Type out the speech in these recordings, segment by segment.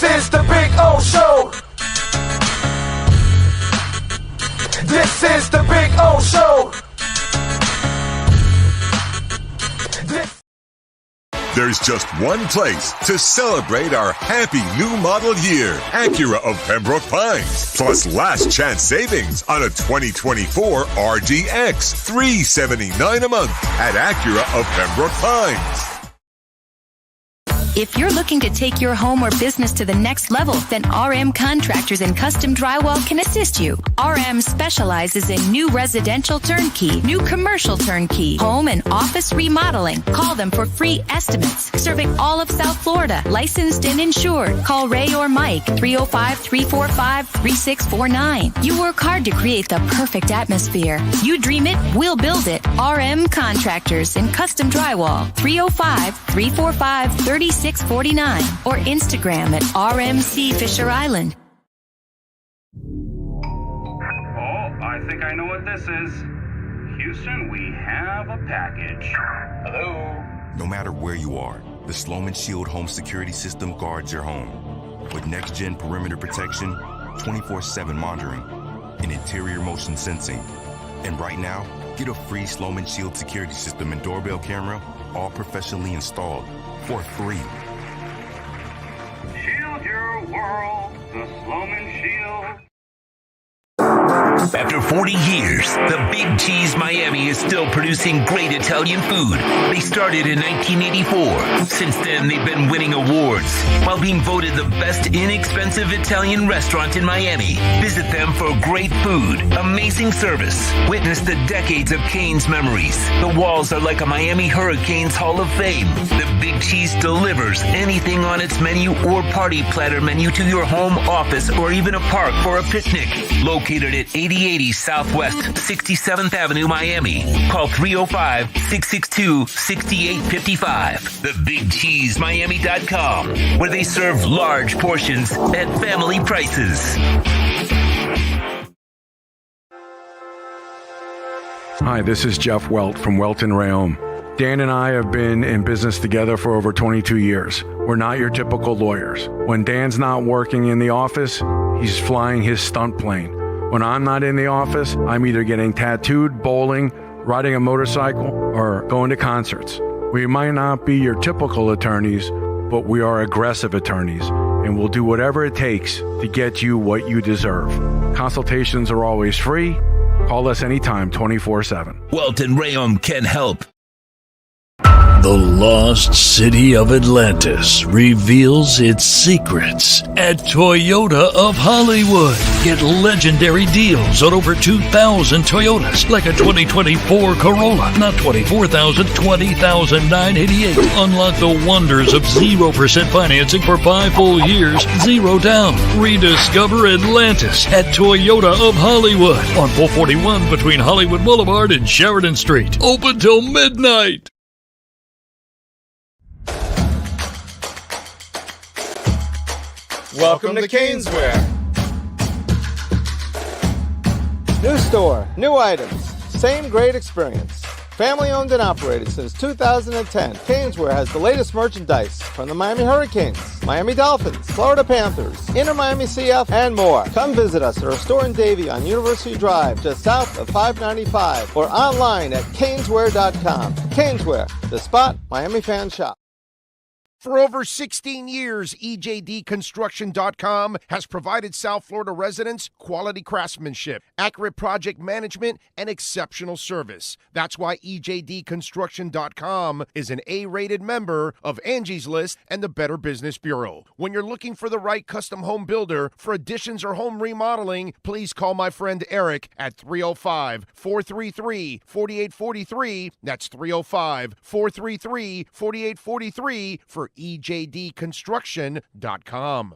This is the Big O Show. This is the Big O Show. There's just one place to celebrate our happy new model year. Acura of Pembroke Pines. Plus last chance savings on a 2024 RDX. $379 a month at Acura of Pembroke Pines. If you're looking to take your home or business to the next level, then RM Contractors and Custom Drywall can assist you. RM specializes in new residential turnkey, new commercial turnkey, home and office remodeling. Call them for free estimates. Serving all of South Florida, licensed and insured. Call Ray or Mike, 305-345-3649. You work hard to create the perfect atmosphere. You dream it, we'll build it. RM Contractors and Custom Drywall, 305-345-3649 or Instagram at RMC Fisher Island. Oh, I think I know what this is. Houston, we have a package. Hello? No matter where you are, the Sloman Shield Home Security System guards your home. With next-gen perimeter protection, 24/7 monitoring, and interior motion sensing. And right now, get a free Sloman Shield security system and doorbell camera, all professionally installed, for free. Shield your world, the Sloman Shield. After 40 years, the Big Cheese Miami is still producing great Italian food. They started in 1984. Since then, they've been winning awards while being voted the best inexpensive Italian restaurant in Miami. Visit them for great food, amazing service. Witness the decades of Cane's memories. The walls are like a Miami Hurricanes Hall of Fame. The Big Cheese delivers anything on its menu or party platter menu to your home, office, or even a park for a picnic. Located at 8080 Southwest 67th Avenue, Miami. Call 305-662-6855. TheBigCheeseMiami.com, where they serve large portions at family prices. Hi, this is Jeff Welt from Welt & Rayom. Dan and I have been in business together for over 22 years. We're not your typical lawyers. When Dan's not working in the office, he's flying his stunt plane. When I'm not in the office, I'm either getting tattooed, bowling, riding a motorcycle, or going to concerts. We might not be your typical attorneys, but we are aggressive attorneys, and we'll do whatever it takes to get you what you deserve. Consultations are always free. Call us anytime, 24/7. Welt & Rayom can help. The lost city of Atlantis reveals its secrets at Toyota of Hollywood. Get legendary deals on over 2,000 Toyotas, like a 2024 Corolla. Not 24,000, 20,988. Unlock the wonders of 0% financing for 5 full years, 0 down. Rediscover Atlantis at Toyota of Hollywood on 441 between Hollywood Boulevard and Sheridan Street. Open till midnight. Welcome to Caneswear. New store, new items, same great experience. Family owned and operated since 2010, Caneswear has the latest merchandise from the Miami Hurricanes, Miami Dolphins, Florida Panthers, Inter Miami CF, and more. Come visit us at our store in Davie on University Drive, just south of 595, or online at caneswear.com. Caneswear, the spot Miami fans shop. For over 16 years, EJDconstruction.com has provided South Florida residents quality craftsmanship, accurate project management, and exceptional service. That's why EJDconstruction.com is an A-rated member of Angie's List and the Better Business Bureau. When you're looking for the right custom home builder for additions or home remodeling, please call my friend Eric at 305-433-4843. That's 305-433-4843 for EJDconstruction.com.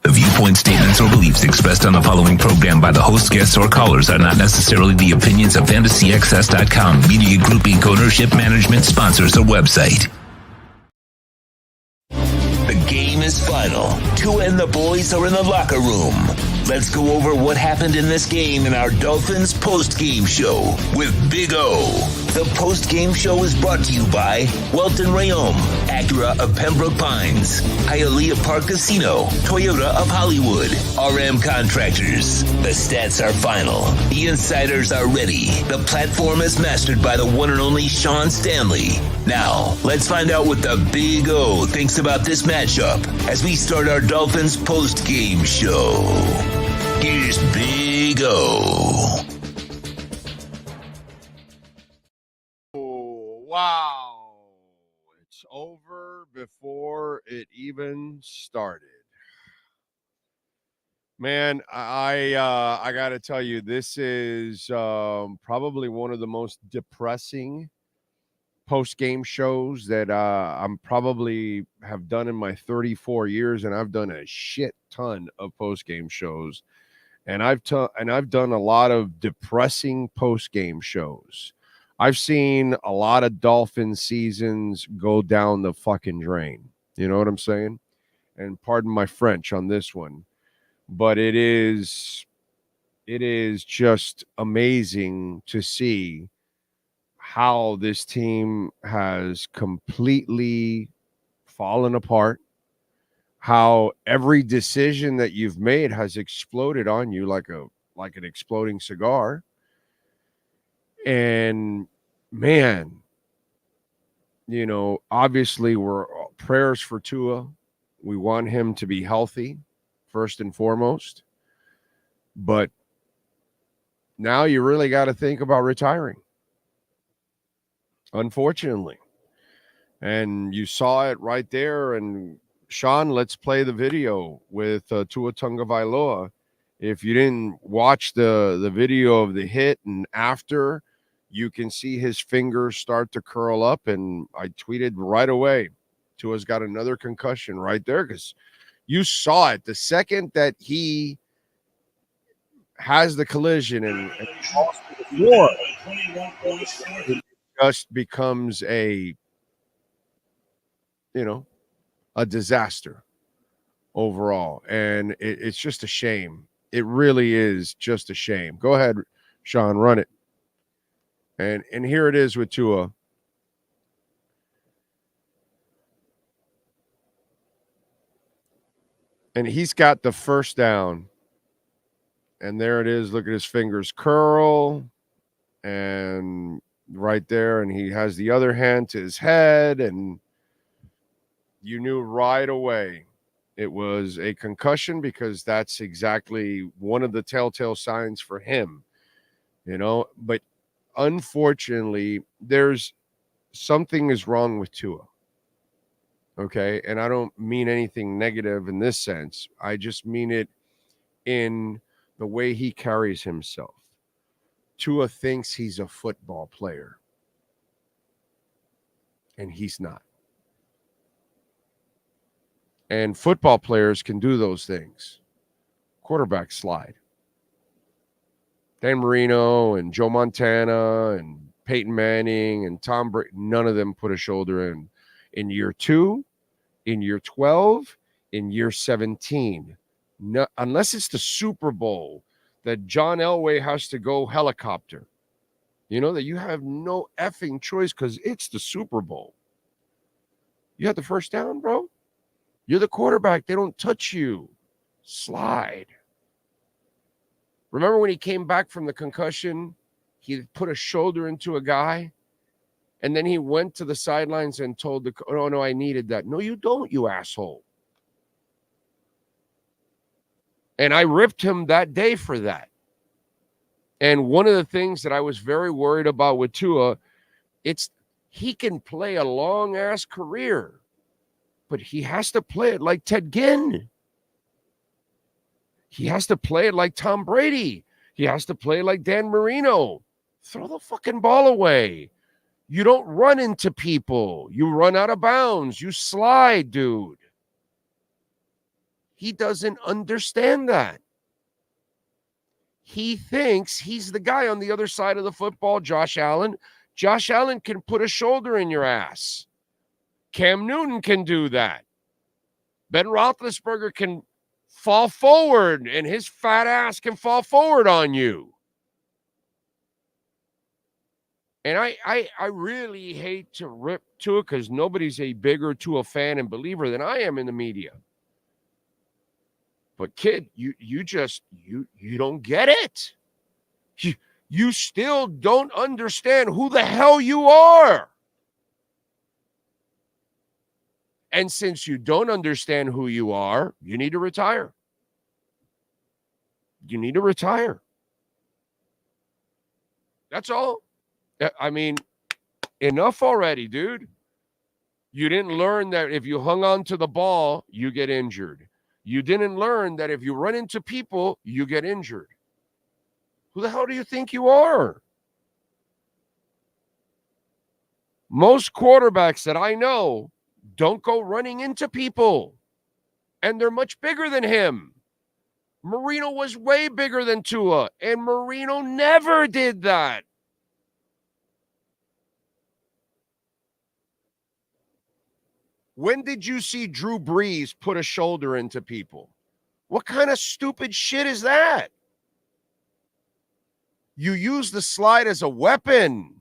The viewpoint, statements, or beliefs expressed on the following program by the host, guests, or callers are not necessarily the opinions of FantasyXS.com, Media Group Inc. ownership, management, sponsors, or website. The The game is final. Tua and the boys are in the locker room. Let's go over what happened in this game in our Dolphins post-game show with Big O. The post-game show is brought to you by Welton Rayom, Acura of Pembroke Pines, Hialeah Park Casino, Toyota of Hollywood, RM Contractors. The stats are final. The insiders are ready. The platform is mastered by the one and only Sean Stanley. Now, let's find out what the Big O thinks about this matchup as we start our Dolphins post-game show. Here's Big O. Wow. It's over before it even started. Man, I got to tell you, this is probably one of the most depressing post-game shows that I'm probably have done in my 34 years, and I've done a shit ton of post-game shows. And I've done a lot of depressing post-game shows. I've seen a lot of Dolphin seasons go down the fucking drain. You know what I'm saying? And pardon my French on this one, but it is just amazing to see how this team has completely fallen apart. How every decision that you've made has exploded on you like an exploding cigar. And man, you know, obviously we're prayers for Tua. We want him to be healthy first and foremost. But now you really got to think about retiring. Unfortunately. And you saw it right there. And Sean, let's play the video with Tua Tagovailoa. If you didn't watch the video of the hit and after, you can see his fingers start to curl up. And I tweeted right away, Tua's got another concussion right there, because you saw it. The second that he has the collision and falls to the floor, it just becomes a disaster overall. And it's just a shame. It really is just a shame. Go ahead, Sean, run it. And here it is with Tua. And he's got the first down. And there it is. Look at his fingers curl. And right there. And he has the other hand to his head. And you knew right away it was a concussion, because that's exactly one of the telltale signs for him. But unfortunately, there's something is wrong with Tua. Okay. And I don't mean anything negative in this sense. I just mean it in the way he carries himself. Tua thinks he's a football player, and he's not. And football players can do those things. Quarterbacks slide. Dan Marino and Joe Montana and Peyton Manning and Tom Brady, none of them put a shoulder in year 2, in year 12, in year 17. No, unless it's the Super Bowl that John Elway has to go helicopter. That you have no effing choice because it's the Super Bowl. You had the first down, bro. You're the quarterback. They don't touch you. Slide. Remember when he came back from the concussion, he put a shoulder into a guy, and then he went to the sidelines and told oh, no, I needed that. No, you don't, you asshole. And I ripped him that day for that. And one of the things that I was very worried about with Tua, he can play a long-ass career, but he has to play it like Ted Ginn. He has to play it like Tom Brady. He has to play like Dan Marino. Throw the fucking ball away. You don't run into people. You run out of bounds. You slide, dude. He doesn't understand that. He thinks he's the guy on the other side of the football, Josh Allen. Josh Allen can put a shoulder in your ass. Cam Newton can do that. Ben Roethlisberger can fall forward, and his fat ass can fall forward on you. And I really hate to rip Tua because nobody's a bigger Tua fan and believer than I am in the media. But kid, you don't get it. You still don't understand who the hell you are. And since you don't understand who you are, you need to retire. You need to retire. That's all. I mean, enough already, dude. You didn't learn that if you hung on to the ball, you get injured. You didn't learn that if you run into people, you get injured. Who the hell do you think you are? Most quarterbacks that I know don't go running into people, and they're much bigger than him. Marino was way bigger than Tua, and Marino never did that. When did you see Drew Brees put a shoulder into people? What kind of stupid shit is that? You use the slide as a weapon.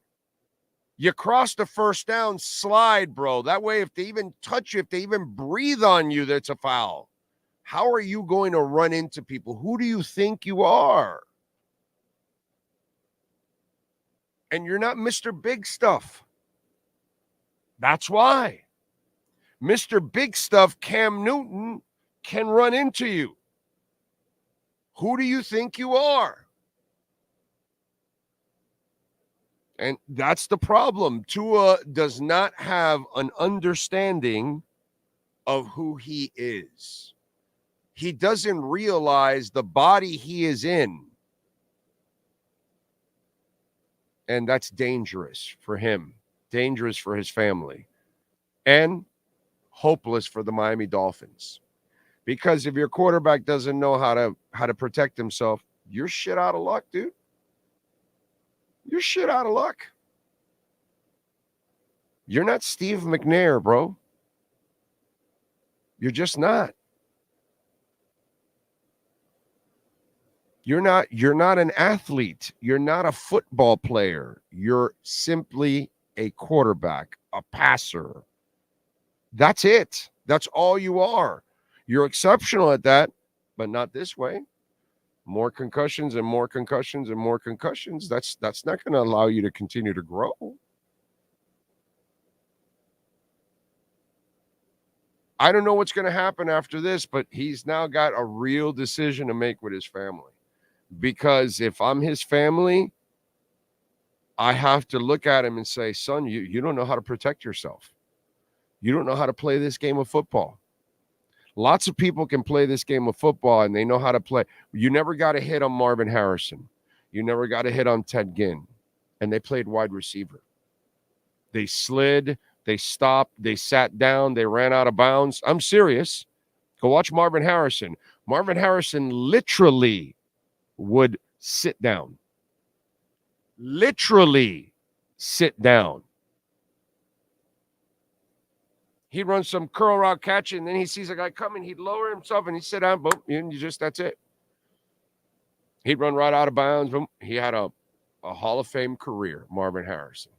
You cross the first down, slide, bro. That way, if they even touch you, if they even breathe on you, that's a foul. How are you going to run into people? Who do you think you are? And you're not Mr. Big Stuff. That's why. Mr. Big Stuff, Cam Newton, can run into you. Who do you think you are? And that's the problem. Tua does not have an understanding of who he is. He doesn't realize the body he is in. And that's dangerous for him, dangerous for his family, and hopeless for the Miami Dolphins. Because if your quarterback doesn't know how to protect himself, you're shit out of luck, dude. You're shit out of luck. You're not Steve McNair, bro. You're just not. You're not an athlete. You're not a football player. You're simply a quarterback, a passer. That's it. That's all you are. You're exceptional at that, but not this way. More concussions and more concussions and more concussions. That's not going to allow you to continue to grow. I don't know what's going to happen after this, but he's now got a real decision to make with his family. Because if I'm his family, I have to look at him and say, son, you don't know how to protect yourself. You don't know how to play this game of football. Lots of people can play this game of football, and they know how to play. You never got a hit on Marvin Harrison. You never got a hit on Ted Ginn. And they played wide receiver. They slid, they stopped, they sat down, they ran out of bounds. I'm serious. Go watch Marvin Harrison. Marvin Harrison literally would sit down. Literally sit down. He'd run some curl route catch, and then he sees a guy coming. He'd lower himself, and he'd sit down. Boom, and that's it. He'd run right out of bounds. Boom. He had a Hall of Fame career, Marvin Harrison,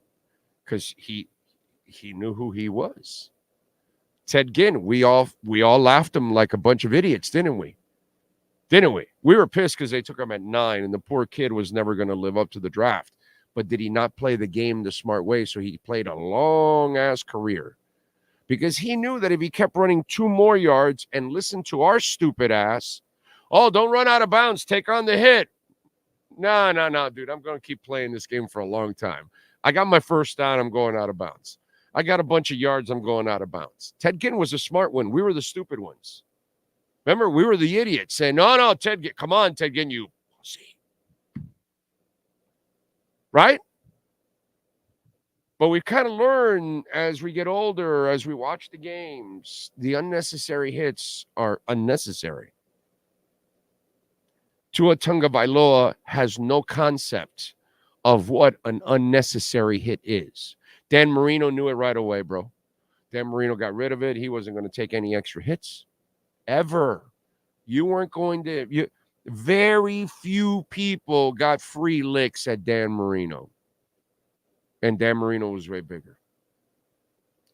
because he knew who he was. Ted Ginn, we all laughed him like a bunch of idiots, didn't we? Didn't we? We were pissed because they took him at 9, and the poor kid was never going to live up to the draft. But did he not play the game the smart way? So he played a long-ass career. Because he knew that if he kept running 2 more yards and listened to our stupid ass, oh, don't run out of bounds, take on the hit. No, dude, I'm going to keep playing this game for a long time. I got my first down, I'm going out of bounds. I got a bunch of yards, I'm going out of bounds. Ted Ginn was a smart one. We were the stupid ones. Remember, we were the idiots saying, no, Ted Ginn, come on, Ted Ginn, you pussy. Right? But we kind of learn as we get older, as we watch the games, the unnecessary hits are unnecessary. Tua Tagovailoa has no concept of what an unnecessary hit is. Dan Marino knew it right away, bro. Dan Marino got rid of it. He wasn't going to take any extra hits. ever. You weren't going to. Very few people got free licks at Dan Marino. And Dan Marino was way bigger.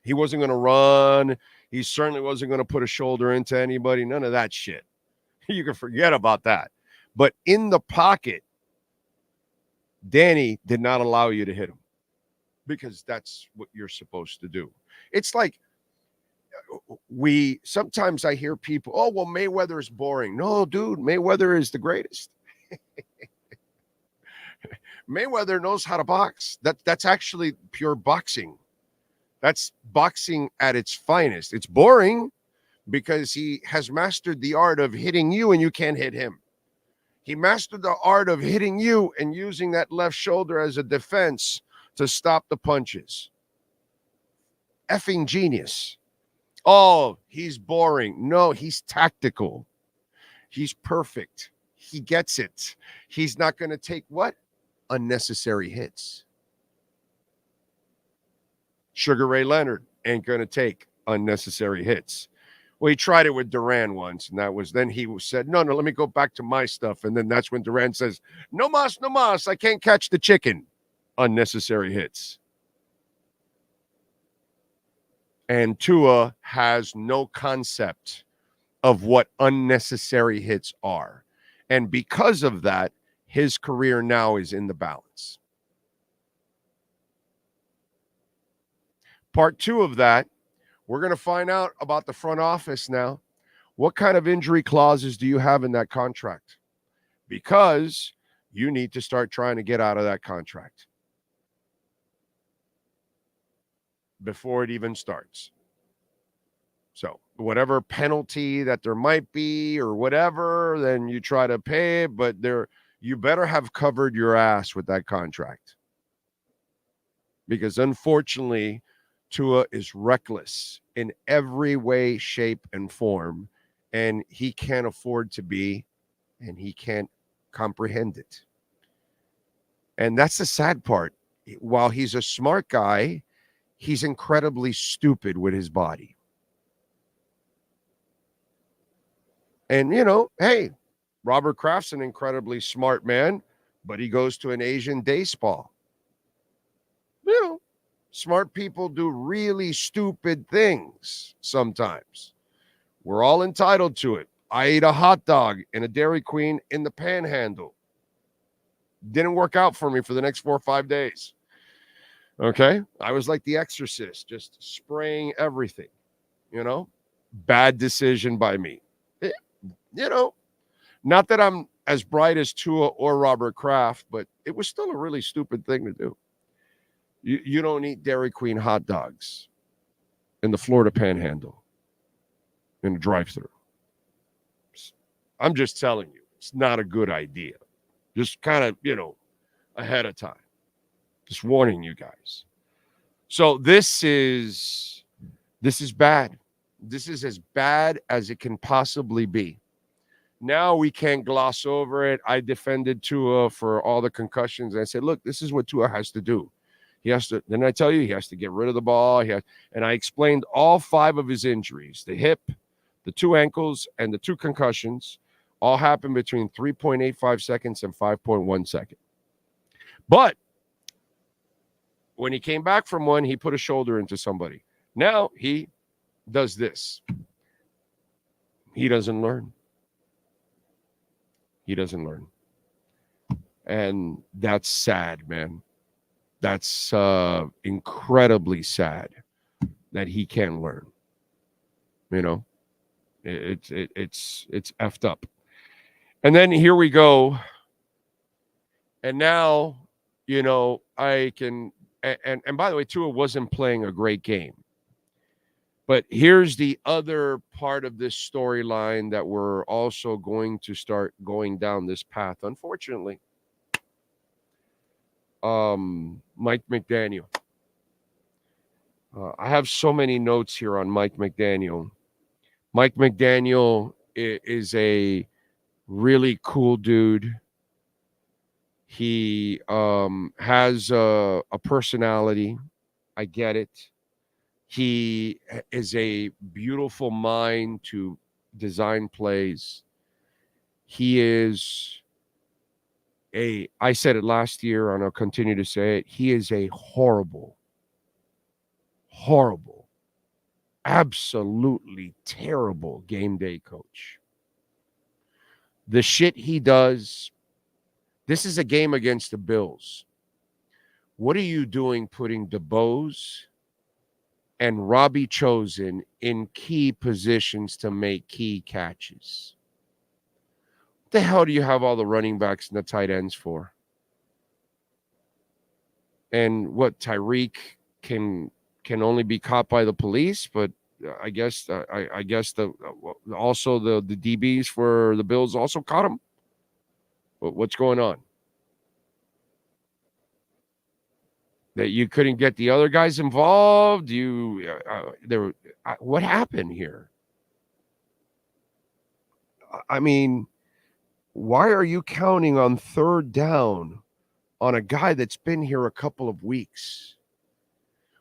He wasn't going to run. He certainly wasn't going to put a shoulder into anybody. None of that shit. You can forget about that. But in the pocket, Danny did not allow you to hit him because that's what you're supposed to do. It's like sometimes I hear people, oh, well, Mayweather is boring. No, dude, Mayweather is the greatest. Mayweather knows how to box. That's actually pure boxing. That's boxing at its finest. It's boring because he has mastered the art of hitting you and you can't hit him. He mastered the art of hitting you and using that left shoulder as a defense to stop the punches. Effing genius. Oh, he's boring. No, he's tactical. He's perfect. He gets it. He's not going to take what? Unnecessary hits. Sugar Ray Leonard ain't going to take unnecessary hits. Well, he tried it with Duran once, and then he said, no, let me go back to my stuff. And then that's when Duran says, no mas, I can't catch the chicken. Unnecessary hits. And Tua has no concept of what unnecessary hits are. And because of that, his career now is in the balance. Part 2 of that, we're going to find out about the front office now. What kind of injury clauses do you have in that contract? Because you need to start trying to get out of that contract before it even starts. So whatever penalty that there might be or whatever, then you try to pay it, but you better have covered your ass with that contract. Because unfortunately, Tua is reckless in every way, shape, and form, and he can't afford to be, and he can't comprehend it. And that's the sad part. While he's a smart guy, he's incredibly stupid with his body. And, hey, Robert Kraft's an incredibly smart man, but he goes to an Asian day spa. Smart people do really stupid things sometimes. We're all entitled to it. I ate a hot dog in a Dairy Queen in the Panhandle. Didn't work out for me for the next 4 or 5 days. Okay? I was like the Exorcist, just spraying everything. Bad decision by me. Not that I'm as bright as Tua or Robert Kraft, but it was still a really stupid thing to do. You don't eat Dairy Queen hot dogs in the Florida Panhandle in a drive-thru. I'm just telling you, it's not a good idea. Just kind of, ahead of time. Just warning you guys. So this is bad. This is as bad as it can possibly be. Now we can't gloss over it. I defended Tua for all the concussions. I said, look, this is what Tua has to do. He has to, then I tell you, he has to get rid of the ball. And I explained all 5 of his injuries, the hip, the 2 ankles, and the 2 concussions, all happened between 3.85 seconds and 5.1 seconds. But when he came back from one, he put a shoulder into somebody. Now he does this. He doesn't learn. He doesn't learn. And that's sad, man. That's incredibly sad that he can't learn. It's effed up. And then here we go. And now, I can, and by the way, Tua wasn't playing a great game. But here's the other part of this storyline that we're also going to start going down this path, unfortunately. Mike McDaniel. I have so many notes here on Mike McDaniel. Mike McDaniel is a really cool dude. He has a personality. I get it. He is a beautiful mind to design plays. He is I said it last year and I'll continue to say it. He is a horrible, absolutely terrible game day coach. The shit he does, this is a game against the Bills. What are you doing putting DeBose and Robbie Chosen in key positions to make key catches? What the hell do you have all the running backs and the tight ends for? And what, Tyreek can only be caught by the police, but I guess also the DBs for the Bills also caught him. What's going on? That you couldn't get the other guys involved? What happened here? I mean, why are you counting on third down on a guy that's been here a couple of weeks?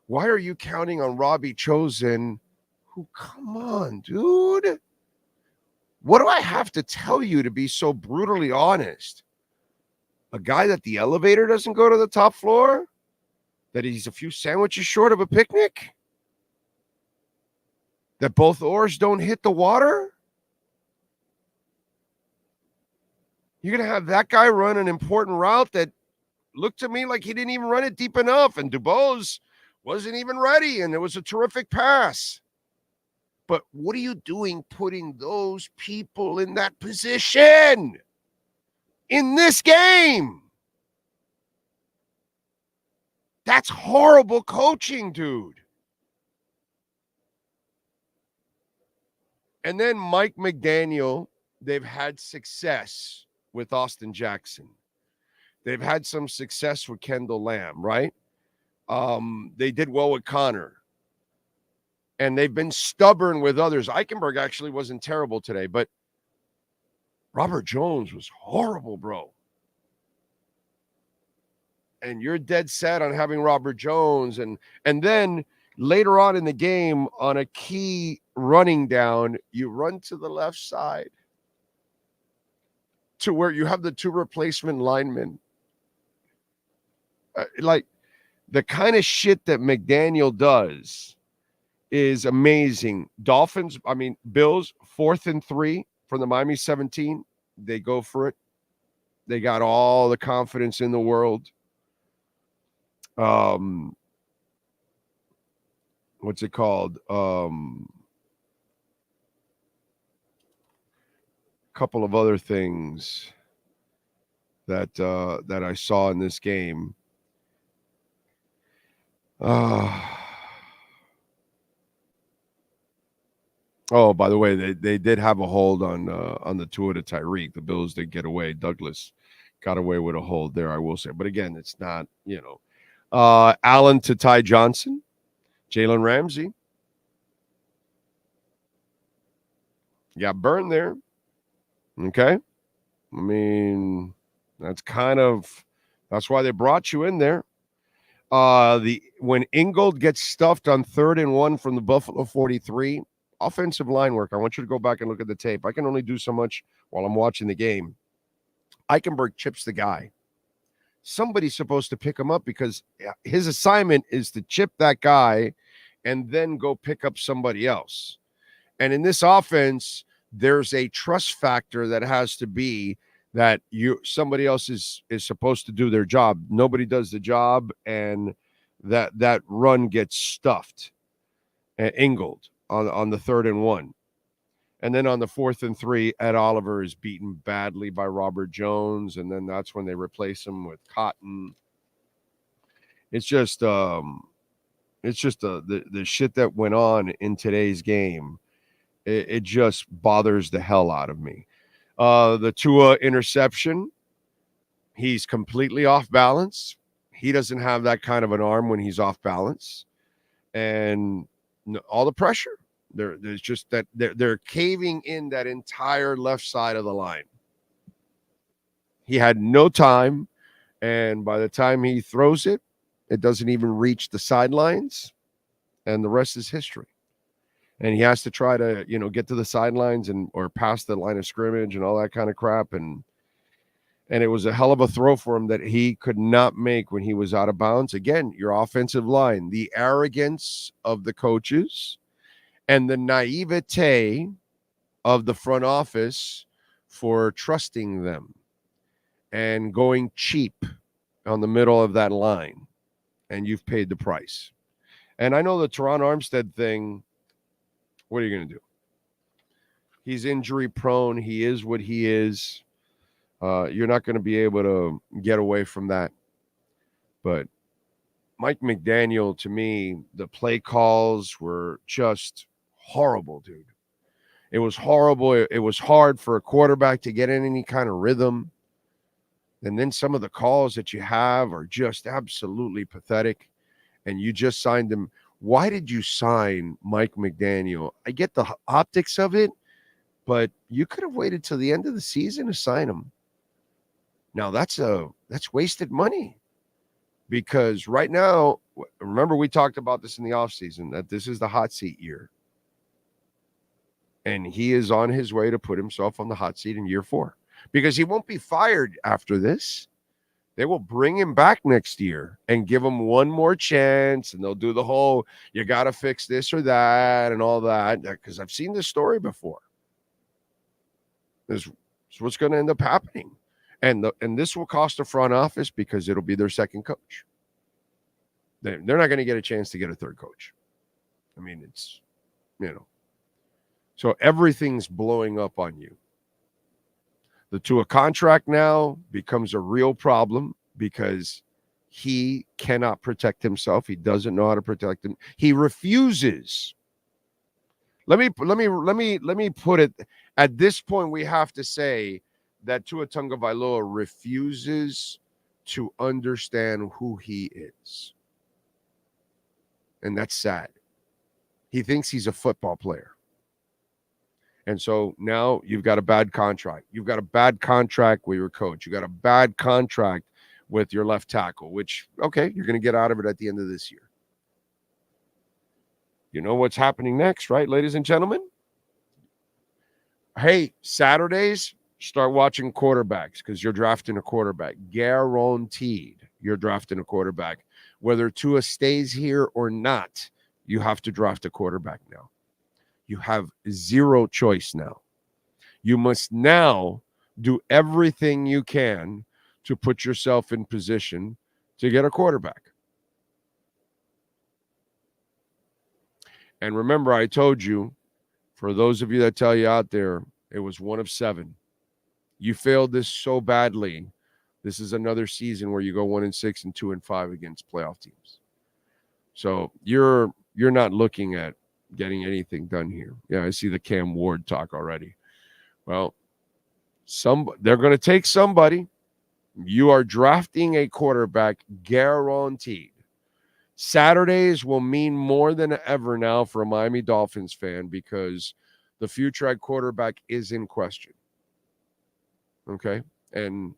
Why are you counting on Robbie Chosen? Come on, dude. What do I have to tell you to be so brutally honest? A guy that the elevator doesn't go to the top floor? That he's a few sandwiches short of a picnic? That both oars don't hit the water? You're going to have that guy run an important route that looked to me like he didn't even run it deep enough, and DuBose wasn't even ready, and it was a terrific pass. But what are you doing putting those people in that position in this game? That's horrible coaching, dude. And then Mike McDaniel, they've had success with Austin Jackson. They've had some success with Kendall Lamb, right? They did well with Connor. And they've been stubborn with others. Eichenberg actually wasn't terrible today, but Robert Jones was horrible, bro. And you're dead set on having Robert Jones. And then later on in the game, on a key running down, you run to the left side to where you have the two replacement linemen. Like, the kind of shit that McDaniel does is amazing. Bills, 4th and 3 from the Miami 17. They go for it. They got all the confidence in the world. What's it called? Couple of other things that I saw in this game. Oh, by the way, they did have a hold on the Tua to Tyreek. The Bills did get away. Douglas got away with a hold there, I will say. But again, it's not, Allen to Ty Johnson, Jalen Ramsey. Got burned there. Okay. I mean, that's why they brought you in there. When Ingold gets stuffed on 3rd and 1 from the Buffalo 43, offensive line work. I want you to go back and look at the tape. I can only do so much while I'm watching the game. Eichenberg chips the guy. Somebody's supposed to pick him up because his assignment is to chip that guy and then go pick up somebody else. And in this offense, there's a trust factor that has to be that somebody else is supposed to do their job. Nobody does the job, and that run gets stuffed. Ingold on the 3rd and 1. And then on the 4th and 3, Ed Oliver is beaten badly by Robert Jones, and then that's when they replace him with Cotton. It's just the shit that went on in today's game. It just bothers the hell out of me. The Tua interception, he's completely off balance. He doesn't have that kind of an arm when he's off balance. And all the pressure. There's just that they're caving in that entire left side of the line. He had no time, and by the time he throws it, it doesn't even reach the sidelines, and the rest is history. and he has to try to, get to the sidelines or past the line of scrimmage and all that kind of crap. And it was a hell of a throw for him that he could not make when he was out of bounds. Again, your offensive line, the arrogance of the coaches and the naivete of the front office for trusting them and going cheap on the middle of that line. And you've paid the price. And I know the Teron Armstead thing, what are you going to do? He's injury prone. He is what he is. You're not going to be able to get away from that. But Mike McDaniel, to me, the play calls were just horrible, dude. It was horrible. It was hard for a quarterback to get in any kind of rhythm. And then some of the calls that you have are just absolutely pathetic. And you just signed him. Why did you sign Mike McDaniel? I get the optics of it, but you could have waited till the end of the season to sign him. Now that's wasted money, because right now, remember we talked about this in the offseason, that this is the hot seat year. And he is on his way to put himself on the hot seat in year 4, because he won't be fired after this. They will bring him back next year and give him one more chance, and they'll do the whole, you got to fix this or that and all that, because I've seen this story before. This is what's going to end up happening. And this will cost the front office, because it'll be their second coach. They're not going to get a chance to get a third coach. I mean, it's, so everything's blowing up on you. The Tua contract now becomes a real problem, because he cannot protect himself. He doesn't know how to protect him. He refuses. Let me put it, at this point, we have to say that Tua Tagovailoa refuses to understand who he is. And that's sad. He thinks he's a football player. And so now you've got a bad contract. You've got a bad contract with your coach. You got a bad contract with your left tackle, which, okay, you're going to get out of it at the end of this year. You know what's happening next, right, ladies and gentlemen? Hey, Saturdays, start watching quarterbacks, because you're drafting a quarterback. Guaranteed you're drafting a quarterback. Whether Tua stays here or not, you have to draft a quarterback now. You have zero choice now. You must now do everything you can to put yourself in position to get a quarterback. And remember, I told you, for those of you that tell you out there, it was 1 of 7. You failed this so badly. This is another season where you go 1-6 and 2-5 against playoff teams. So you're not looking at getting anything done here. Yeah, I see the Cam Ward talk already. Well, they're going to take somebody. You are drafting a quarterback, guaranteed. Saturdays will mean more than ever now for a Miami Dolphins fan, because the future at quarterback is in question. Okay? And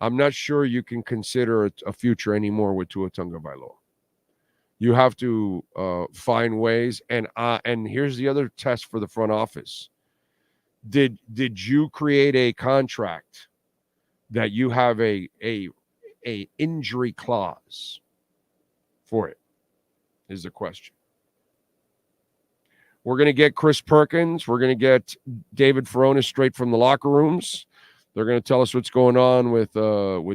I'm not sure you can consider a future anymore with Tua Tagovailoa. You have to find ways. And here's the other test for the front office. Did you create a contract that you have a injury clause for it? Is the question. We're going to get Chris Perkins. We're going to get David Furones straight from the locker rooms. They're going to tell us what's going on with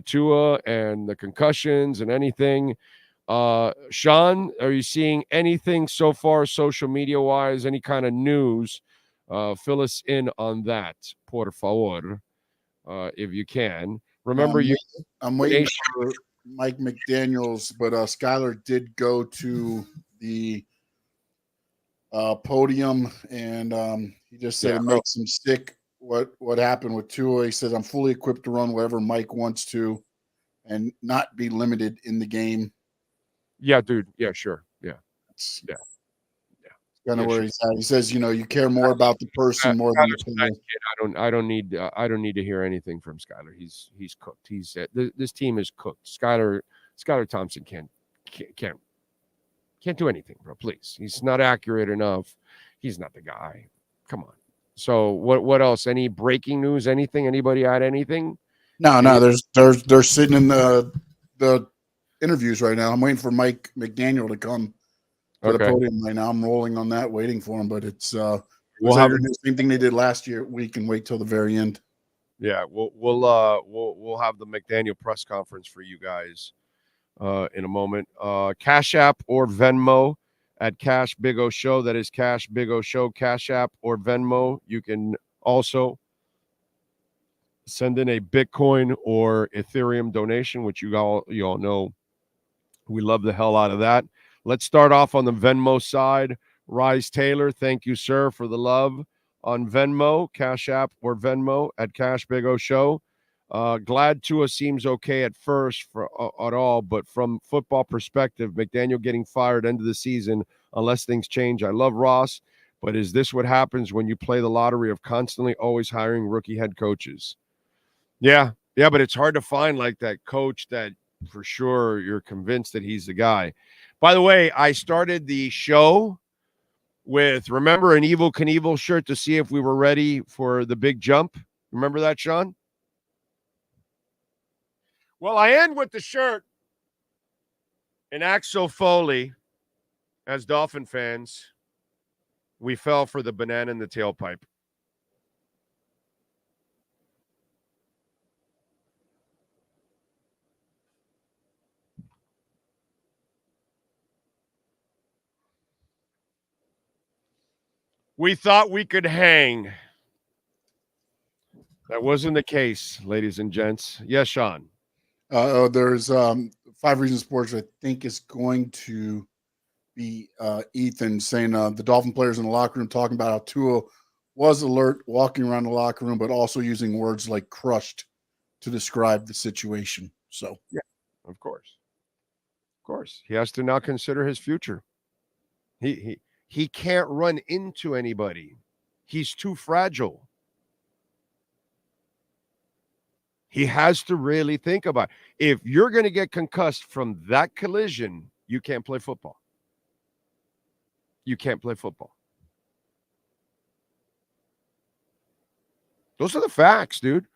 Tua and the concussions and anything. Sean, are you seeing anything so far social media-wise, any kind of news? Fill us in on that, por favor, if you can. Remember, I'm waiting for Mike McDaniel's, but Skylar did go to the podium, and he just said it makes him sick what happened with Tua. He says, I'm fully equipped to run wherever Mike wants to and not be limited in the game. Yeah, dude. Yeah, sure. Yeah. Yeah. Kind of where he's at. He says, you care more about the person more than the player. I don't need to hear anything from Skylar. He's cooked. This team is cooked. Skylar Thompson can't Can't do anything, bro. Please. He's not accurate enough. He's not the guy. Come on. So what else? Any breaking news? Anything? Anybody add anything? No. They're sitting in the interviews right now. I'm waiting for Mike McDaniel to come to the podium right now. I'm rolling on that, waiting for him. But it's we'll have the same thing they did last year. We can wait till the very end. Yeah, we'll have the McDaniel press conference for you guys in a moment. Cash App or Venmo at Cash Big O Show. That is Cash Big O Show. Cash App or Venmo. You can also send in a Bitcoin or Ethereum donation, which you all know we love the hell out of that. Let's start off on the Venmo side. Rise Taylor, thank you, sir, for the love on Venmo, Cash App or Venmo at Cash Big O Show. Glad Tua seems okay at first at all, but from football perspective, McDaniel getting fired end of the season unless things change. I love Ross, but is this what happens when you play the lottery of constantly always hiring rookie head coaches? Yeah, but it's hard to find like that coach that for sure you're convinced that he's the guy. By the way, I started the show with, remember, an Evel Knievel shirt to see if we were ready for the big jump. Remember that, Sean? Well, I end with the shirt in Axel Foley. As Dolphin fans, we fell for the banana in the tailpipe. We thought we could hang. That wasn't the case, ladies and gents. Yes, Sean. There's 5 Reasons Sports, I think, is going to be Ethan saying the Dolphin players in the locker room talking about how Tua was alert walking around the locker room, but also using words like crushed to describe the situation. So, yeah, of course. Of course. He has to now consider his future. He can't run into anybody. He's too fragile. He has to really think about it. If you're going to get concussed from that collision, you can't play football. You can't play football. Those are the facts, dude.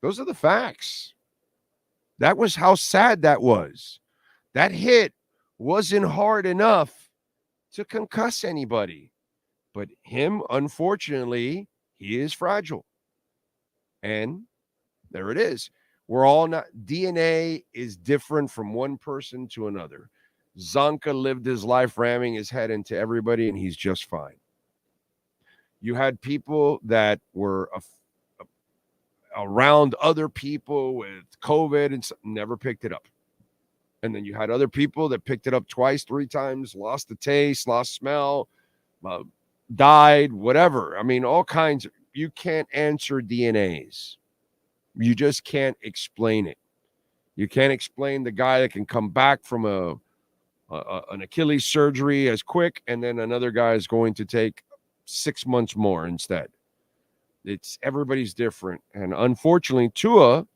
Those are the facts. That was how sad that was. That hit wasn't hard enough to concuss anybody. But him, unfortunately, he is fragile. And there it is. We're all not, DNA is different from one person to another. Zonka lived his life ramming his head into everybody, and he's just fine. You had people that were around other people with COVID and never picked it up. And then you had other people that picked it up twice, 3 times, lost the taste, lost smell, died, whatever. I mean, all kinds of, you can't answer DNAs. You just can't explain it. You can't explain the guy that can come back from an Achilles surgery as quick, and then another guy is going to take 6 months more instead. It's everybody's different. And unfortunately, Tua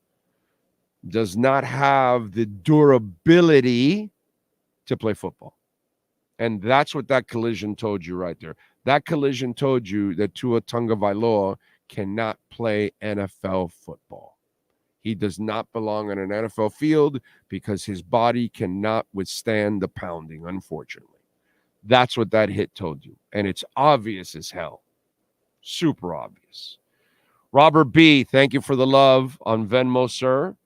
does not have the durability to play football. And that's what that collision told you right there. That collision told you that Tua Tagovailoa cannot play NFL football. He does not belong on an NFL field because his body cannot withstand the pounding, unfortunately. That's what that hit told you. And it's obvious as hell. Super obvious. Robert B., thank you for the love on Venmo, sir.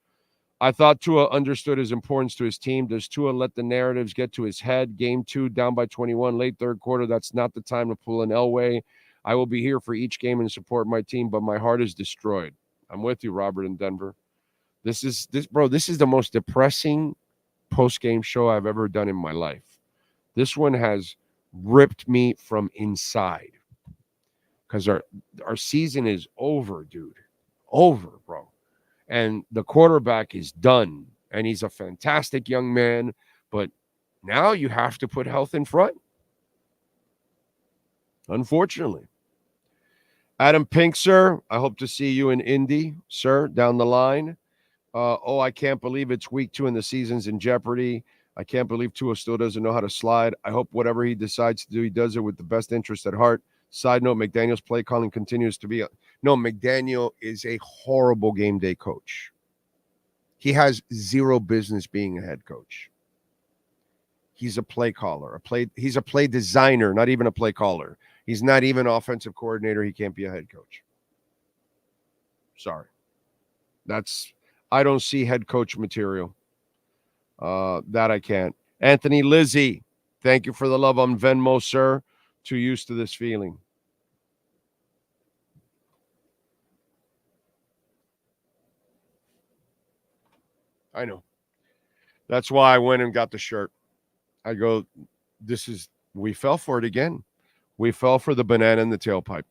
I thought Tua understood his importance to his team. Does Tua let the narratives get to his head? Game 2, down by 21, late third quarter. That's not the time to pull an Elway. I will be here for each game and support my team, but my heart is destroyed. I'm with you, Robert, in Denver. This is the most depressing post-game show I've ever done in my life. This one has ripped me from inside because our season is over, dude. Over, bro. And the quarterback is done, and he's a fantastic young man, but now you have to put health in front. Unfortunately. Adam Pink, sir, I hope to see you in Indy, sir, down the line. I can't believe it's week 2 and the season's in jeopardy. I can't believe Tua still doesn't know how to slide. I hope whatever he decides to do, he does it with the best interest at heart. Side note, McDaniel's play calling continues to be... No, McDaniel is a horrible game day coach. He has zero business being a head coach. He's a play caller. He's a play designer, not even a play caller. He's not even an offensive coordinator. He can't be a head coach. Sorry. I don't see head coach material. That I can't. Anthony Lizzie, thank you for the love on Venmo, sir. Too used to this feeling. I know. That's why I went and got the shirt. I go, we fell for it again. We fell for the banana in the tailpipe.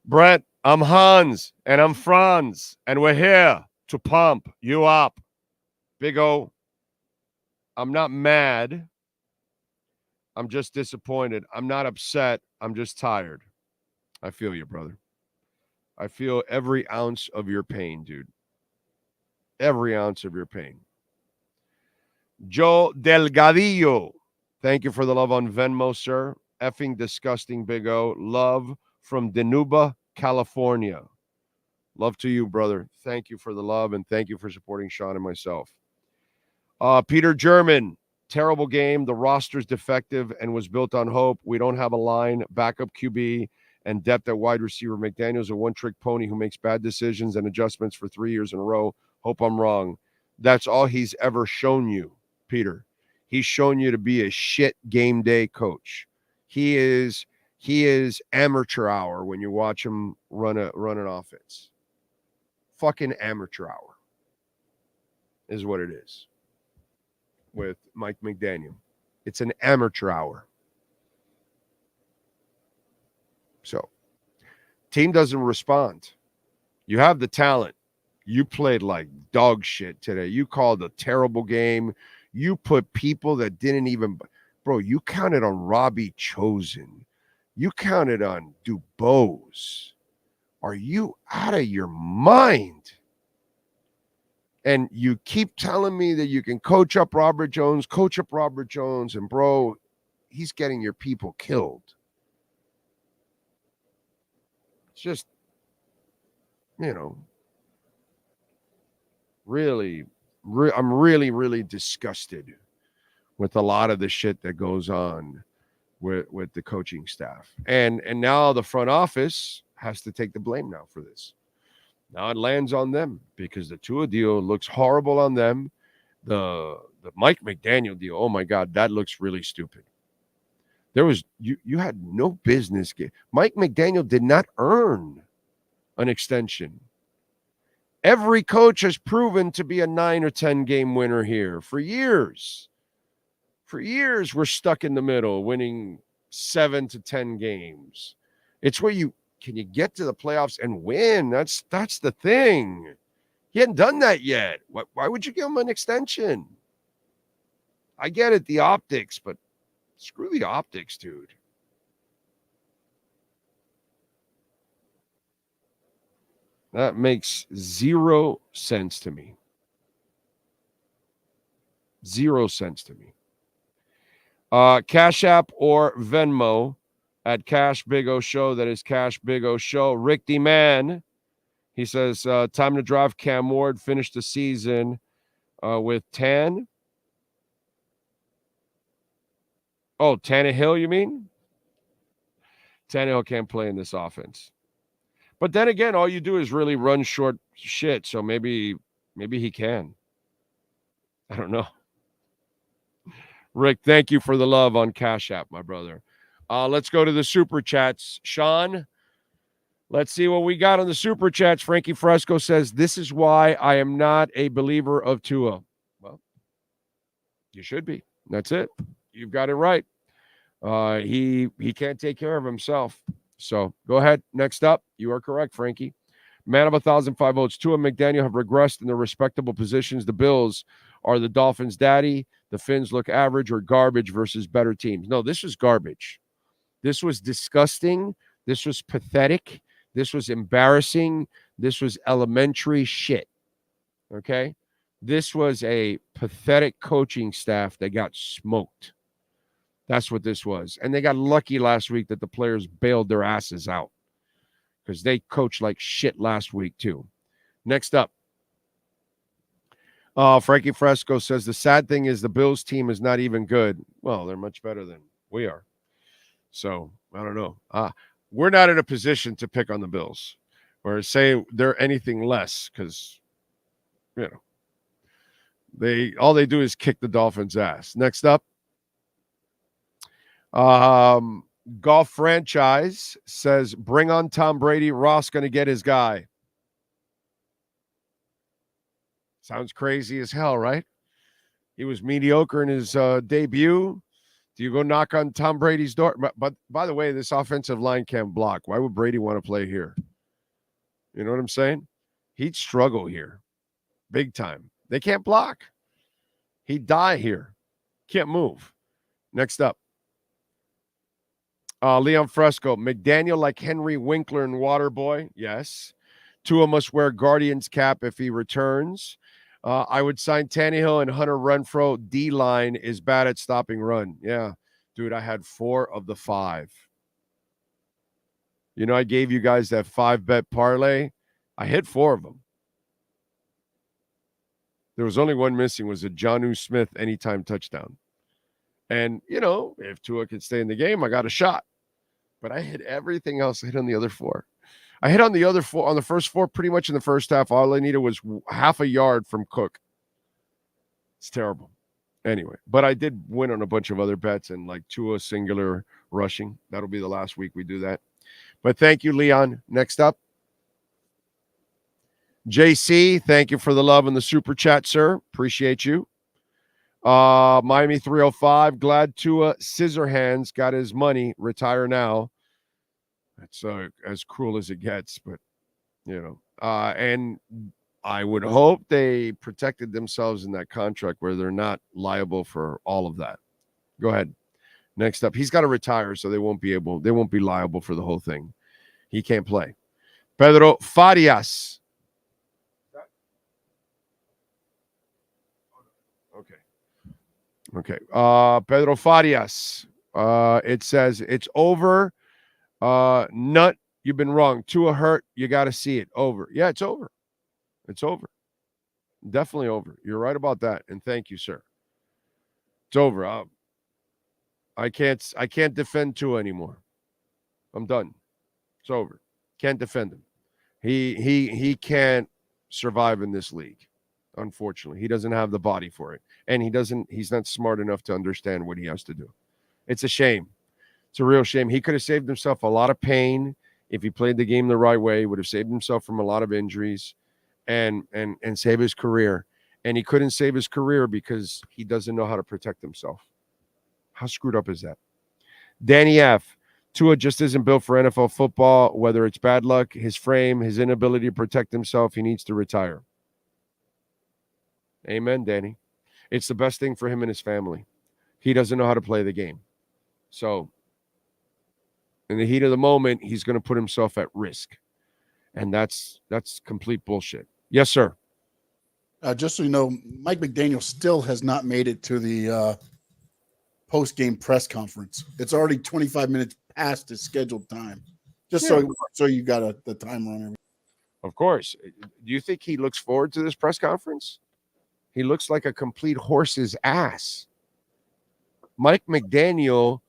Brett, I'm Hans, and I'm Franz, and we're here to pump you up. Big O, I'm not mad. I'm just disappointed. I'm not upset. I'm just tired. I feel you, brother. I feel every ounce of your pain, dude. Every ounce of your pain. Joe Delgadillo, thank you for the love on Venmo, sir. Effing disgusting, Big O. Love from Denuba, California. Love to you, brother. Thank you for the love, and thank you for supporting Sean and myself. Peter German, terrible game. The roster's defective and was built on hope. We don't have a line, backup QB, and depth at wide receiver. McDaniel's a one-trick pony who makes bad decisions and adjustments for 3 years in a row. Hope I'm wrong. That's all he's ever shown you, Peter. He's shown you to be a shit game day coach. He is amateur hour when you watch him run an offense. Fucking amateur hour is what it is with Mike McDaniel. It's an amateur hour. So, team doesn't respond. You have the talent. You played like dog shit today. You called a terrible game. You put people that didn't even... Bro, you counted on Robbie Chosen. You counted on Dubose. Are you out of your mind? And you keep telling me that you can coach up Robert Jones, and bro, he's getting your people killed. It's just, really, I'm really, really disgusted with a lot of the shit that goes on with the coaching staff. And now the front office has to take the blame now for this. Now it lands on them because the Tua deal looks horrible on them. The Mike McDaniel deal, oh my God, that looks really stupid. There was you had no business. Mike McDaniel did not earn an extension. Every coach has proven to be a 9 or 10 game winner here for years. For years, we're stuck in the middle, winning 7 to 10 games. It's where can you get to the playoffs and win? That's the thing. He hadn't done that yet. Why would you give him an extension? I get it, the optics, but screw the optics, dude. That makes 0 sense to me. 0 sense to me. Cash App or Venmo at Cash Big O Show. That is Cash Big O Show. Rick D. Man, he says, time to draft Cam Ward. Finish the season with Tan. Oh, Tannehill, you mean? Tannehill can't play in this offense. But then again, all you do is really run short shit. So maybe he can. I don't know. Rick, thank you for the love on Cash App, my brother. Let's go to the Super Chats. Sean, let's see what we got on the Super Chats. Frankie Fresco says, this is why I am not a believer of Tua. Well, you should be. That's it. You've got it right. He can't take care of himself. So go ahead. Next up, you are correct, Frankie. Man of 1,005 votes. Tua and McDaniel have regressed in their respectable positions. The Bills are the Dolphins' daddy. The Finns look average or garbage versus better teams. No, this was garbage. This was disgusting. This was pathetic. This was embarrassing. This was elementary shit. Okay? This was a pathetic coaching staff that got smoked. That's what this was. And they got lucky last week that the players bailed their asses out because they coached like shit last week too. Next up, Frankie Fresco says the sad thing is the Bills team is not even good. Well, they're much better than we are. So I don't know. We're not in a position to pick on the Bills or say they're anything less because, you know, all they do is kick the Dolphins' ass. Next up, Golf Franchise says, bring on Tom Brady. Ross going to get his guy. Sounds crazy as hell, right? He was mediocre in his debut. Do you go knock on Tom Brady's door? But by the way, this offensive line can't block. Why would Brady want to play here? You know what I'm saying? He'd struggle here. Big time. They can't block. He'd die here. Can't move. Next up. Leon Fresco. McDaniel like Henry Winkler and Waterboy. Yes. Tua must wear Guardians cap if he returns. I would sign Tannehill and Hunter Renfrow. D-line is bad at stopping run. Yeah. Dude, I had 4 of the 5. You know, I gave you guys that 5-bet parlay. I hit 4 of them. There was only one missing, was a Jonnu Smith anytime touchdown. And, you know, if Tua could stay in the game, I got a shot. But I hit everything else. I hit on the other 4. I hit on the other 4, on the first 4, pretty much in the first half. All I needed was half a yard from Cook. It's terrible. Anyway, but I did win on a bunch of other bets and like Tua singular rushing. That'll be the last week we do that. But thank you, Leon. Next up, JC, thank you for the love and the super chat, sir. Appreciate you. Miami 305, glad Tua Scissorhands got his money. Retire now. That's as cruel as it gets, but, you know. And I would hope they protected themselves in that contract where they're not liable for all of that. Go ahead. Next up, he's got to retire, so they won't be liable for the whole thing. He can't play. Pedro Farias. Okay. Pedro Farias. It says it's over. Nut, you've been wrong. Tua hurt. You got to see it. Over. Yeah, it's over. It's over. Definitely over. You're right about that. And thank you, sir. It's over. I can't defend Tua anymore. I'm done. It's over. Can't defend him. He can't survive in this league. Unfortunately, he doesn't have the body for it. And he's not smart enough to understand what he has to do. It's a shame. It's a real shame. He could have saved himself a lot of pain if he played the game the right way. He would have saved himself from a lot of injuries and save his career. And he couldn't save his career because he doesn't know how to protect himself. How screwed up is that? Danny F. Tua just isn't built for NFL football, whether it's bad luck, his frame, his inability to protect himself. He needs to retire. Amen, Danny. It's the best thing for him and his family. He doesn't know how to play the game. So in the heat of the moment, he's going to put himself at risk. And that's complete bullshit. Yes, sir. Just so you know, Mike McDaniel still has not made it to the post-game press conference. It's already 25 minutes past his scheduled time. Just so you got the timer on everything. Of course. Do you think he looks forward to this press conference? He looks like a complete horse's ass. Mike McDaniel,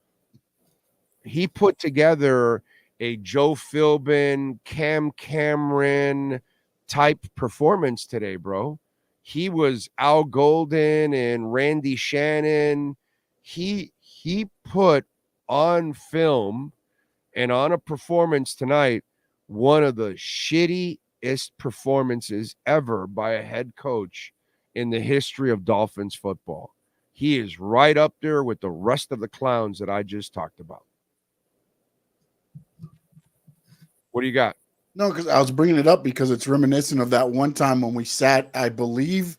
he put together a Joe Philbin, Cam Cameron type performance today, bro. He was Al Golden and Randy Shannon. He put on film and on a performance tonight one of the shittiest performances ever by a head coach in the history of Dolphins football. He is right up there with the rest of the clowns that I just talked about. What do you got? No, because I was bringing it up because it's reminiscent of that one time when we sat, I believe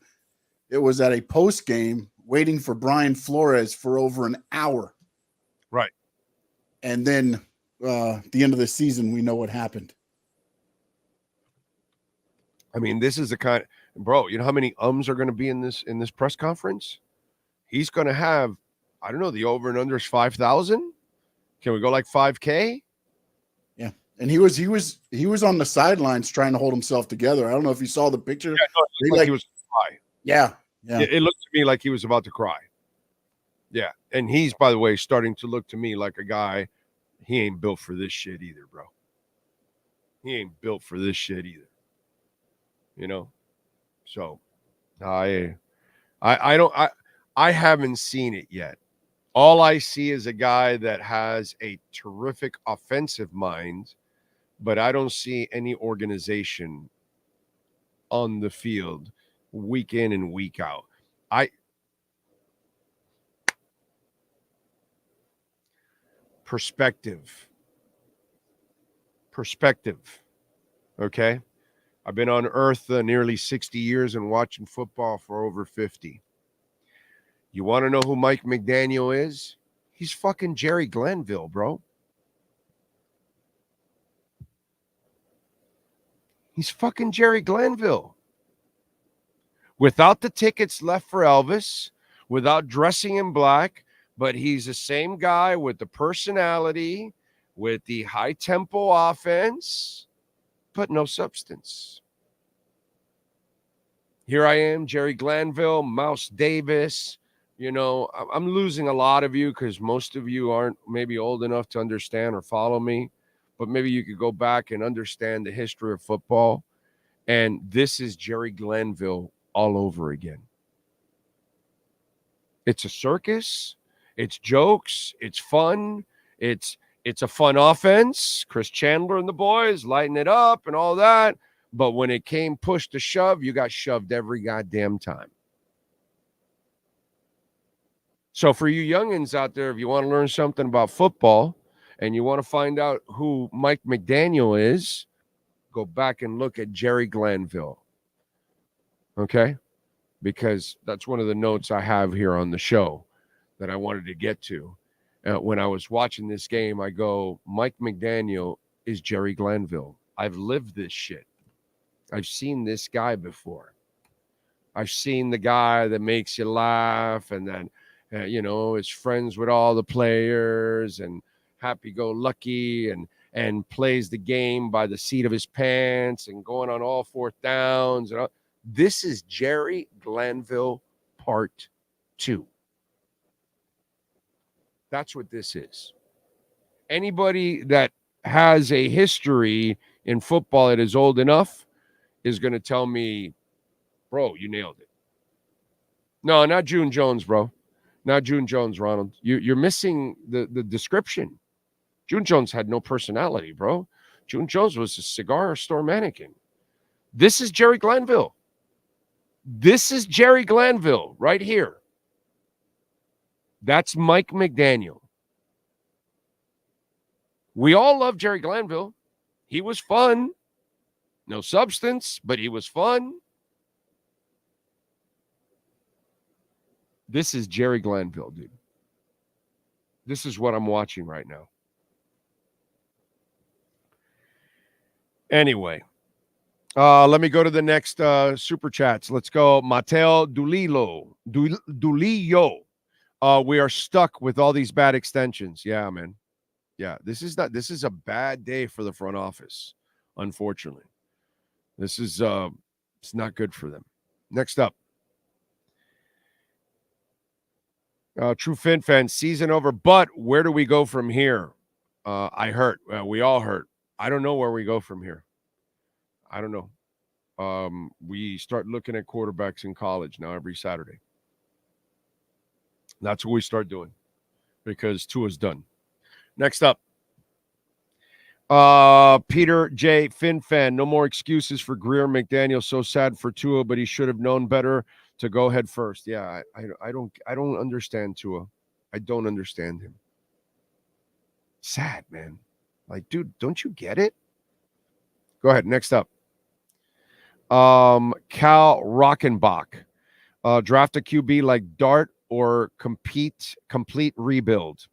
it was at a post game waiting for Brian Flores for over an hour. Right. And then at the end of the season, we know what happened. I mean, this is the kind Bro, you know how many ums are going to be in this press conference? He's going to have, I don't know, the over and under is 5,000. Can we go like 5K? Yeah, and he was on the sidelines trying to hold himself together. I don't know if you saw the picture. Yeah, no, it looked like he was going to cry. Yeah. It looked to me like he was about to cry. Yeah, and he's, by the way, starting to look to me like a guy. He ain't built for this shit either, bro. He ain't built for this shit either. You know, so I haven't seen it yet. All I see is a guy that has a terrific offensive mind, but I don't see any organization on the field week in and week out. Perspective. Okay. I've been on earth nearly 60 years and watching football for over 50. You want to know who Mike McDaniel is? He's fucking Jerry Glanville, bro. He's fucking Jerry Glanville. Without the tickets left for Elvis, without dressing in black, but he's the same guy with the personality, with the high tempo offense, but no substance. Here I am, Jerry Glanville, Mouse Davis. You know, I'm losing a lot of you because most of you aren't maybe old enough to understand or follow me, but maybe you could go back and understand the history of football. And this is Jerry Glanville all over again. It's a circus. It's jokes. It's fun. It's a fun offense. Chris Chandler and the boys lighting it up and all that. But when it came push to shove, you got shoved every goddamn time. So for you youngins out there, if you want to learn something about football and you want to find out who Mike McDaniel is, go back and look at Jerry Glanville. Okay? Because that's one of the notes I have here on the show that I wanted to get to. When I was watching this game, I go, Mike McDaniel is Jerry Glanville. I've lived this shit. I've seen this guy before. I've seen the guy that makes you laugh and then, is friends with all the players and happy-go-lucky and plays the game by the seat of his pants and going on all fourth downs. And all. This is Jerry Glanville Part 2. That's what this is. Anybody that has a history in football that is old enough is going to tell me, bro, you nailed it. No, not June Jones, bro. Not June Jones, Ronald. You're missing the description. June Jones had no personality, bro. June Jones was a cigar store mannequin. This is Jerry Glanville. This is Jerry Glanville right here. That's Mike McDaniel. We all love Jerry Glanville. He was fun. No substance, but he was fun. This is Jerry Glanville, dude. This is what I'm watching right now. Anyway, let me go to the next super chats. Let's go. Mateo Dulillo. We are stuck with all these bad extensions. Yeah, man. Yeah, this is a bad day for the front office, unfortunately. This is it's not good for them. Next up. True Fin fan, season over, but where do we go from here? I hurt. We all hurt. I don't know where we go from here. I don't know. We start looking at quarterbacks in college now every Saturday. That's what we start doing because Tua's done. Next up. Peter J. Fin fan, no more excuses for Greer McDaniel. So sad for Tua, but he should have known better to go head first. Yeah, I don't understand Tua. I don't understand him. Sad, man. Like, dude, don't you get it? Go ahead. Next up. Cal Rockenbach. Draft a QB like Dart or complete rebuild.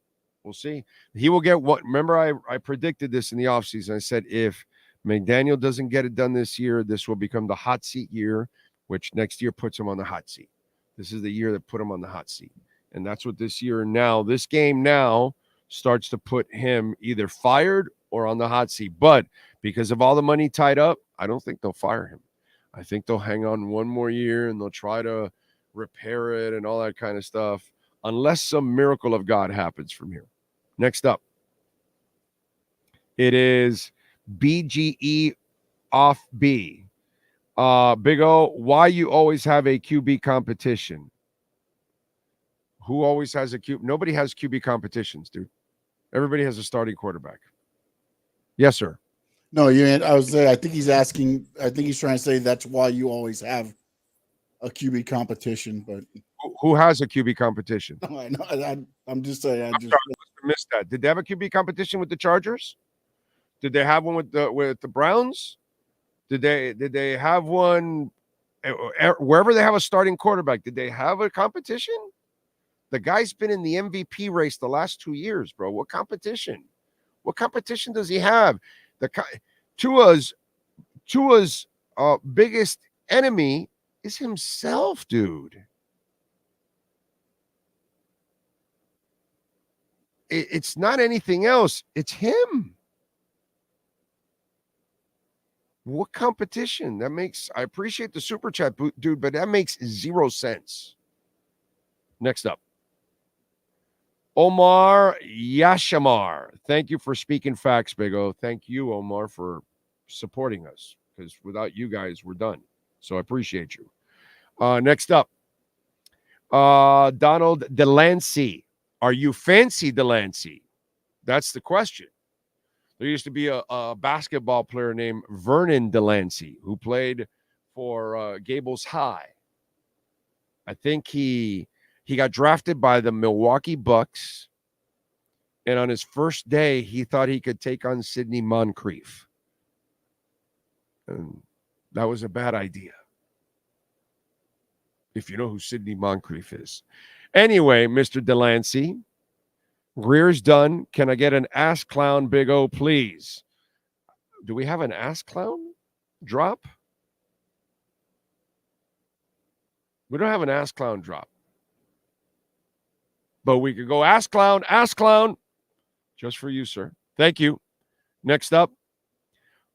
We'll see. He will get what. Remember, I predicted this in the offseason. I said if McDaniel doesn't get it done this year, this will become the hot seat year. which next year puts him on the hot seat. This is the year that put him on the hot seat. And that's what this game now starts to put him either fired or on the hot seat. But because of all the money tied up, I don't think they'll fire him. I think they'll hang on one more year and they'll try to repair it and all that kind of stuff, unless some miracle of God happens from here. Next up, it is BGE off B. Big O, why you always have a QB competition? Who always has a QB? Nobody has QB competitions, dude. Everybody has a starting quarterback. Yes, sir. No, I was there. I think he's asking. I think he's trying to say that's why you always have a QB competition. But who has a QB competition? I know. I'm just saying. I just missed that. Did they have a QB competition with the Chargers? Did they have one with the Browns? Did they have one wherever they have a starting quarterback? Did they have a competition? The guy's been in the MVP race the last 2 years, bro. What competition? What competition does he have? Tua's biggest enemy is himself, dude. It's not anything else. It's him. What competition? I appreciate the super chat, dude, but that makes zero sense. Next up. Omar Yashamar. Thank you for speaking facts, Big O. Thank you, Omar, for supporting us, because without you guys, we're done. So I appreciate you. Next up, Donald Delancey. Are you fancy Delancey? That's the question. There used to be a basketball player named Vernon Delancey who played for Gables High. I think he got drafted by the Milwaukee Bucks, and on his first day, he thought he could take on Sidney Moncrief. And that was a bad idea, if you know who Sidney Moncrief is. Anyway, Mr. Delancey, Greer's done. Can I get an ass clown, Big O, please? Do we have an ass clown drop? We don't have an ass clown drop. But we could go ass clown, just for you, sir. Thank you. Next up,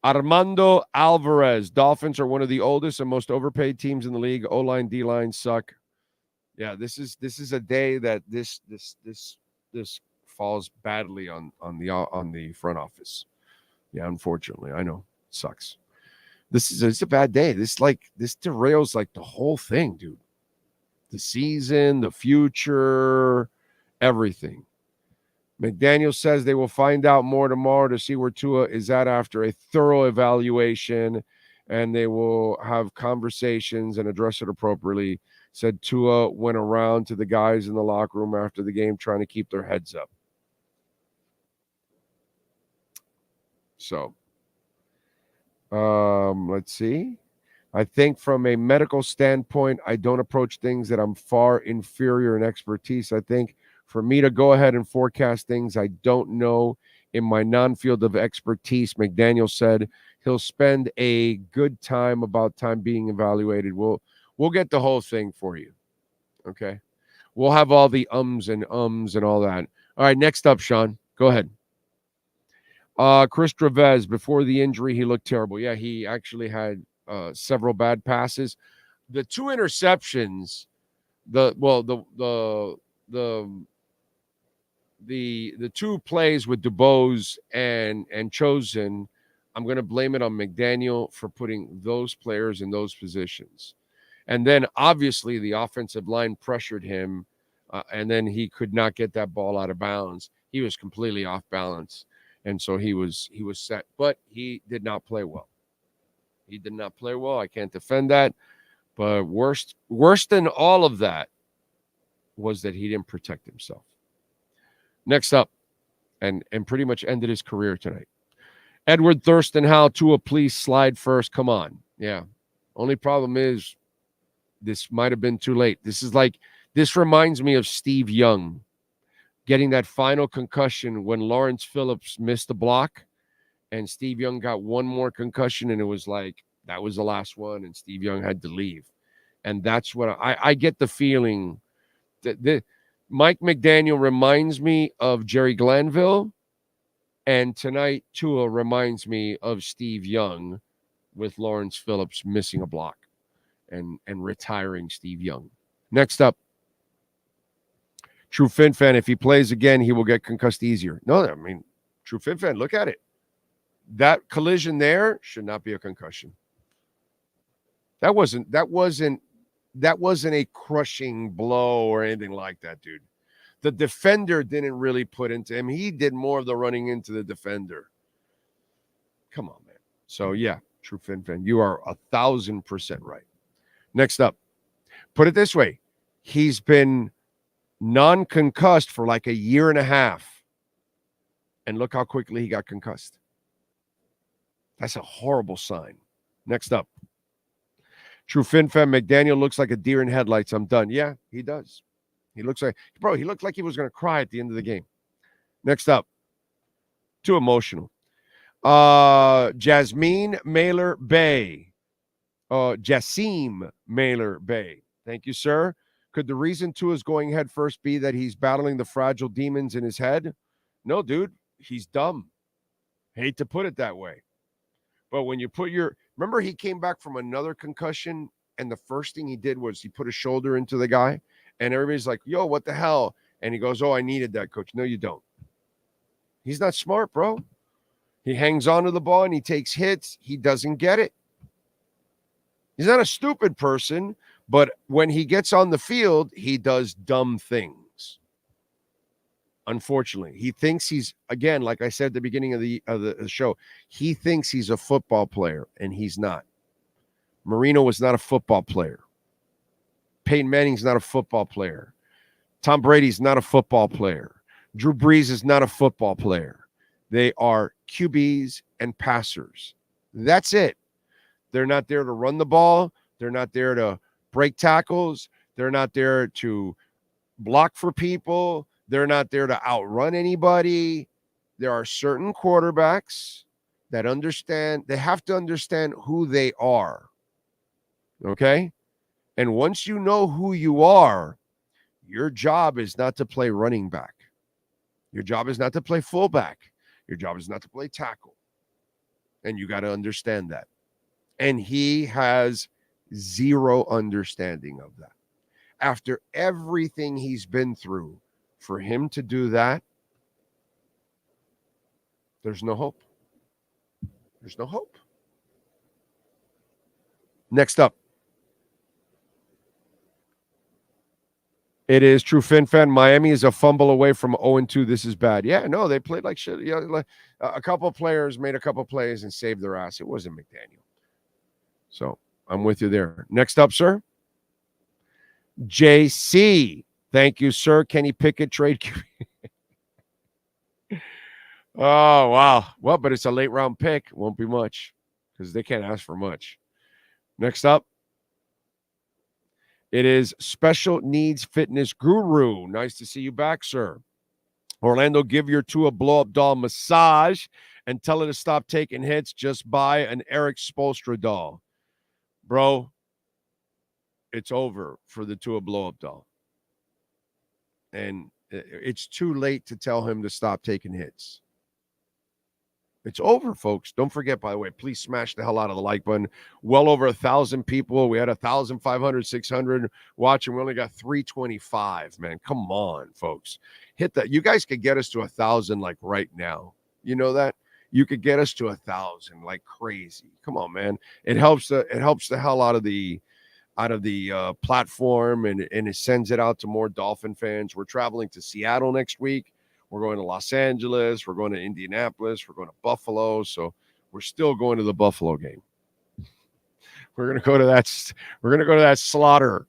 Armando Alvarez. Dolphins are one of the oldest and most overpaid teams in the league. O-line, D-line suck. Yeah, this is a day that this falls badly on the front office. Yeah, unfortunately, I know it sucks. It's a bad day. This derails like the whole thing, dude. The season, the future, everything. McDaniel says they will find out more tomorrow to see where Tua is at after a thorough evaluation, and they will have conversations and address it appropriately. Said Tua went around to the guys in the locker room after the game trying to keep their heads up. So, let's see. I think from a medical standpoint, I don't approach things that I'm far inferior in expertise. I think for me to go ahead and forecast things I don't know in my non-field of expertise, McDaniel said he'll spend a good time about time being evaluated. We'll get the whole thing for you. Okay. We'll have all the ums and all that. All right. Next up, Sean, go ahead. Chris Travez, before the injury, he looked terrible. Yeah, he actually had several bad passes. The two interceptions, the two plays with DuBose and Chosen, I'm going to blame it on McDaniel for putting those players in those positions. And then obviously the offensive line pressured him, and then he could not get that ball out of bounds. He was completely off balance, and so he was set. But he did not play well. He did not play well. I can't defend that. But worse than all of that was that he didn't protect himself. Next up, and pretty much ended his career tonight. Edward Thurston Howe, Tua, please slide first. Come on. Yeah. Only problem is this might have been too late. This reminds me of Steve Young getting that final concussion when Lawrence Phillips missed the block, and Steve Young got one more concussion, and it was like that was the last one, and Steve Young had to leave. And that's what I get the feeling that Mike McDaniel reminds me of Jerry Glanville, and tonight Tua reminds me of Steve Young with Lawrence Phillips missing a block and retiring Steve Young. Next up, True Fin Fan, if he plays again, he will get concussed easier. No, I mean, True Fin Fan, look at it. That collision there should not be a concussion. That wasn't a crushing blow or anything like that, dude. The defender didn't really put into him. He did more of the running into the defender. Come on, man. So, yeah, True Fin Fan, you are 1,000% right. Next up, put it this way. He's been non-concussed for like a year and a half. And look how quickly he got concussed. That's a horrible sign. Next up. True Fin Fan, McDaniel looks like a deer in headlights. I'm done. Yeah, he does. He looked like he was going to cry at the end of the game. Next up. Too emotional. Jasmine Mailer Bay. Jassim Mailer Bay. Thank you, sir. Could the reason Tua is going head first be that he's battling the fragile demons in his head? No, dude. He's dumb. Hate to put it that way. But when you put remember he came back from another concussion, and the first thing he did was he put a shoulder into the guy, and everybody's like, yo, what the hell? And he goes, oh, I needed that, coach. No, you don't. He's not smart, bro. He hangs on to the ball and he takes hits. He doesn't get it. He's not a stupid person, but when he gets on the field, he does dumb things. Unfortunately, he thinks he's, again, like I said at the beginning of the show, he thinks he's a football player, and he's not. Marino was not a football player. Peyton Manning's not a football player. Tom Brady's not a football player. Drew Brees is not a football player. They are QBs and passers. That's it. They're not there to run the ball. They're not there to break tackles. They're not there to block for people. They're not there to outrun anybody. There are certain quarterbacks that understand, they have to understand who they are. Okay? And once you know who you are, your job is not to play running back. Your job is not to play fullback. Your job is not to play tackle. And you got to understand that. And he has zero understanding of that. After everything he's been through, for him to do that, there's no hope. There's no hope. Next up. It is True Fin Fan. Miami is a fumble away from 0-2. This is bad. Yeah, no, they played like shit. Yeah, a couple of players made a couple of plays and saved their ass. It wasn't McDaniel. So I'm with you there. Next up, sir. JC. Thank you, sir. Kenny Pickett trade QB. Oh, wow. Well, but it's a late round pick. Won't be much because they can't ask for much. Next up. It is Special Needs Fitness Guru. Nice to see you back, sir. Orlando, give your Tua blow-up doll massage and tell her to stop taking hits. Just buy an Eric Spoelstra doll. Bro, it's over for the Tua blow-up doll. And it's too late to tell him to stop taking hits. It's over, folks. Don't forget, by the way, please smash the hell out of the like button. Well over 1,000 people. We had 1,500, 600 watching. We only got 325, man. Come on, folks. Hit that. You guys could get us to 1,000 like right now. You know that? You could get us to 1,000 like crazy. Come on, man. It helps the hell out of the platform, and it sends it out to more Dolphin fans. We're traveling to Seattle next week. We're going to Los Angeles. We're going to Indianapolis. We're going to Buffalo. So we're still going to the Buffalo game. We're going to go to that. We're going to go to that slaughter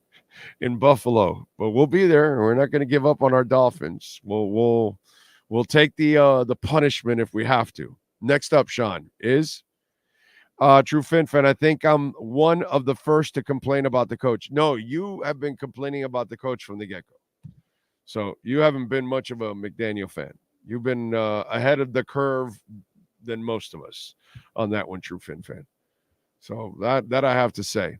in Buffalo, but we'll be there. We're not going to give up on our Dolphins. We'll take the punishment if we have to. Next up, Sean, is True Fin Fan. I think I'm one of the first to complain about the coach. No, you have been complaining about the coach from the get-go. So you haven't been much of a McDaniel fan. You've been ahead of the curve than most of us on that one, True Fin Fan. So that I have to say.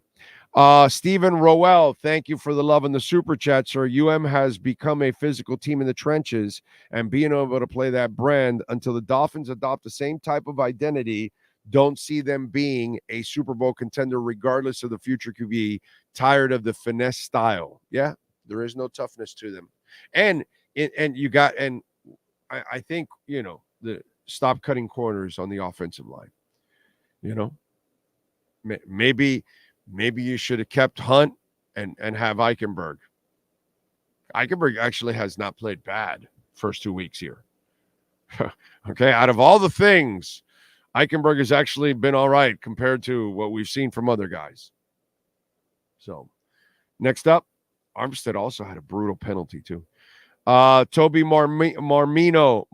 Stephen Roel, thank you for the love and the super chat, sir. UM has become a physical team in the trenches, and being able to play that brand until the Dolphins adopt the same type of identity, don't see them being a Super Bowl contender regardless of the future QB. Tired of the finesse style. Yeah, there is no toughness to them. And I think, the stop cutting corners on the offensive line. Maybe you should have kept Hunt and have Eichenberg. Eichenberg actually has not played bad first 2 weeks here. Okay, out of all the things, Eichenberg has actually been all right compared to what we've seen from other guys. So, next up, Armstead also had a brutal penalty too. Toby Marmorino.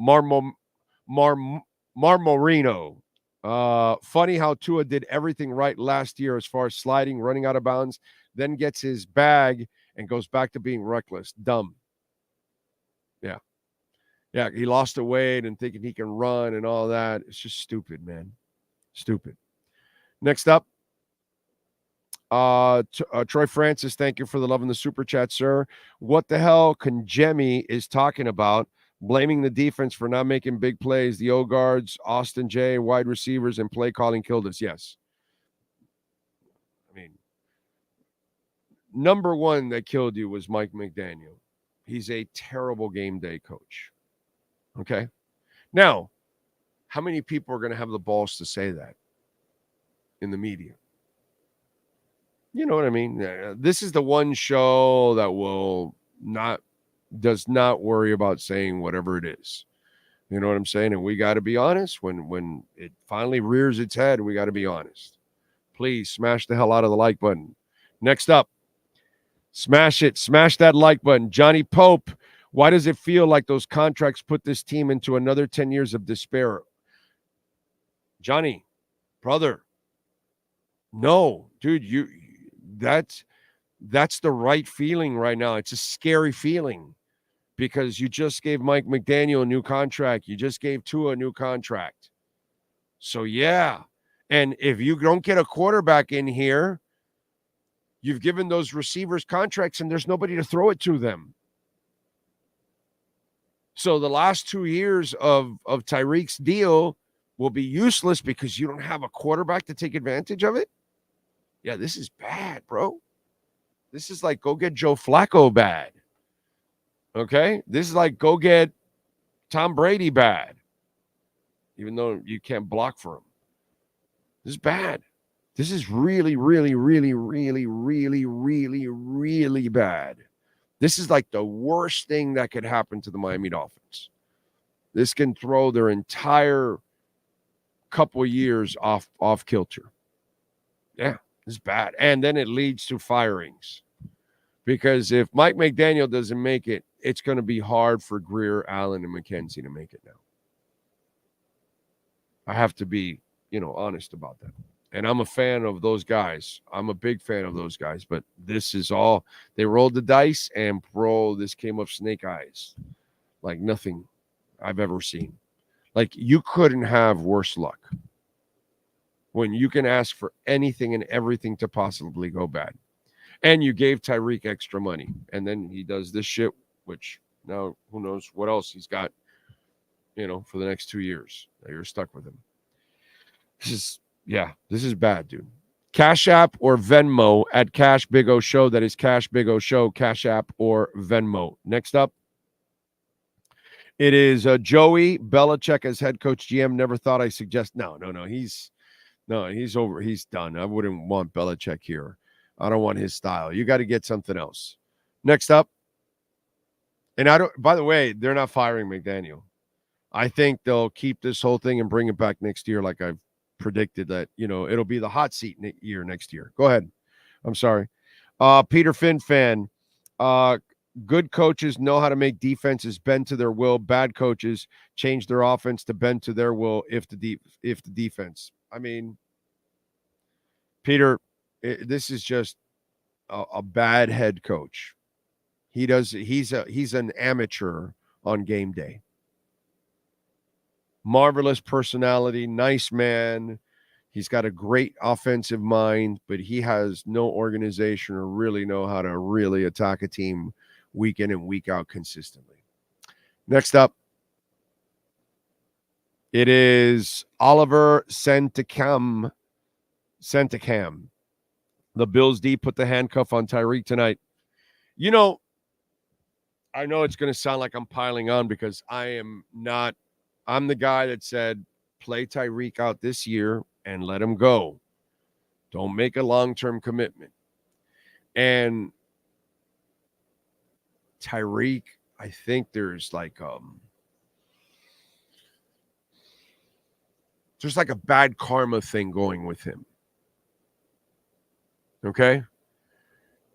Funny how Tua did everything right last year as far as sliding, running out of bounds, then gets his bag and goes back to being reckless. Dumb. Yeah. Yeah, he lost the weight and thinking he can run and all that. It's just stupid, man. Stupid. Next up, Troy Francis, thank you for the love and the super chat, sir. What the hell Conjemi is talking about? Blaming the defense for not making big plays. The O guards, Austin J, wide receivers, and play calling killed us. Yes. I mean, number one that killed you was Mike McDaniel. He's a terrible game day coach. Okay. Now, how many people are going to have the balls to say that in the media? You know what I mean? This is the one show that does not worry about saying whatever it is. You know what I'm saying? And we got to be honest. When it finally rears its head, we got to be honest. Please smash the hell out of the like button. Next up, smash it. Smash that like button. Johnny Pope, why does it feel like those contracts put this team into another 10 years of despair? Johnny, brother, no, dude, that's the right feeling right now. It's a scary feeling because you just gave Mike McDaniel a new contract. You just gave Tua a new contract. So, yeah. And if you don't get a quarterback in here, you've given those receivers contracts and there's nobody to throw it to them. So the last 2 years of Tyreek's deal will be useless because you don't have a quarterback to take advantage of it. Yeah, this is bad, bro. This is like go get Joe Flacco bad. Okay? This is like go get Tom Brady bad. Even though you can't block for him. This is bad. This is really, really, really, really, really, really, really bad. This is like the worst thing that could happen to the Miami Dolphins. This can throw their entire couple of years off kilter. Yeah. It's bad. And then it leads to firings. Because if Mike McDaniel doesn't make it, it's going to be hard for Greer, Allen, and McKenzie to make it now. I have to be, honest about that. And I'm a fan of those guys. I'm a big fan of those guys. But this is all, they rolled the dice and, bro, this came up snake eyes. Like nothing I've ever seen. Like you couldn't have worse luck. When you can ask for anything and everything to possibly go bad. And you gave Tyreek extra money. And then he does this shit, which now who knows what else he's got, for the next 2 years that you're stuck with him. This is bad, dude. Cash App or Venmo at Cash Big O Show. That is Cash Big O Show, Cash App or Venmo. Next up, it is Joey Belichick as head coach GM. Never thought I suggest. No. He's over. He's done. I wouldn't want Belichick here. I don't want his style. You got to get something else. Next up. And by the way, they're not firing McDaniel. I think they'll keep this whole thing and bring it back next year. Like I've predicted that, it'll be the hot seat year next year. Go ahead. I'm sorry. Peter Finn fan. Good coaches know how to make defenses bend to their will. Bad coaches change their offense to bend to their will if the defense. I mean, Peter, this is just a bad head coach. He's an amateur on game day. Marvelous personality, nice man. He's got a great offensive mind, but he has no organization or really know how to really attack a team week in and week out consistently. Next up, it is Oliver Santikam. The Bills D put the handcuff on Tyreek tonight. You know, I know it's going to sound like I'm piling on because I'm the guy that said, play Tyreek out this year and let him go. Don't make a long-term commitment. And Tyreek, I think there's like a bad karma thing going with him. Okay?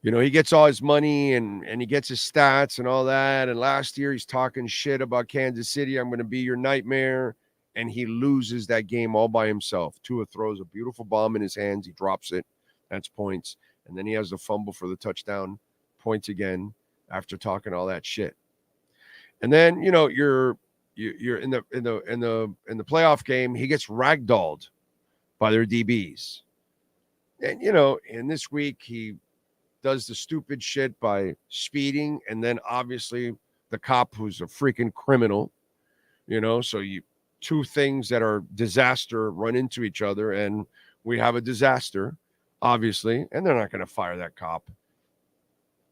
You know, he gets all his money and he gets his stats and all that. And last year he's talking shit about Kansas City. I'm going to be your nightmare. And he loses that game all by himself. Tua throws a beautiful bomb in his hands. He drops it. That's points. And then he has the fumble for the touchdown. Points again after talking all that shit. And then, you know, you're in the playoff game. He gets ragdolled by their DBs. And, you know, in this week he does the stupid shit by speeding. And then obviously the cop who's a freaking criminal, you know, so two things that are disaster run into each other, and we have a disaster, obviously, and they're not going to fire that cop.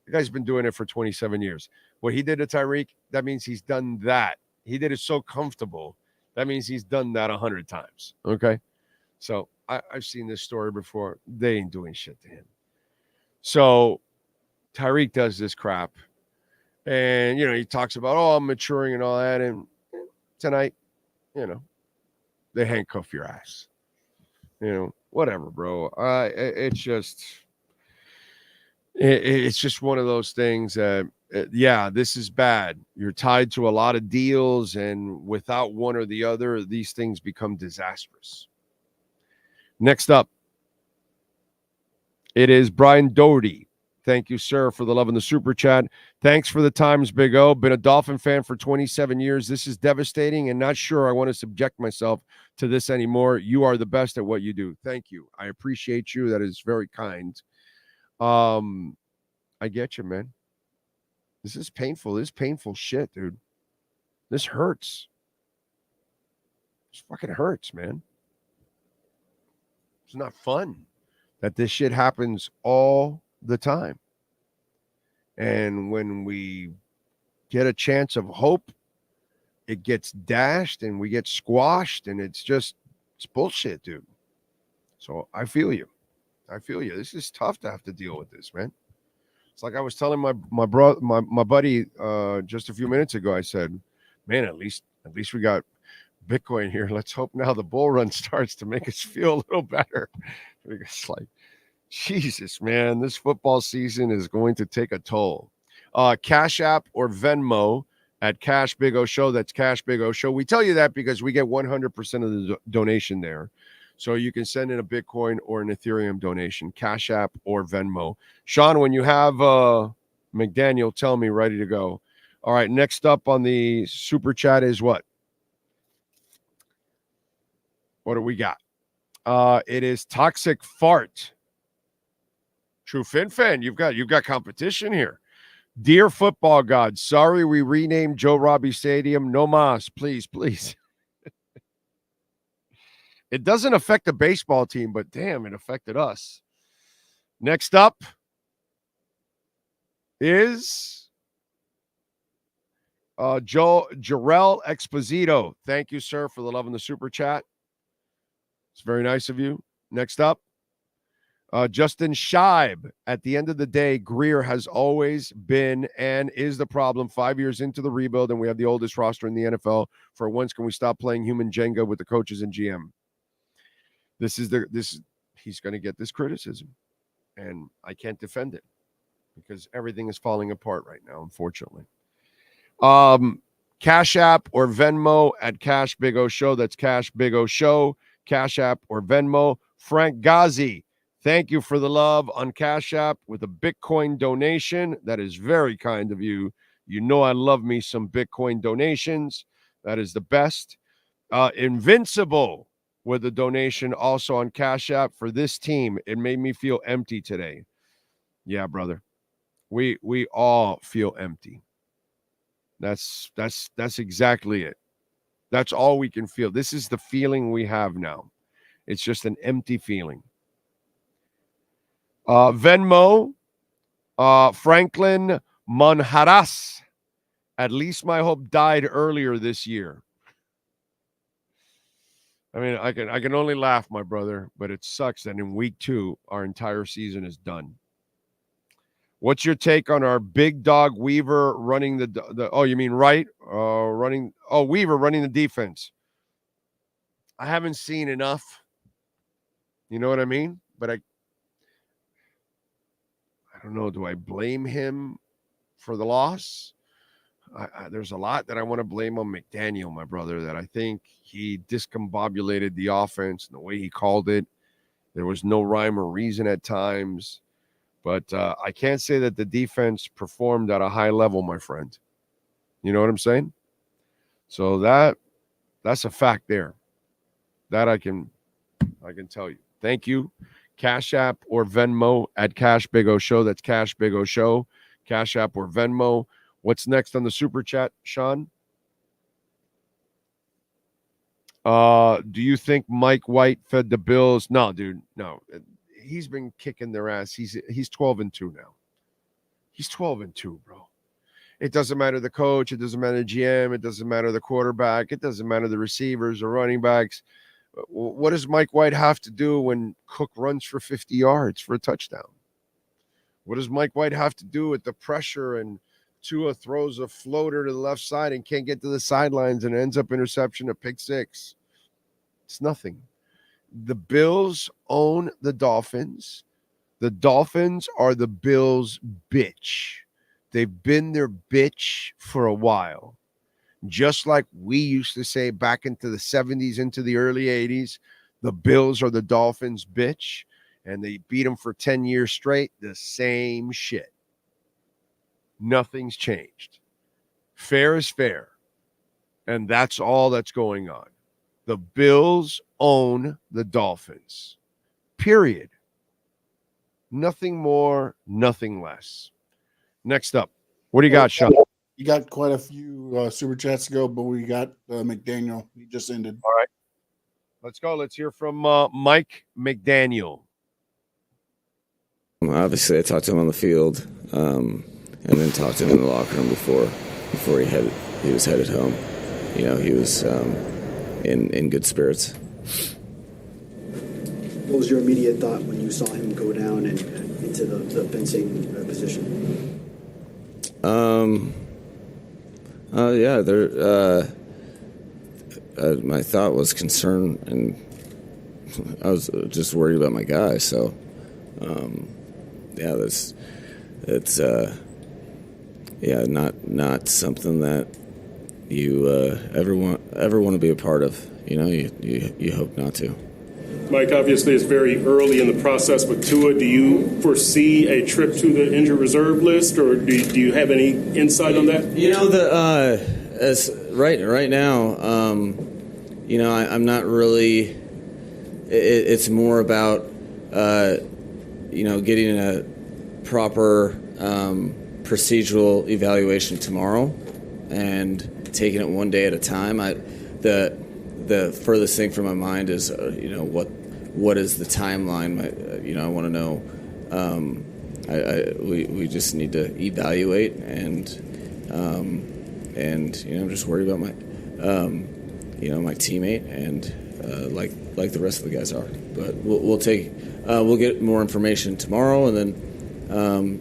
The guy's been doing it for 27 years. What he did to Tyreek, that means he's done that. He did it so comfortable. That means he's done that 100 times, okay? So I've seen this story before. They ain't doing shit to him. So Tyreek does this crap, and, you know, he talks about, I'm maturing and all that, and tonight, you know, they handcuff your ass. You know, whatever, bro. It's just one of those things that, this is bad. You're tied to a lot of deals, and without one or the other, these things become disastrous. Next up, it is Brian Doherty. Thank you, sir, for the love in the super chat. Thanks for the times, Big O. Been a Dolphin fan for 27 years. This is devastating and not sure I want to subject myself to this anymore. You are the best at what you do. Thank you. I appreciate you. That is very kind. I get you, man. This is painful. This is painful shit, dude. This hurts. This fucking hurts, man. It's not fun that this shit happens all the time. And when we get a chance of hope, it gets dashed and we get squashed, and it's bullshit, dude. So I feel you. This is tough to have to deal with this, man. It's like I was telling my buddy just a few minutes ago. I said, man, at least we got Bitcoin here. Let's hope now the bull run starts to make us feel a little better. It's like, Jesus, man, this football season is going to take a toll. Cash App or Venmo at Cash Big O Show. That's Cash Big O Show. We tell you that because we get 100% of the donation there. So you can send in a Bitcoin or an Ethereum donation, Cash App or Venmo. Sean, when you have McDaniel, tell me, ready to go. All right, next up on the super chat is what? What do we got? It is Toxic Fart. True Fin fan, you've got competition here. Dear football god, sorry we renamed Joe Robbie Stadium. No mas, please. It doesn't affect the baseball team, but damn, it affected us. Next up is Jarrell Exposito. Thank you, sir, for the love in the super chat. It's very nice of you. Next up, Justin Scheib. At the end of the day, Greer has always been and is the problem. 5 years into the rebuild, and we have the oldest roster in the NFL. For once, can we stop playing human Jenga with the coaches and GM? He's going to get this criticism, and I can't defend it because everything is falling apart right now, unfortunately. Cash App or Venmo at Cash Big O Show. That's Cash Big O Show. Cash App or Venmo. Frank Ghazi, thank you for the love on Cash App with a Bitcoin donation. That is very kind of you. You know I love me some Bitcoin donations. That is the best. Invincible with a donation also on Cash App for this team. It made me feel empty today. Yeah, brother. We all feel empty. That's exactly it. That's all we can feel. This is the feeling we have now. It's just an empty feeling. Venmo, Franklin Manharas. At least my hope died earlier this year. I mean, I can only laugh, my brother, but it sucks that in week 2, our entire season is done. What's your take on our big dog Weaver running the oh, you mean Wright? Weaver running the defense. I haven't seen enough. You know what I mean? But I don't know. Do I blame him for the loss? There's a lot that I want to blame on McDaniel, my brother, that I think he discombobulated the offense and the way he called it. There was no rhyme or reason at times. But I can't say that the defense performed at a high level, my friend. You know what I'm saying? So that's a fact there. That I can tell you. Thank you. Cash App or Venmo at Cash Big O Show. That's Cash Big O Show. Cash App or Venmo. What's next on the super chat, Sean? Do you think Mike White fed the Bills? No, dude. No. He's been kicking their ass. He's 12-2 now. He's 12-2, bro. It doesn't matter the coach. It doesn't matter the GM. It doesn't matter the quarterback. It doesn't matter the receivers or running backs. What does Mike White have to do when Cook runs for 50 yards for a touchdown? What does Mike White have to do with the pressure and Tua throws a floater to the left side and can't get to the sidelines and ends up interception, a pick six? It's nothing. The Bills own the Dolphins. The Dolphins are the Bills' bitch. They've been their bitch for a while. Just like we used to say back into the 70s, into the early 80s, the Bills are the Dolphins' bitch, and they beat them for 10 years straight. The same shit. Nothing's changed. Fair is fair. And that's all that's going on. The Bills own the Dolphins. Period. Nothing more, nothing less. Next up, what do you got, Sean? You got quite a few super chats to go, but we got McDaniel. He just ended. All right. Let's go. Let's hear from Mike McDaniel. Obviously, I talked to him on the field, and then talked to him in the locker room before he was headed home. You know, he was in good spirits. What was your immediate thought when you saw him go down and into the fencing position? My thought was concern, and I was just worried about my guy. So, not something that you ever want to be a part of. You know, you hope not to. Mike, obviously it's very early in the process with Tua. Do you foresee a trip to the injured reserve list, or do you have any insight on that? You know, right now, you know, I'm not really. It's more about you know, getting a proper procedural evaluation tomorrow and taking it one day at a time. The furthest thing from my mind is, you know, what is the timeline? You know, I want to know. We just need to evaluate, and you know, I'm just worried about my my teammate, and like the rest of the guys are. But we'll get more information tomorrow, and then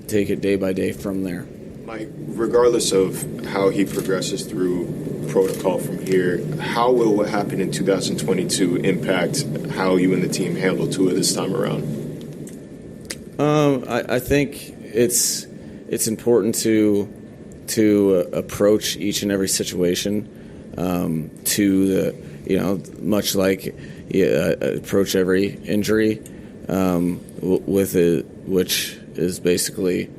take it day by day from there. Mike, regardless of how he progresses through protocol from here, how will what happened in 2022 impact how you and the team handle Tua this time around? I think it's important to approach each and every situation to the, you know, much like approach every injury with it, which is basically,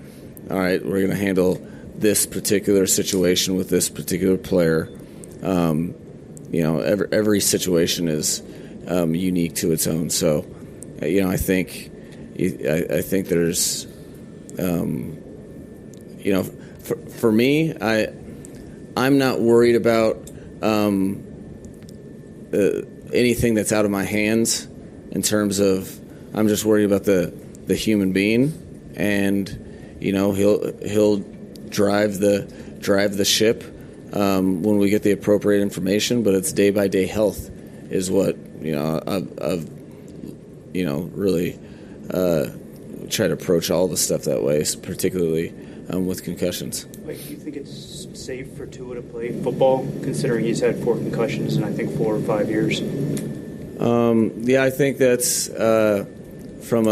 all right, we're going to handle this particular situation with this particular player. You know, every situation is unique to its own. So, I think there's, for me, I'm not worried about anything that's out of my hands in terms of, I'm just worried about the human being, and he'll drive the ship when we get the appropriate information. But it's day by day health is what I've really try to approach all the stuff that way, particularly with concussions. Wait, do you think it's safe for Tua to play football, considering he's had 4 concussions in, I think, 4 or 5 years? Yeah, I think that's from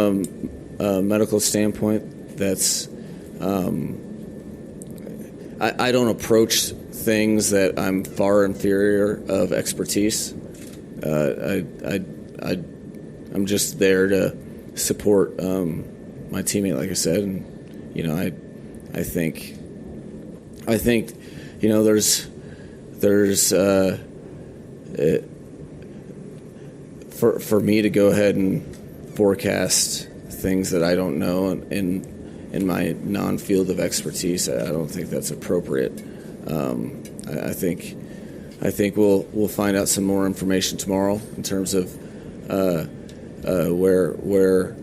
a medical standpoint. That's I don't approach things that I'm far inferior of expertise. I'm just there to support my teammate, like I said, and I think there's for me to go ahead and forecast things that I don't know in my non-field of expertise, I don't think that's appropriate. I think we'll find out some more information tomorrow in terms of where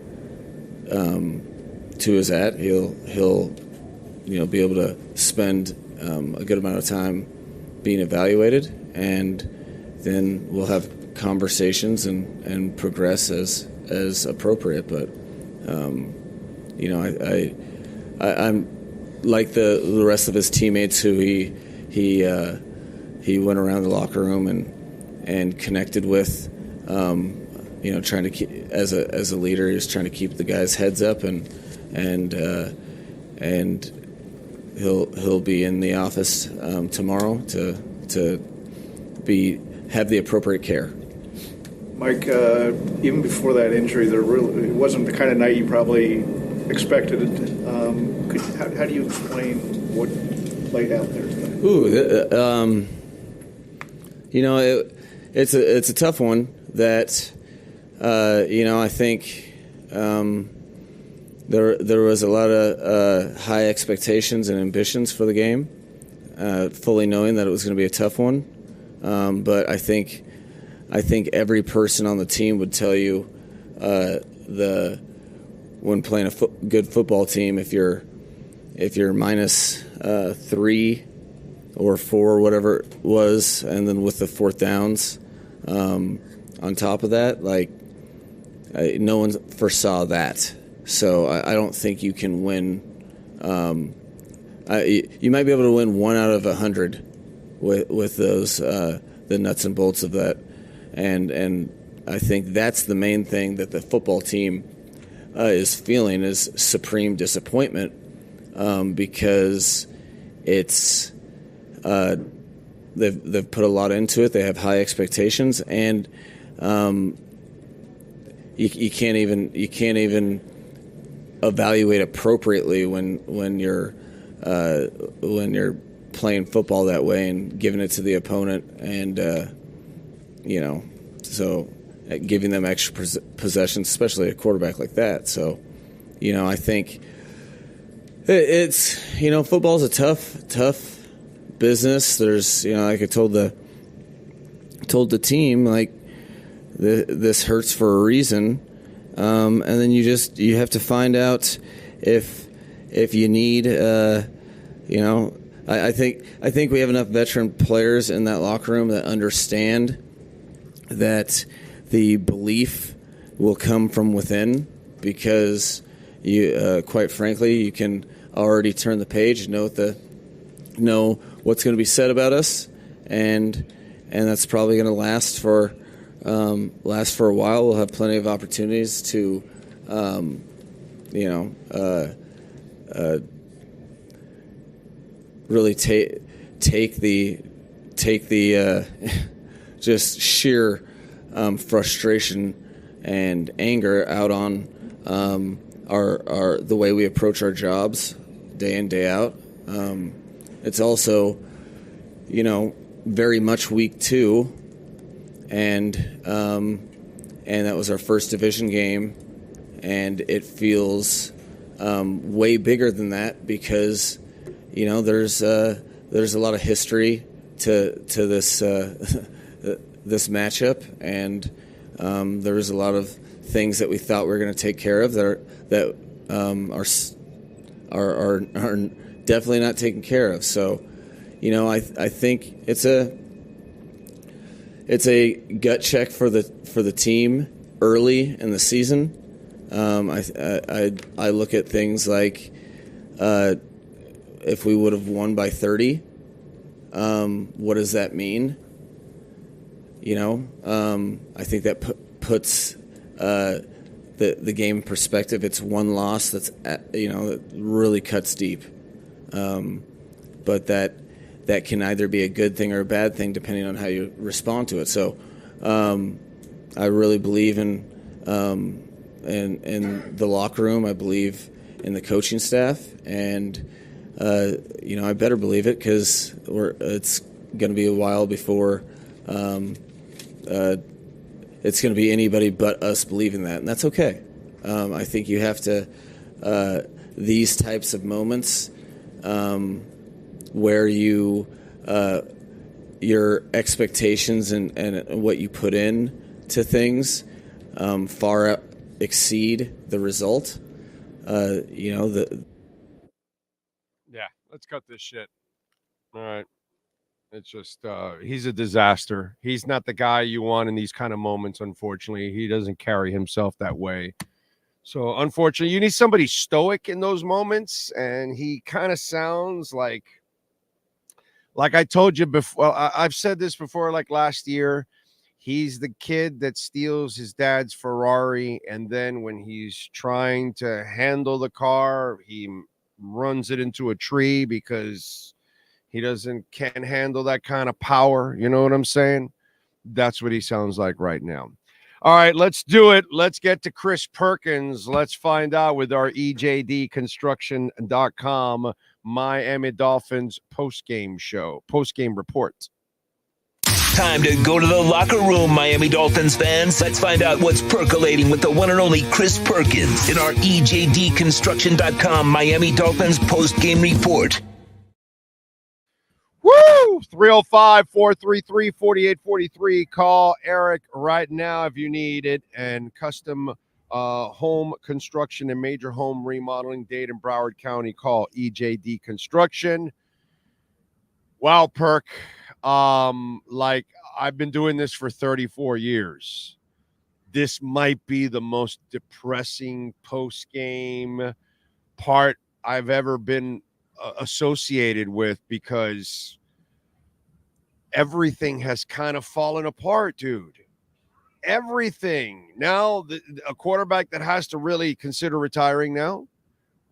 Tua's at. He'll be able to spend a good amount of time being evaluated, and then we'll have conversations and progress as appropriate. But I'm like the rest of his teammates who he went around the locker room and connected with. Trying to keep, as a leader, he was trying to keep the guys' heads up, and he'll be in the office tomorrow to have the appropriate care. Mike, even before that injury, it wasn't the kind of night you probably expected it. How do you explain what played out there today? It's a tough one. That I think there was a lot of high expectations and ambitions for the game, fully knowing that it was going to be a tough one. But I think every person on the team would tell you when playing a good football team, if you're minus 3 or 4, whatever it was, and then with the 4th downs on top of that, no one foresaw that. So I don't think you can win. You might be able to win 1 out of 100 with those the nuts and bolts of that, and I think that's the main thing that the football team is feeling is supreme disappointment, because it's they've put a lot into it. They have high expectations, and you can't even evaluate appropriately when you're playing football that way and giving it to the opponent, and so giving them extra possessions, especially a quarterback like that. So I think it's football's a tough business. There's like I told the team, like, this hurts for a reason, and then you have to find out if you need I think we have enough veteran players in that locker room that understand that the belief will come from within, because you quite frankly you can already turn the page, know what's going to be said about us, and that's probably going to last for a while. We'll have plenty of opportunities to really take the just sheer frustration and anger out on our the way we approach our jobs day in, day out. It's also very much week 2, and and that was our first division game, and it feels way bigger than that because, you know, there's a lot of history to this this matchup, and there's a lot of things that we thought we were going to take care of that are definitely not taken care of. So, you know, I think it's a gut check for the team early in the season. I look at things like if we would have won by 30, what does that mean? You know, I think that puts the game in perspective. It's one loss that's that really cuts deep, but that can either be a good thing or a bad thing depending on how you respond to it. So I really believe in the locker room. I believe in the coaching staff, and I better believe it because it's going to be a while before it's going to be anybody but us believing that, and that's okay. I think you have to these types of moments where you your expectations and what you put in to things far exceed the result. Yeah, let's cut this shit. All right. It's just he's a disaster. He's not the guy you want in these kind of moments, unfortunately. He doesn't carry himself that way. So, unfortunately, you need somebody stoic in those moments, and he kind of sounds like I told you before. I've said this before, like last year. He's the kid that steals his dad's Ferrari, and then when he's trying to handle the car, he runs it into a tree because he can't handle that kind of power. You know what I'm saying? That's what he sounds like right now. All right, let's do it. Let's get to Chris Perkins. Let's find out with our EJDconstruction.com Miami Dolphins postgame report. Time to go to the locker room, Miami Dolphins fans. Let's find out what's percolating with the one and only Chris Perkins in our EJDconstruction.com Miami Dolphins postgame report. Woo! 305-433-4843. Call Eric right now if you need it. And custom home construction and major home remodeling, Dade and Broward County. Call EJD Construction. Wow, Perk. Like I've been doing this for 34 years. This might be the most depressing post-game part I've ever been associated with because everything has kind of fallen apart, dude. Everything. Now, a quarterback that has to really consider retiring now.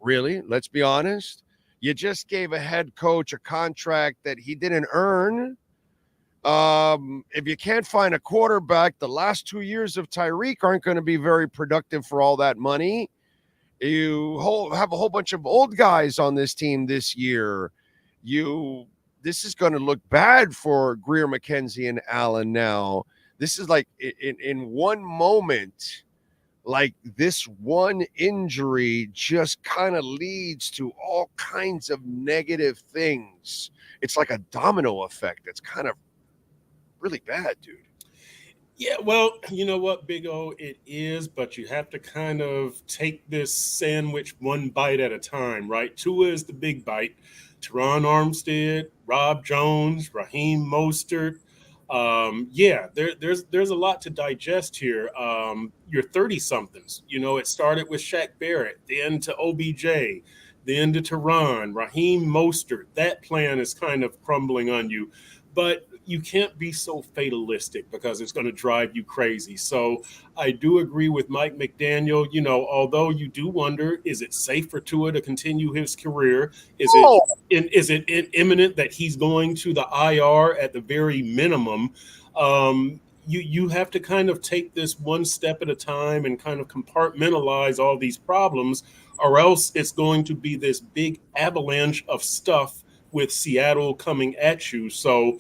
Really? Let's be honest. You just gave a head coach a contract that he didn't earn. If you can't find a quarterback, the last 2 years of Tyreek aren't going to be very productive for all that money. You have a whole bunch of old guys on this team this year. This is going to look bad for Greer, McKenzie, and Allen now. This is like in one moment, like this one injury just kind of leads to all kinds of negative things. It's like a domino effect. It's kind of really bad, dude. Yeah, well, you know what, Big O, it is, but you have to kind of take this sandwich one bite at a time, right? Tua is the big bite. Teron Armstead, Rob Jones, Raheem Mostert. There's a lot to digest here. You're 30-somethings. You know, it started with Shaq Barrett, then to OBJ, then to Teron, Raheem Mostert. That plan is kind of crumbling on you. But you can't be so fatalistic because it's going to drive you crazy. So I do agree with Mike McDaniel. You know, although you do wonder, is it safe for Tua to continue his career? Is it imminent that he's going to the IR at the very minimum? You have to kind of take this one step at a time and kind of compartmentalize all these problems, or else it's going to be this big avalanche of stuff with Seattle coming at you. So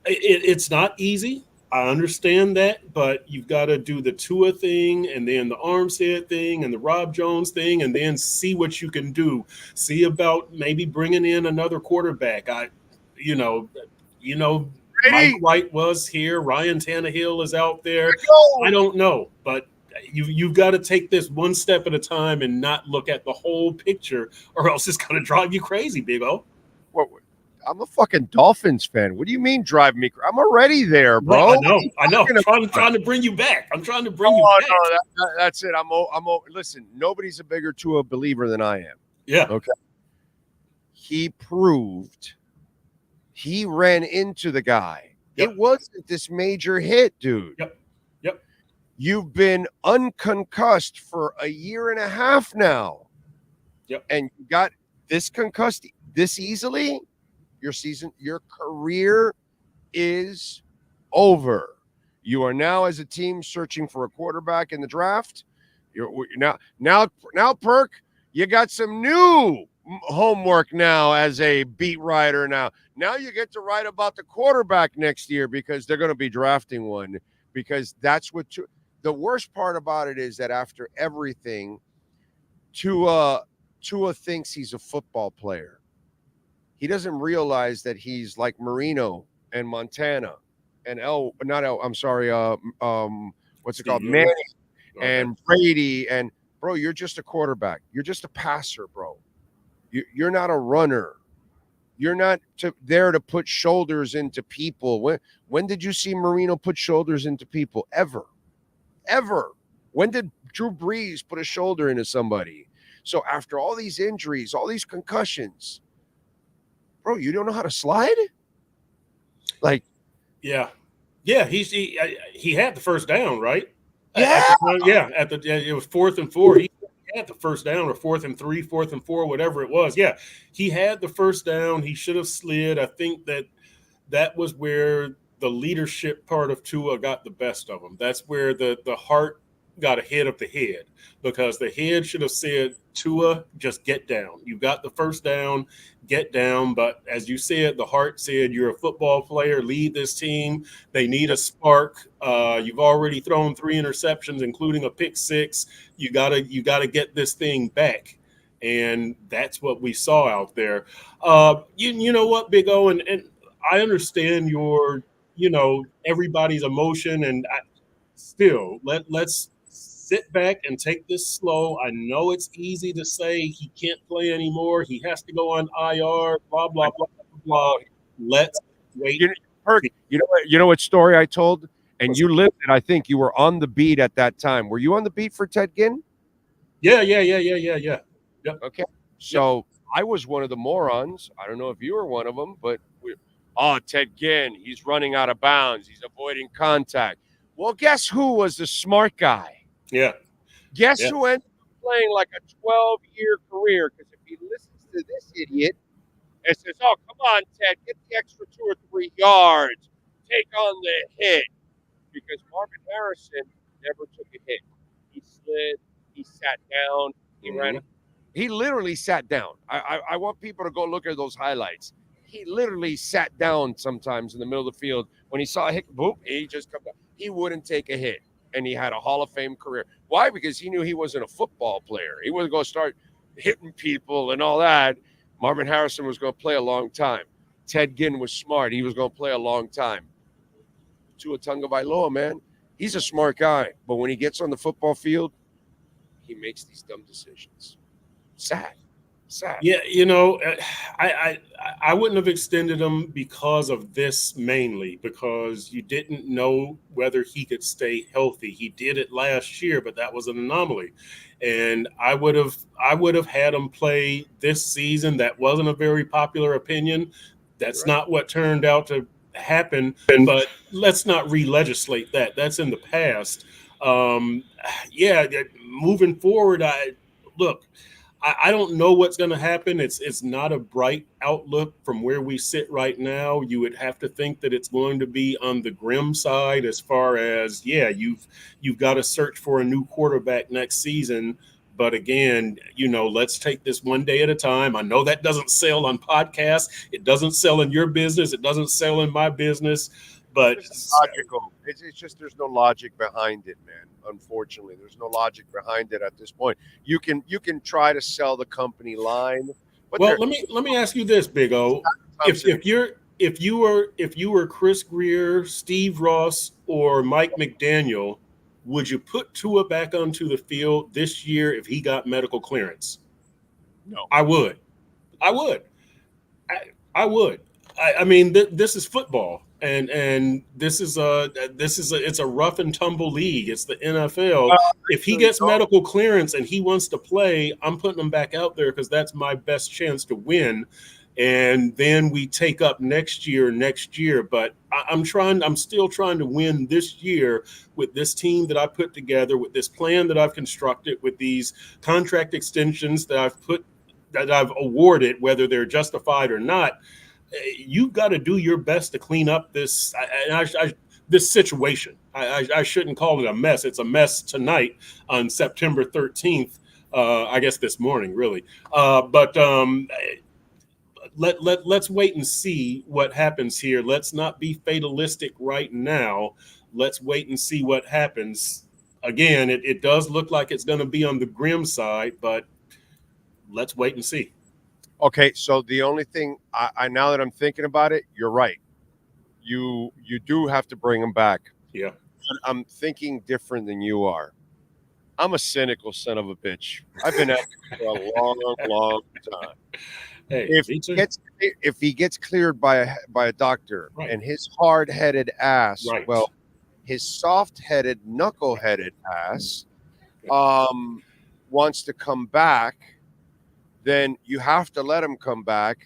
it's not easy. I understand that, but you've got to do the Tua thing and then the Armstead thing and the Rob Jones thing, and then see what you can do. See about maybe bringing in another quarterback. You know, Mike White was here. Ryan Tannehill is out there. I don't know, but you've got to take this one step at a time and not look at the whole picture, or else it's going to drive you crazy, Big O. What? I'm a fucking Dolphins fan. What do you mean drive me? I'm already there, bro. I know. I'm trying to bring you back. I'm trying to bring you back. No, that's it. Listen, nobody's a bigger Tua believer than I am. Yeah. Okay. He proved he ran into the guy. Yep. It wasn't this major hit, dude. Yep. You've been unconcussed for a year and a half now. Yep. And you got this concussed this easily. Your career is over. You are now, as a team, searching for a quarterback in the draft. You're now, Perk, you got some new homework now as a beat writer. Now you get to write about the quarterback next year because they're going to be drafting one. Because that's what the worst part about it is that after everything, Tua thinks he's a football player. He doesn't realize that he's like Marino and Montana and what's it called? Manning and Brady. And bro, you're just a quarterback. You're just a passer, bro. You're not a runner. You're not there to put shoulders into people. When did you see Marino put shoulders into people? Ever. When did Drew Brees put a shoulder into somebody? So after all these injuries, all these concussions, bro, you don't know how to slide? Like, yeah. He had the first down, right? Yeah. It was 4th and 4. He had the first down, or 4th and 3, 4th and 4, whatever it was. Yeah, he had the first down. He should have slid. I think that was where the leadership part of Tua got the best of him. That's where the heart got ahead of the head, because the head should have said, Tua, just get down. You got the first down, get down. But as you said, the heart said, you're a football player, lead this team. They need a spark. You've already thrown 3 interceptions, including a pick 6. You gotta get this thing back. And that's what we saw out there. You know what, Big O, and I understand your, everybody's emotion, and let's sit back and take this slow. I know it's easy to say he can't play anymore. He has to go on IR, blah, blah, blah, blah. Let's wait. You know what story I told? And you lived it. I think you were on the beat at that time. Were you on the beat for Ted Ginn? Yeah. Yep. Okay. So I was one of the morons. I don't know if you were one of them, but Ted Ginn, he's running out of bounds. He's avoiding contact. Well, guess who was the smart guy? Yeah. Guess who ended up playing like a 12-year career? Because if he listens to this idiot and says, oh, come on, Ted, get the extra 2 or 3 yards. Take on the hit. Because Marvin Harrison never took a hit. He slid. He sat down. He ran. He literally sat down. I want people to go look at those highlights. He literally sat down sometimes in the middle of the field. When he saw a hit, boom, he just come down. He wouldn't take a hit. And he had a Hall of Fame career. Why? Because he knew he wasn't a football player. He wasn't going to start hitting people and all that. Marvin Harrison was going to play a long time. Ted Ginn was smart. He was going to play a long time. Tua Tagovailoa, man, he's a smart guy. But when he gets on the football field, he makes these dumb decisions. Sad. Yeah, I wouldn't have extended him because of this, mainly because you didn't know whether he could stay healthy. He did it last year, but that was an anomaly. And I would have had him play this season. That wasn't a very popular opinion. That's not what turned out to happen. But let's not re-legislate that. That's in the past. Moving forward, I don't know what's going to happen. It's not a bright outlook from where we sit right now. You would have to think that it's going to be on the grim side as far as, you've got to search for a new quarterback next season. But again, let's take this one day at a time. I know that doesn't sell on podcasts. It doesn't sell in your business. It doesn't sell in my business. But it's logical. It's just there's no logic behind it, man. Unfortunately, there's no logic behind it at this point. You can try to sell the company line, but well, let me ask you this, Big O. If you were Chris Greer, Steve Ross, or Mike McDaniel, would you put Tua back onto the field this year if he got medical clearance? No, I would. I would. I would. I mean, this is football, and this is it's a rough and tumble league. It's the NFL. If he gets medical clearance and he wants to play, I'm putting him back out there because that's my best chance to win. And then we take up next year. But I'm still trying to win this year with this team that I put together, with this plan that I've constructed, with these contract extensions that I've awarded, whether they're justified or not. You've got to do your best to clean up this situation. I shouldn't call it a mess. It's a mess tonight on September 13th. I guess this morning, really. But let's wait and see what happens here. Let's not be fatalistic right now. Let's wait and see what happens. Again, it does look like it's going to be on the grim side, but let's wait and see. Okay, so the only thing I now that I'm thinking about it, you're right. You do have to bring him back. Yeah. But I'm thinking different than you are. I'm a cynical son of a bitch. I've been at it for a long time. Hey, if he gets cleared by a doctor, right, and his hard-headed ass, right, well, his soft-headed, knuckle-headed ass wants to come back, then you have to let him come back.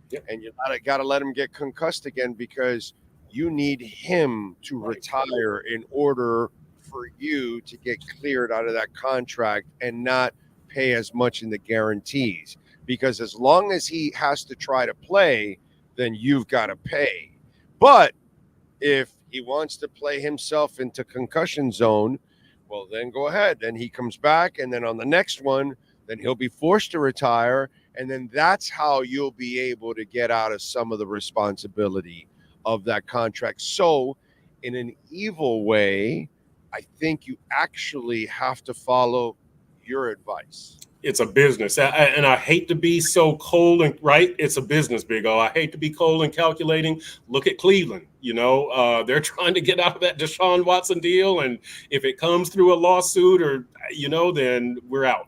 Yep. And you got to let him get concussed again, because you need him to retire in order for you to get cleared out of that contract and not pay as much in the guarantees. Because as long as he has to try to play, then you've got to pay. But if he wants to play himself into concussion zone, well, then go ahead. Then he comes back, and then on the next one, then he'll be forced to retire, and then that's how you'll be able to get out of some of the responsibility of that contract. So in an evil way, I think you actually have to follow your advice. It's a business. And I hate to be so cold and right. It's a business, Big O. I hate to be cold and calculating. Look at Cleveland. They're trying to get out of that Deshaun Watson deal. And if it comes through a lawsuit or, then we're out.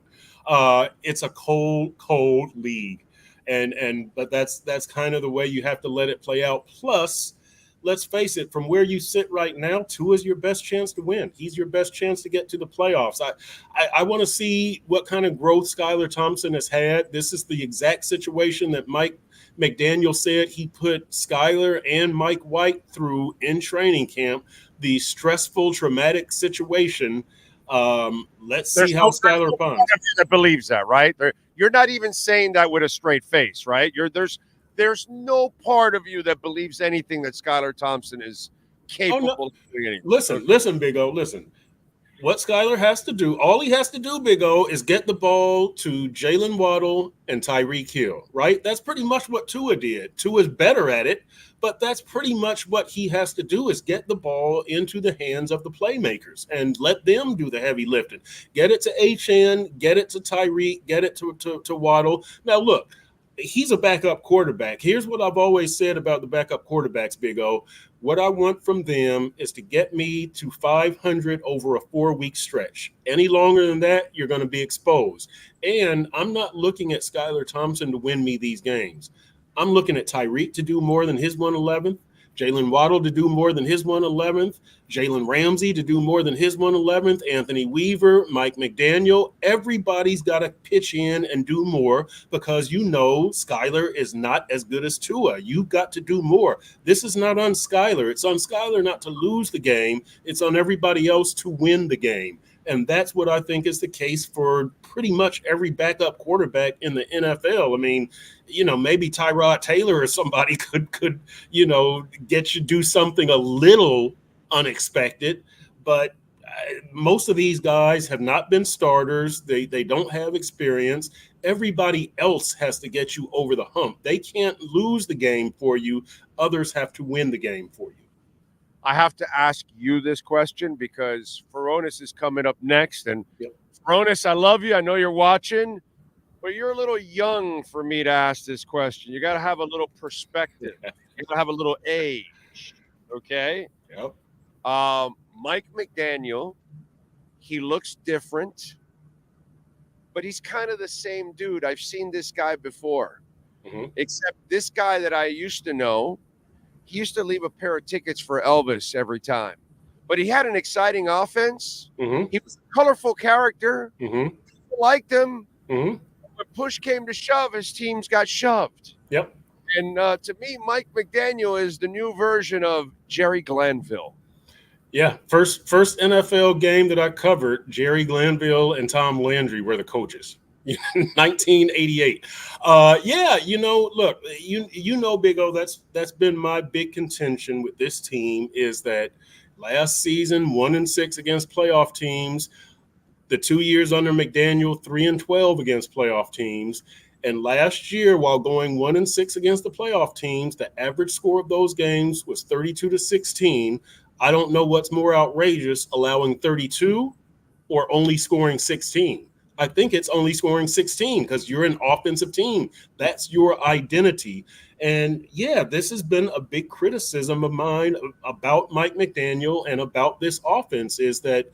It's a cold league. But that's kind of the way you have to let it play out. Plus, let's face it, from where you sit right now, Tua is your best chance to win. He's your best chance to get to the playoffs. I want to see what kind of growth Skylar Thompson has had. This is the exact situation that Mike McDaniel said he put Skylar and Mike White through in training camp, the stressful, traumatic situation. Let's see how Skylar responds. That believes that, right? You're not even saying that with a straight face, right? There's no part of you that believes anything that Skylar Thompson is capable of doing anything. Listen, Big O, listen. What Skylar has to do, all he has to do, Big O, is get the ball to Jalen Waddle and Tyreek Hill, right? That's pretty much what Tua did. Tua's better at it, but that's pretty much what he has to do, is get the ball into the hands of the playmakers and let them do the heavy lifting. Get it to HN, get it to Tyreek, get it to Waddle. Now, look, he's a backup quarterback. Here's what I've always said about the backup quarterbacks, Big O. What I want from them is to get me to 500 over a 4-week stretch. Any longer than that, you're going to be exposed. And I'm not looking at Skylar Thompson to win me these games. I'm looking at Tyreek to do more than his 111th, Jalen Waddle to do more than his 111th, Jalen Ramsey to do more than his 111th, Anthony Weaver, Mike McDaniel. Everybody's got to pitch in and do more, because Skylar is not as good as Tua. You've got to do more. This is not on Skylar. It's on Skylar not to lose the game. It's on everybody else to win the game. And that's what I think is the case for pretty much every backup quarterback in the NFL. I mean, maybe Tyrod Taylor or somebody could get you do something a little unexpected, but most of these guys have not been starters. They don't have experience. Everybody else has to get you over the hump. They can't lose the game for you. Others have to win the game for you. I have to ask you this question because Furones is coming up next. And Furones, I love you. I know you're watching, but you're a little young for me to ask this question. You got to have a little perspective. You got to have a little age. Okay? Yep. Mike McDaniel, he looks different, but he's kind of the same dude. I've seen this guy before, except this guy that I used to know, he used to leave a pair of tickets for Elvis every time. But he had an exciting offense. He was a colorful character. People liked him. When push came to shove, his teams got shoved. Yep. And to me, Mike McDaniel is the new version of Jerry Glanville. Yeah, first NFL game that I covered, Jerry Glanville and Tom Landry were the coaches. 1988. Yeah, look, Big O, that's been my big contention with this team is that last season 1-6 against playoff teams, the 2 years under McDaniel 3-12 against playoff teams, and last year while going 1-6 against the playoff teams, the average score of those games was 32-16. I don't know what's more outrageous, allowing 32 or only scoring 16. I think it's only scoring 16 because you're an offensive team. That's your identity. And yeah, this has been a big criticism of mine about Mike McDaniel and about this offense is that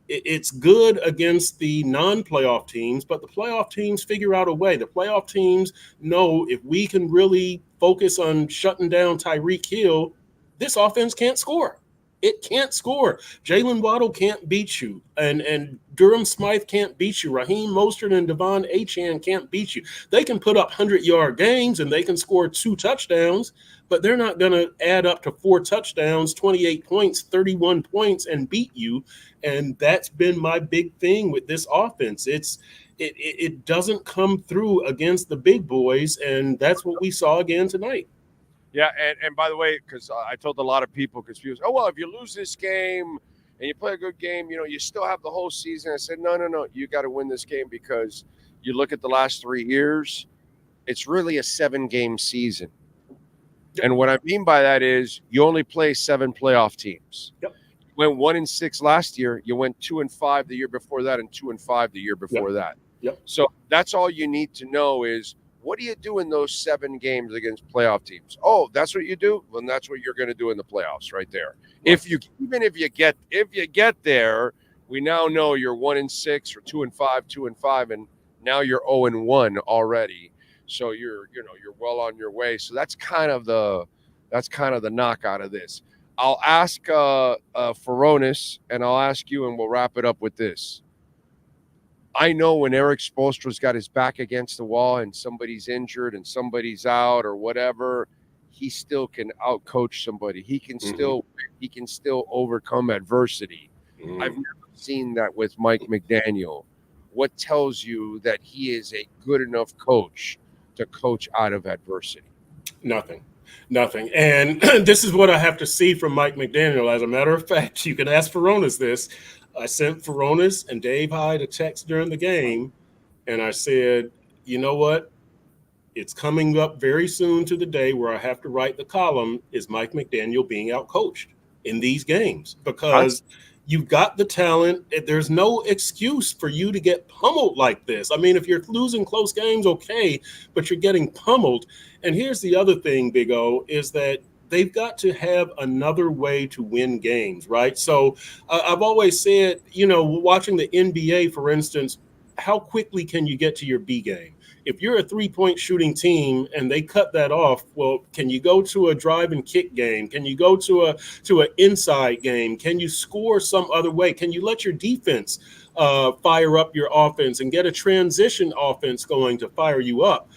it's good against the non-playoff teams, but the playoff teams figure out a way. The playoff teams know if we can really focus on shutting down Tyreek Hill, this offense can't score. It can't score. Jalen Waddle can't beat you. And Durham Smythe can't beat you. Raheem Mostert and Devon Achane can't beat you. They can put up 100-yard games and they can score 2 touchdowns, but they're not going to add up to 4 touchdowns, 28 points, 31 points, and beat you. And that's been my big thing with this offense. It doesn't come through against the big boys, and that's what we saw again tonight. Yeah, and by the way, because I told a lot of people confused, oh, well, if you lose this game and you play a good game, you still have the whole season. I said, no, you got to win this game because you look at the last 3 years, it's really a 7-game season. And what I mean by that is you only play 7 playoff teams. Yep. You went 1-6 last year. You went 2-5 the year before that and 2-5 the year before that. Yep. So that's all you need to know is, what do you do in those 7 games against playoff teams? Oh, that's what you do? Well, that's what you're going to do in the playoffs right there. Right. If you get there, we now know you're 1-6 or 2-5, 2-5, and now you're 0-1 already. So you're well on your way. So that's kind of the knock out of this. I'll ask Furones, and I'll ask you, and we'll wrap it up with this. I know when Eric Spoelstra's got his back against the wall and somebody's injured and somebody's out or whatever, he still can outcoach somebody. He can still overcome adversity. I've never seen that with Mike McDaniel. What tells you that he is a good enough coach to coach out of adversity? Nothing. And this is what I have to see from Mike McDaniel. As a matter of fact, you can ask Furones this. I sent Furones and Dave Hyde a text during the game, and I said, you know what? It's coming up very soon to the day where I have to write the column, is Mike McDaniel being outcoached in these games? Because you've got the talent. There's no excuse for you to get pummeled like this. I mean, if you're losing close games, okay, but you're getting pummeled. And here's the other thing, Big O, is that they've got to have another way to win games, right? So I've always said, watching the NBA, for instance, how quickly can you get to your B game? If you're a 3-point shooting team and they cut that off, well, can you go to a drive and kick game? Can you go to an inside game? Can you score some other way? Can you let your defense fire up your offense and get a transition offense going to fire you up?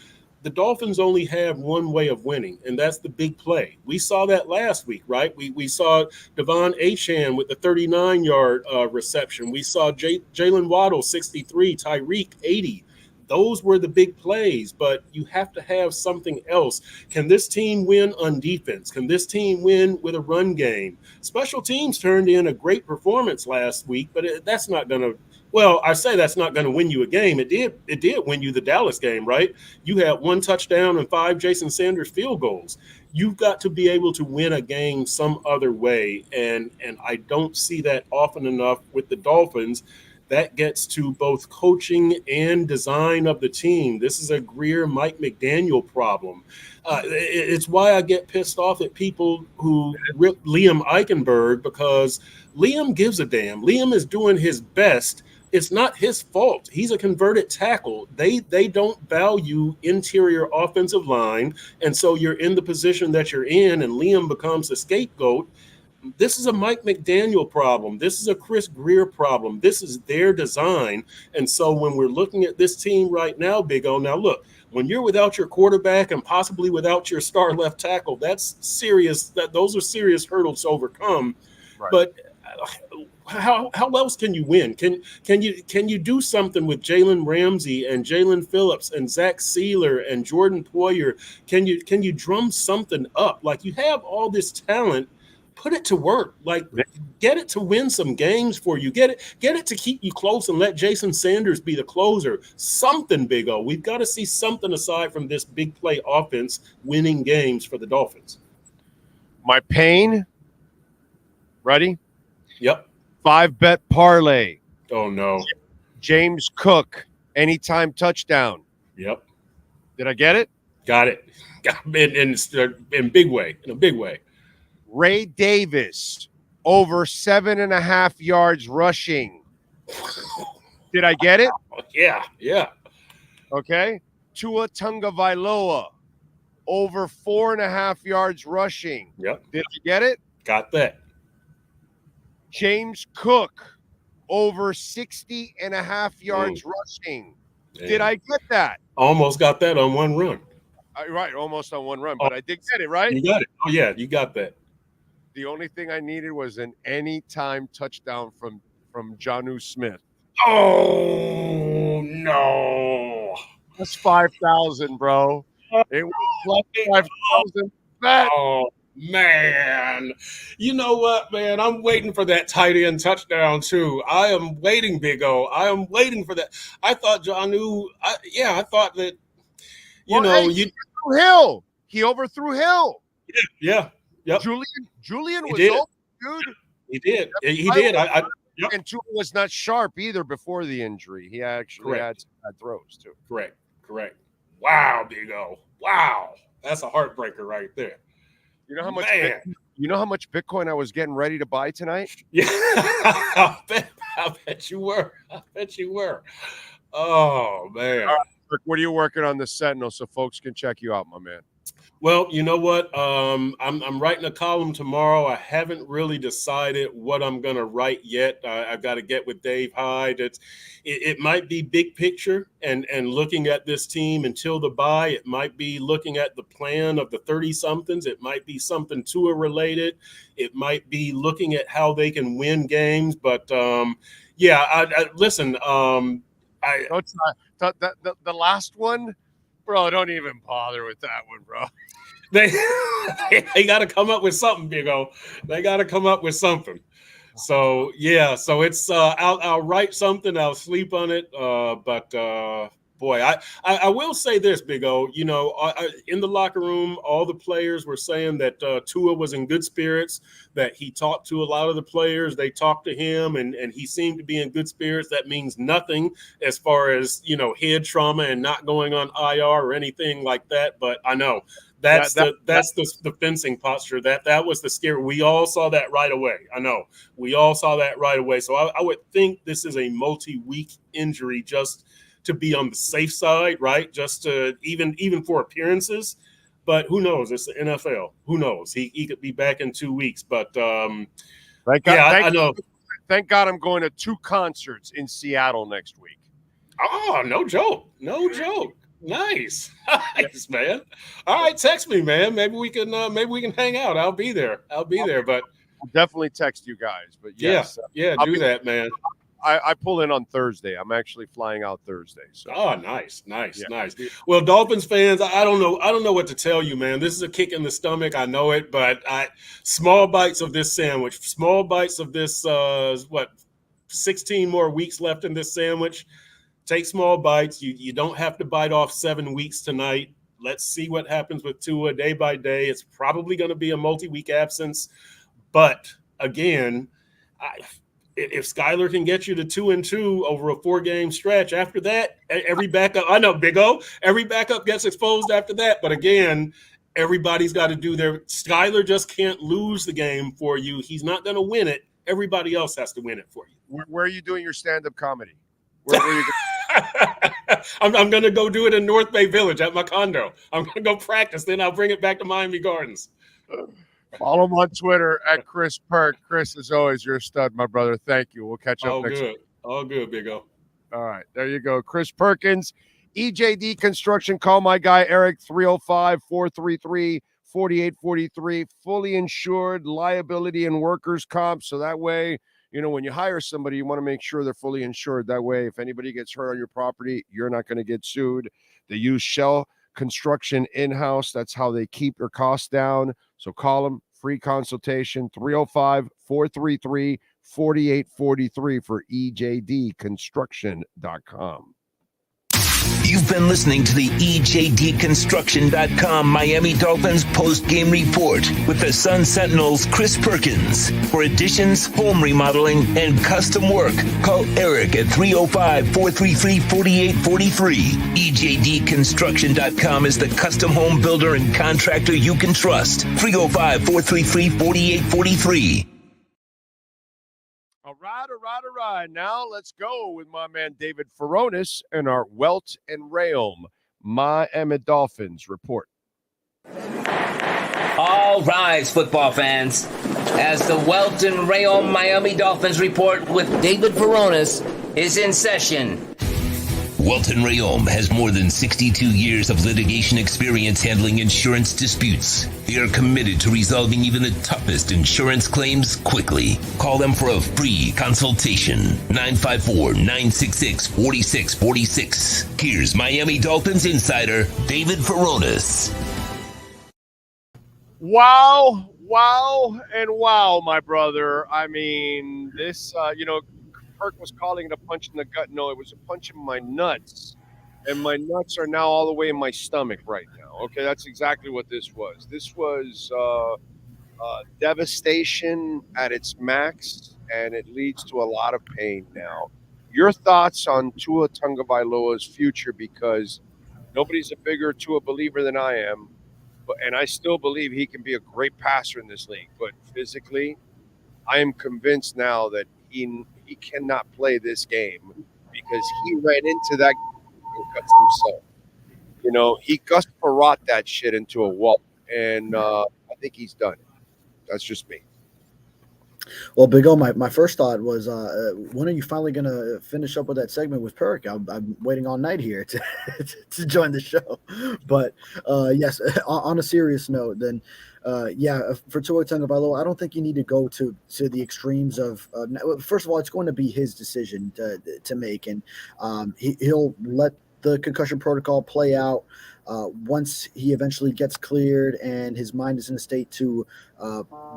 The Dolphins only have one way of winning, and that's the big play. We saw that last week, right? We saw Devon Achane with the 39-yard reception. We saw Jalen Waddle, 63, Tyreek, 80. Those were the big plays, but you have to have something else. Can this team win on defense? Can this team win with a run game? Special teams turned in a great performance last week, but that's not going to Well, I say that's not going to win you a game. It did win you the Dallas game, right? You had 1 touchdown and 5 Jason Sanders field goals. You've got to be able to win a game some other way, and I don't see that often enough with the Dolphins. That gets to both coaching and design of the team. This is a Greer, Mike McDaniel problem. It's why I get pissed off at people who rip Liam Eichenberg, because Liam gives a damn. Liam is doing his best. It's not his fault. He's a converted tackle. They don't value interior offensive line, and so you're in the position that you're in, and Liam becomes the scapegoat. This is a Mike McDaniel problem. This is a Chris Greer problem. This is their design. And so when we're looking at this team right now, Big O, now look, when you're without your quarterback and possibly without your star left tackle, that's serious. Those are serious hurdles to overcome. Right. But how else can you win? Can you do something with Jalen Ramsey and Jalen Phillips and Zach Sealer and Jordan Poyer? Can you drum something up? Like, you have all this talent. Put it to work. Like, get it to win some games for you. Get it to keep you close and let Jason Sanders be the closer. Something, Big O. We've got to see something aside from this big play offense winning games for the Dolphins. My pain. Ready? Yep. 5-bet parlay. Oh, no. James Cook, anytime touchdown. Yep. Did I get it? Got it. In big way. In a big way. Ray Davis, over 7.5 yards rushing. Did I get it? Yeah. Okay. Tua Tagovailoa, over 4.5 yards rushing. Yep. Did I get it? Got that. James Cook, over 60.5 yards rushing. Damn. Did I get that? Almost got that on one run. Right, almost on one run, but I did get it, right? You got it. Oh, yeah, you got that. The only thing I needed was an anytime touchdown from Jonnu Smith. Oh, no. That's 5,000, bro. It was plus 5,000. Oh, man. You know what, man? I'm waiting for that tight end touchdown, too. I am waiting, Big O. I am waiting for that. I thought Jonnu, I thought that, Hill. He overthrew Hill. Yeah. Yep. Julian was open, dude. He did. He did. Yep. And Tua was not sharp either before the injury. He actually had some bad throws too. Correct. Wow, Big O. Wow. That's a heartbreaker right there. You know how much Bitcoin I was getting ready to buy tonight? Yeah. I bet you were. Oh, man. All right, Rick, what are you working on the Sentinel so folks can check you out, my man? Well, you know what? I'm writing a column tomorrow. I haven't really decided what I'm going to write yet. I've got to get with Dave Hyde. It might be big picture and looking at this team until the bye. It might be looking at the plan of the 30-somethings. It might be something Tua related. It might be looking at how they can win games. But, listen. It's not, the last one, bro, don't even bother with that one, bro. They got to come up with something, Big O. They got to come up with something. So it's I'll write something. I'll sleep on it. Boy, I will say this, Big O. You know, in the locker room, all the players were saying that Tua was in good spirits, that he talked to a lot of the players. They talked to him, and he seemed to be in good spirits. That means nothing as far as, head trauma and not going on IR or anything like that. But I know that's the fencing posture. That was the scare. We all saw that right away. I know we all saw that right away. So I would think this is a multi-week injury just to be on the safe side, right? Just to even for appearances. But who knows? It's the NFL. Who knows? He could be back in 2 weeks. But I know. Thank God I'm going to 2 concerts in Seattle next week. Oh, no joke. Nice, man. All right, text me, man. Maybe we can hang out. I'll be there. But I'll definitely text you guys. But yes, do that, man. I pull in on Thursday. I'm actually flying out Thursday. So. Oh, nice. Well, Dolphins fans, I don't know what to tell you, man. This is a kick in the stomach. I know it, but small bites of this sandwich, small bites of this 16 more weeks left in this sandwich. Take small bites. You don't have to bite off 7 weeks tonight. Let's see what happens with Tua day by day. It's probably going to be a multi-week absence. But again, if Skyler can get you to 2-2 over a 4-game stretch, after that, every backup, I know, Big O, every backup gets exposed after that. But again, everybody's got to do their – Skyler just can't lose the game for you. He's not going to win it. Everybody else has to win it for you. Where are you doing your stand-up comedy? Where are you I'm going to go do it in North Bay Village at my condo. I'm going to go practice. Then I'll bring it back to Miami Gardens. Follow him on Twitter at Chris Perk. Chris, as always, you're a stud, my brother. Thank you. We'll catch up next week. All good, Big O. All right, there you go. Chris Perkins, EJD Construction. Call my guy, Eric, 305-433-4843. Fully insured, liability and workers' comp. So that way, when you hire somebody, you want to make sure they're fully insured. That way, if anybody gets hurt on your property, you're not going to get sued. They use Shell Construction in-house. That's how they keep their costs down. So call them, free consultation, 305-433-4843 for ejdconstruction.com. You've been listening to the ejdconstruction.com Miami Dolphins post-game report with the Sun Sentinel's Chris Perkins. For additions, home remodeling, and custom work, call Eric at 305-433-4843. ejdconstruction.com is the custom home builder and contractor you can trust. 305-433-4843. All right. Now let's go with my man David Furones and our Welt and Realm Miami Dolphins report. All rise, football fans, as the Welt and Realm Miami Dolphins report with David Furones is in session. Welton Rayom has more than 62 years of litigation experience handling insurance disputes. They are committed to resolving even the toughest insurance claims quickly. Call them for a free consultation. 954-966-4646. Here's Miami Dolphins insider David Furones. Wow, my brother. I mean, this, Perk was calling it a punch in the gut. No, it was a punch in my nuts. And my nuts are now all the way in my stomach right now. Okay, that's exactly what this was. This was devastation at its max, and it leads to a lot of pain now. Your thoughts on Tua Tagovailoa's future, because nobody's a bigger Tua believer than I am, and I still believe he can be a great passer in this league. But physically, I am convinced now that he cannot play this game because he ran into that and cuts himself. He Gus Perot that shit into a wall, and I think he's done. That's just me. Well, Big O, my first thought was, when are you finally going to finish up with that segment with Perk? I'm waiting all night here to join the show. But yes, on a serious note, then for Tua Tagovailoa, I don't think you need to go to the extremes of. First of all, it's going to be his decision to make, and he'll let the concussion protocol play out. Once he eventually gets cleared and his mind is in a state to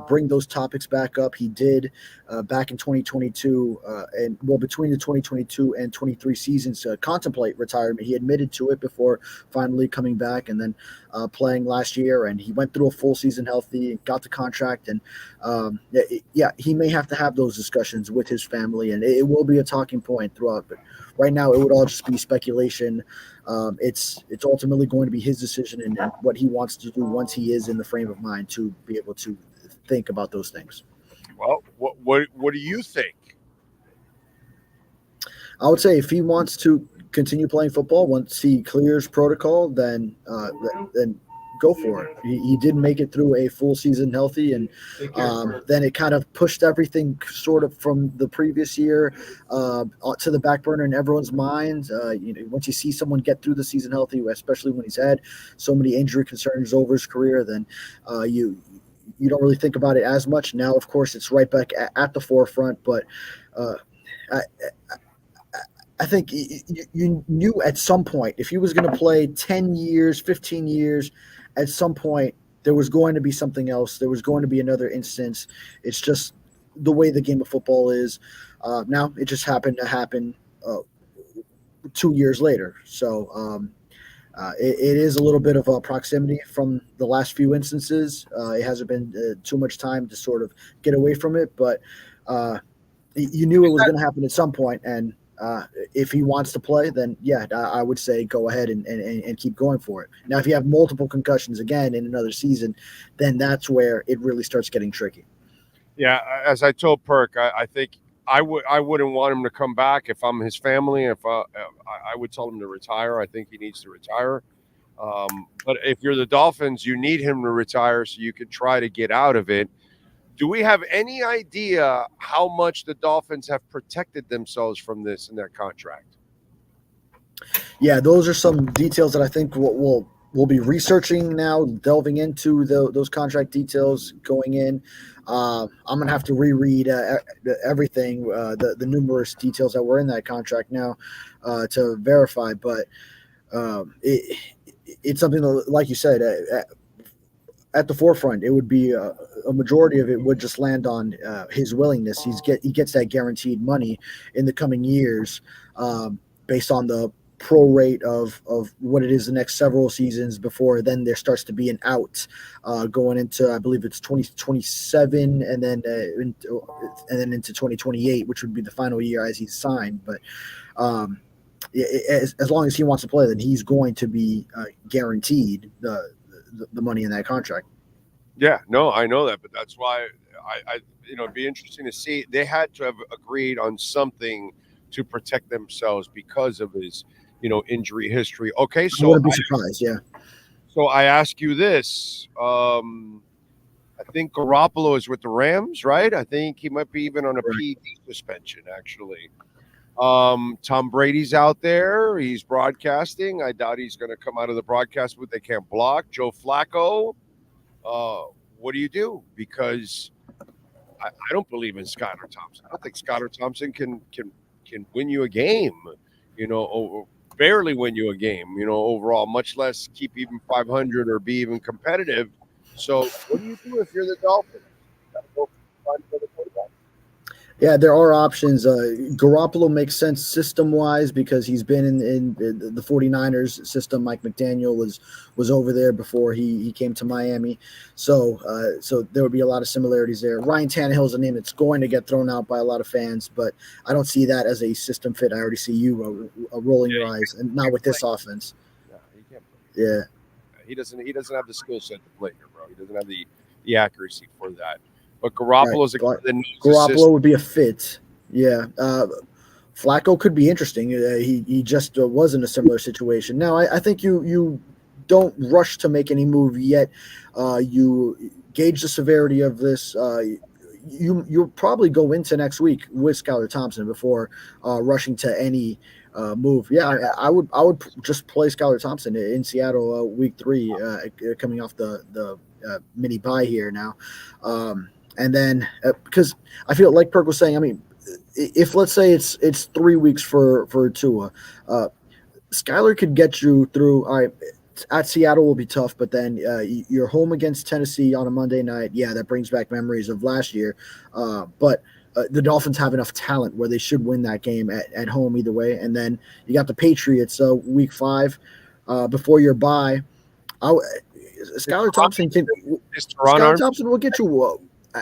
bring those topics back up, he did back in 2022 between the 2022 and 23 seasons contemplate retirement. He admitted to it before finally coming back and then playing last year, and he went through a full season healthy, got the contract, and he may have to have those discussions with his family, and it will be a talking point throughout, but right now it would all just be speculation. It's ultimately going to be his decision and what he wants to do once he is in the frame of mind to be able to think about those things. Well, what do you think? I would say if he wants to continue playing football, once he clears protocol, then go for it. He did make it through a full season healthy, and then it kind of pushed everything sort of from the previous year to the back burner in everyone's minds. Once you see someone get through the season healthy, especially when he's had so many injury concerns over his career, then you don't really think about it as much. Now, of course, it's right back at the forefront, but I think you knew at some point if he was going to play 10 years, 15 years, at some point there was going to be something else. There was going to be another instance. It's just the way the game of football is. Now it just happened to happen 2 years later. So it is a little bit of a proximity from the last few instances. It hasn't been too much time to sort of get away from it, but you knew it was going to happen at some point. And if he wants to play, then yeah, I would say go ahead and keep going for it. Now, if you have multiple concussions again in another season, then that's where it really starts getting tricky. Yeah, as I told Perk, I think I wouldn't want him to come back if I'm his family. If I would tell him to retire. I think he needs to retire. But if you're the Dolphins, you need him to retire so you can try to get out of it. Do we have any idea how much the Dolphins have protected themselves from this in their contract? Yeah, those are some details that I think we'll be researching now, delving into those contract details going in. I'm going to have to reread everything, the numerous details that were in that contract now to verify. But it's something that, like you said, at the forefront, it would be a majority of it would just land on his willingness. He gets that guaranteed money in the coming years based on the pro rate of what it is the next several seasons before then there starts to be an out going into, I believe it's 2027 and then into 2028, which would be the final year as he's signed. But as long as he wants to play, then he's going to be guaranteed the money in that contract. Yeah, no, I know that, but that's why I it'd be interesting to see. They had to have agreed on something to protect themselves because of his, injury history. Okay, so I wouldn't be surprised. Yeah. So I ask you this: I think Garoppolo is with the Rams, right? I think he might be even on a PED suspension, actually. Tom Brady's out there. He's broadcasting. I doubt he's going to come out of the broadcast booth. They can't block. Joe Flacco. What do you do? Because I don't believe in Skylar Thompson. I don't think Skylar Thompson can win you a game, barely win you a game, overall, much less keep even 500 or be even competitive. So what do you do if you're the Dolphins? Yeah, there are options. Garoppolo makes sense system-wise because he's been in the 49ers system. Mike McDaniel was over there before he came to Miami. So there would be a lot of similarities there. Ryan Tannehill is a name that's going to get thrown out by a lot of fans, but I don't see that as a system fit. I already see you rolling your eyes, and not with this offense. Yeah, he can't play. Yeah. He doesn't have the skill set to play here, bro. He doesn't have the accuracy for that. But Garoppolo's Garoppolo would be a fit. Yeah. Flacco could be interesting. He just was in a similar situation. Now, I think you don't rush to make any move yet. You gauge the severity of this. You'll probably go into next week with Skylar Thompson before rushing to any move. Yeah, I would just play Skylar Thompson in Seattle week 3, coming off the mini bye here now. And then because I feel like Perk was saying, I mean, if let's say it's 3 weeks for Tua, Skylar could get you through. All right, at Seattle will be tough, but then you're home against Tennessee on a Monday night. Yeah, that brings back memories of last year. But the Dolphins have enough talent where they should win that game at home either way. And then you got the Patriots week 5 before your bye. Skylar Thompson will get you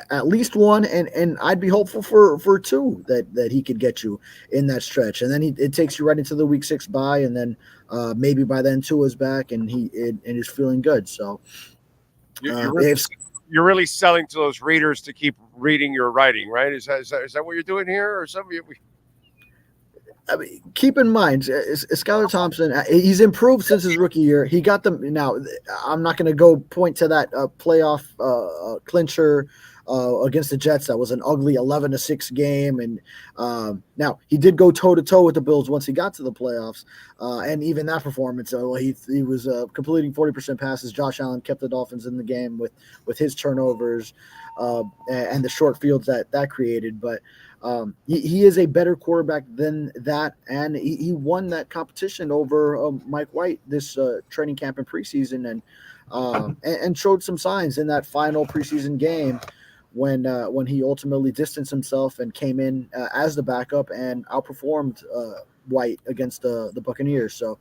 at least one, and I'd be hopeful for 2 that he could get you in that stretch, and then it takes you right into the week 6 bye, and then maybe by then Tua's back and he is feeling good. So you're really selling to those readers to keep reading your writing, right? Is that what you're doing here, or something? I mean, keep in mind, Skylar Thompson, he's improved since his rookie year. He got them. Now, I'm not going to go point to that playoff clincher against the Jets. That was an ugly 11-6 game. And now he did go toe-to-toe with the Bills once he got to the playoffs. And even that performance, he was completing 40% passes. Josh Allen kept the Dolphins in the game with his turnovers and the short fields that created. But he is a better quarterback than that, and he won that competition over Mike White this training camp and preseason, and showed some signs in that final preseason game when he ultimately distanced himself and came in as the backup and outperformed White against the Buccaneers. So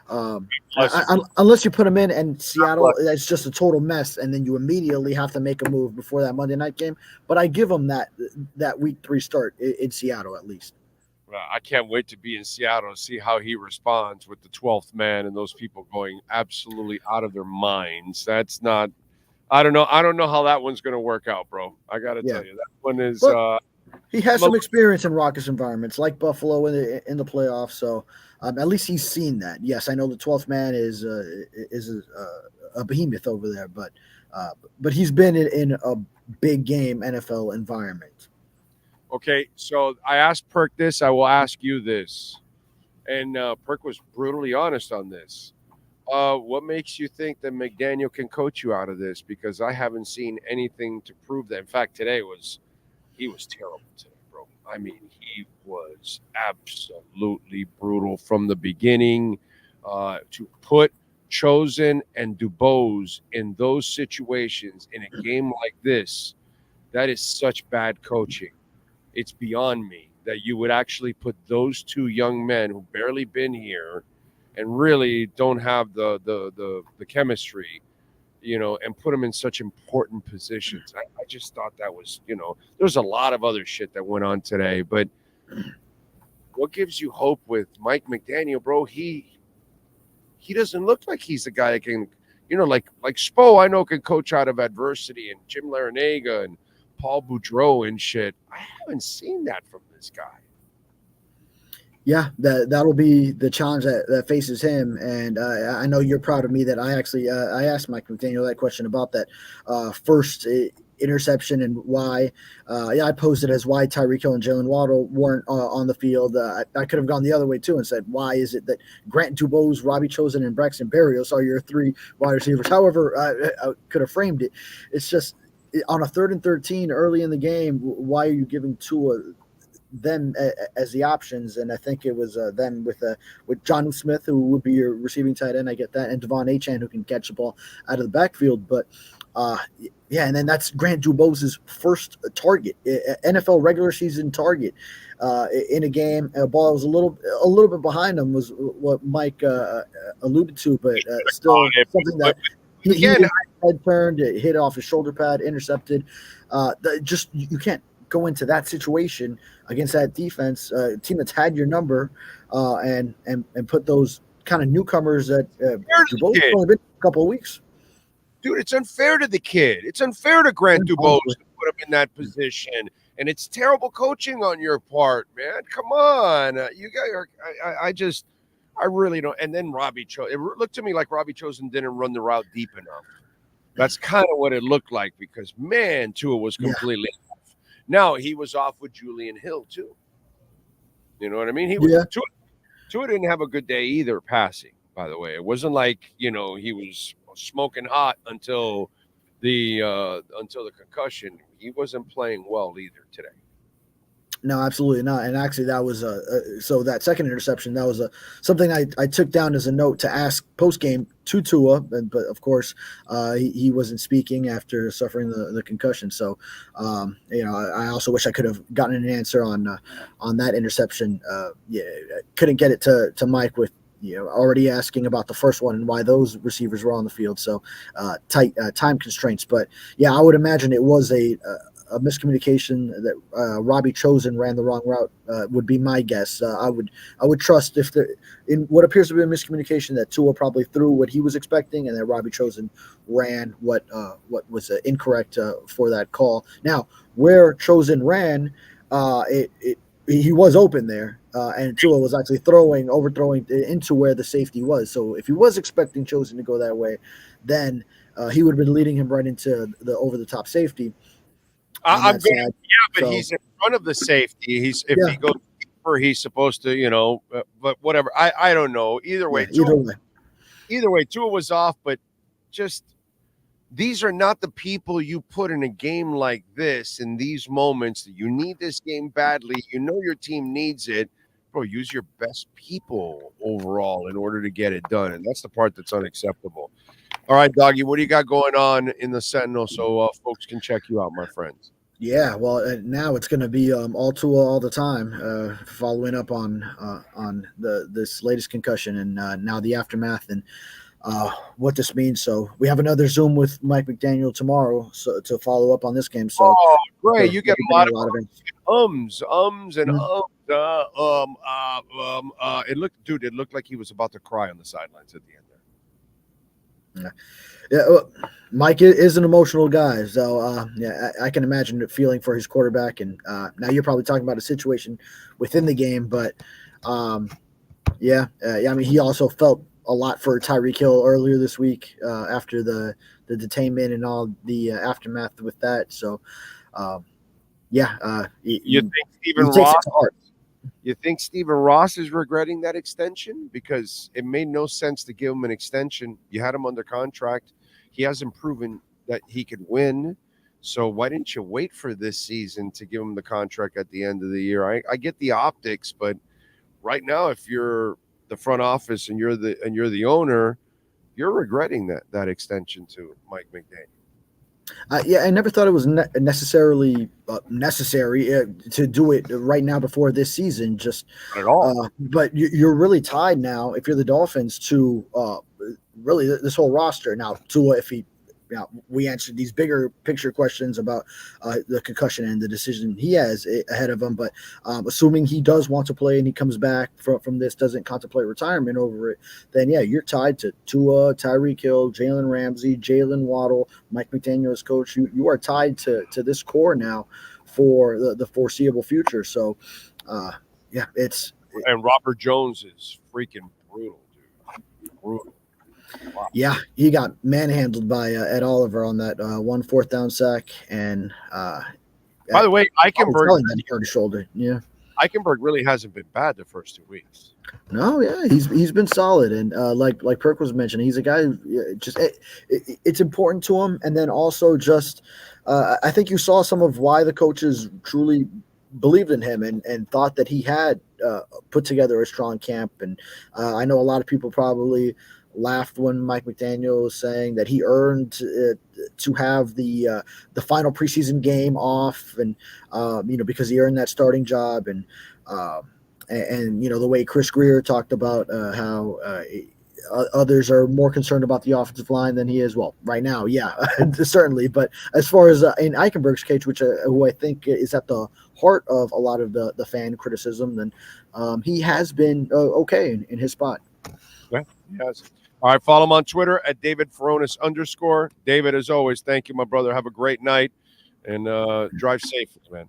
unless you put him in and Seattle, it's just a total mess, and then you immediately have to make a move before that Monday night game. But I give him that week 3 start in Seattle at least. I can't wait to be in Seattle to see how he responds with the 12th man and those people going absolutely out of their minds. That's not – I don't know how that one's going to work out, bro. I got to tell you. That one is he has some experience in raucous environments like Buffalo in the playoffs, so at least he's seen that. Yes, I know the 12th man is a behemoth over there, but he's been in a big game NFL environment. Okay, so I asked Perk this. I will ask you this. And Perk was brutally honest on this. What makes you think that McDaniel can coach you out of this? Because I haven't seen anything to prove that. In fact, he was terrible today, bro. I mean, he was absolutely brutal from the beginning. To put Chosen and Dubose in those situations in a game like this, that is such bad coaching. It's beyond me that you would actually put those two young men who barely been here and really don't have the chemistry, and put them in such important positions. I just thought that was, there's a lot of other shit that went on today, but what gives you hope with Mike McDaniel, bro? He doesn't look like he's the guy that can, like Spo, I know can coach out of adversity, and Jim Larinaga and Paul Boudreau and shit. I haven't seen that from this guy. Yeah, that'll be the challenge that faces him. And I know you're proud of me that I actually I asked Mike McDaniel that question about that first interception and why. I posed it as why Tyreek Hill and Jalen Waddle weren't on the field. I could have gone the other way too and said, why is it that Grant Dubose, Robbie Chosen, and Braxton Berrios are your 3 wide receivers? However, I could have framed it. It's just, on a 3rd and 13 early in the game, why are you giving Tua them as the options? And I think it was them with Jonnu Smith, who would be your receiving tight end. I get that, and Devon Achane, who can catch the ball out of the backfield. But and then that's Grant Dubose's first target, NFL regular season target in a game. A ball was a little bit behind him, was what Mike alluded to, but still something that. He head turned, it hit off his shoulder pad, intercepted. You can't go into that situation against that defense, team that's had your number, and put those kind of newcomers that Dubose only been a couple of weeks. Dude, it's unfair to the kid. It's unfair to Grant Dubose to put him in that position, and it's terrible coaching on your part, man. Come on, you guys. I really don't. And then Robbie Chosen. It looked to me like Robbie Chosen didn't run the route deep enough. That's kind of what it looked like, because, man, Tua was completely off. Now, he was off with Julian Hill, too. You know what I mean? Tua didn't have a good day either passing, by the way. It wasn't like, he was smoking hot until the concussion. He wasn't playing well either today. No, absolutely not. And actually, that was so that second interception, that was something I took down as a note to ask post-game to Tua, but of course, he wasn't speaking after suffering the concussion. So, I also wish I could have gotten an answer on that interception. Couldn't get it to Mike with already asking about the first one and why those receivers were on the field. So tight time constraints. But yeah, I would imagine it was a miscommunication that Robbie Chosen ran the wrong route would be my guess. I would trust in what appears to be a miscommunication that Tua probably threw what he was expecting, and that Robbie Chosen ran what was incorrect for that call. Now, where Chosen ran, he was open there, and Tua was actually overthrowing into where the safety was. So if he was expecting Chosen to go that way, then he would have been leading him right into the over-the-top safety. But he's in front of the safety. If he goes deeper, he's supposed to, but whatever. I don't know. Either way, Tua was off, but just these are not the people you put in a game like this in these moments that you need this game badly. Your team needs it. Bro, use your best people overall in order to get it done. And that's the part that's unacceptable. All right, Doggy, what do you got going on in the Sentinel so folks can check you out, my friends? Yeah, well, now it's going to be all Tua all the time, following up on this latest concussion and now the aftermath and what this means. So we have another Zoom with Mike McDaniel tomorrow to follow up on this game. So Oh, great! You get a lot of ums. ums and Mhm. It looked like he was about to cry on the sidelines at the end there. Yeah, well, Mike is an emotional guy, so I can imagine the feeling for his quarterback. And now you're probably talking about a situation within the game, but yeah. I mean, he also felt a lot for Tyreek Hill earlier this week after the detainment and all the aftermath with that. So, You think Stephen takes Ross? it to heart. You think Stephen Ross is regretting that extension because it made no sense to give him an extension? You had him under contract. He hasn't proven that he could win. So why didn't you wait for this season to give him the contract at the end of the year? I get the optics, but right now, if you're the front office and you're the owner, you're regretting that extension to Mike McDaniel. I never thought it was necessarily necessary to do it right now before this season. Just Not at all. But you're really tied now, if you're the Dolphins, to really this whole roster. Now, Tua, if he, we answered these bigger picture questions about the concussion and the decision he has ahead of him. But assuming he does want to play and he comes back from this, doesn't contemplate retirement over it, then yeah, you're tied to Tua, Tyreek Hill, Jalen Ramsey, Jalen Waddle, Mike McDaniel as coach. You are tied to this core now for the foreseeable future. So it's and Robert Jones is freaking brutal, dude. Brutal. Wow. Yeah, he got manhandled by Ed Oliver on that 1 4th down sack, and by the way, Eichenberg that he hurt his shoulder. Yeah, Eichenberg really hasn't been bad the first 2 weeks. No, yeah, he's been solid, and like Perk was mentioning, he's a guy who just it's important to him, and then also just I think you saw some of why the coaches truly believed in him and thought that he had put together a strong camp, and I know a lot of people probably laughed when Mike McDaniel was saying that he earned to have the final preseason game off, and because he earned that starting job, and the way Chris Greer talked about how others are more concerned about the offensive line than he is. Well, right now, yeah, certainly. But as far as in Eichenberg's case, who I think is at the heart of a lot of the fan criticism, then he has been okay in his spot. Yeah, he has. All right, follow him on Twitter at David Furones _. David, as always, thank you, my brother. Have a great night and drive safely, man.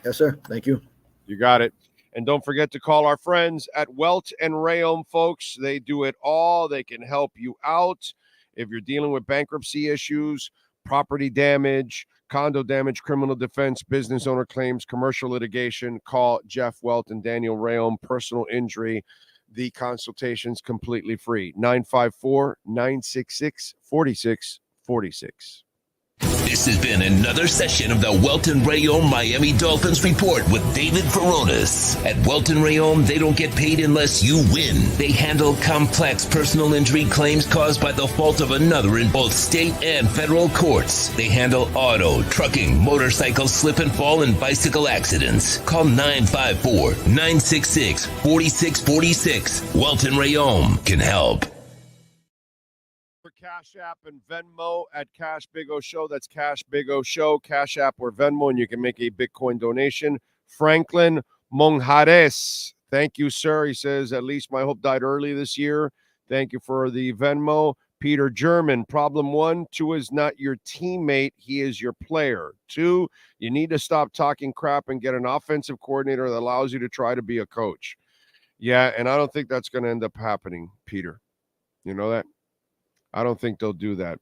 Yes, sir. Thank you. You got it. And don't forget to call our friends at Welt and Rayom, folks. They do it all. They can help you out. If you're dealing with bankruptcy issues, property damage, condo damage, criminal defense, business owner claims, commercial litigation, call Jeff Welt and Daniel Rayom. Personal injury, the consultation's completely free. 954-966-4646. This has been another session of the Welton Rayom Miami Dolphins Report with David Furones. At Welton Rayom, they don't get paid unless you win. They handle complex personal injury claims caused by the fault of another in both state and federal courts. They handle auto, trucking, motorcycle slip and fall, and bicycle accidents. Call 954-966-4646. Welton Rayom can help. Cash App and Venmo at Cash Big O Show. That's Cash Big O Show, Cash App or Venmo, and you can make a Bitcoin donation. Franklin Monjares, thank you, sir. He says, at least my hope died early this year. Thank you for the Venmo. Peter German, problem 1, Tua is not your teammate. He is your player. 2, you need to stop talking crap and get an offensive coordinator that allows you to try to be a coach. Yeah, and I don't think that's going to end up happening, Peter. You know that? I don't think they'll do that.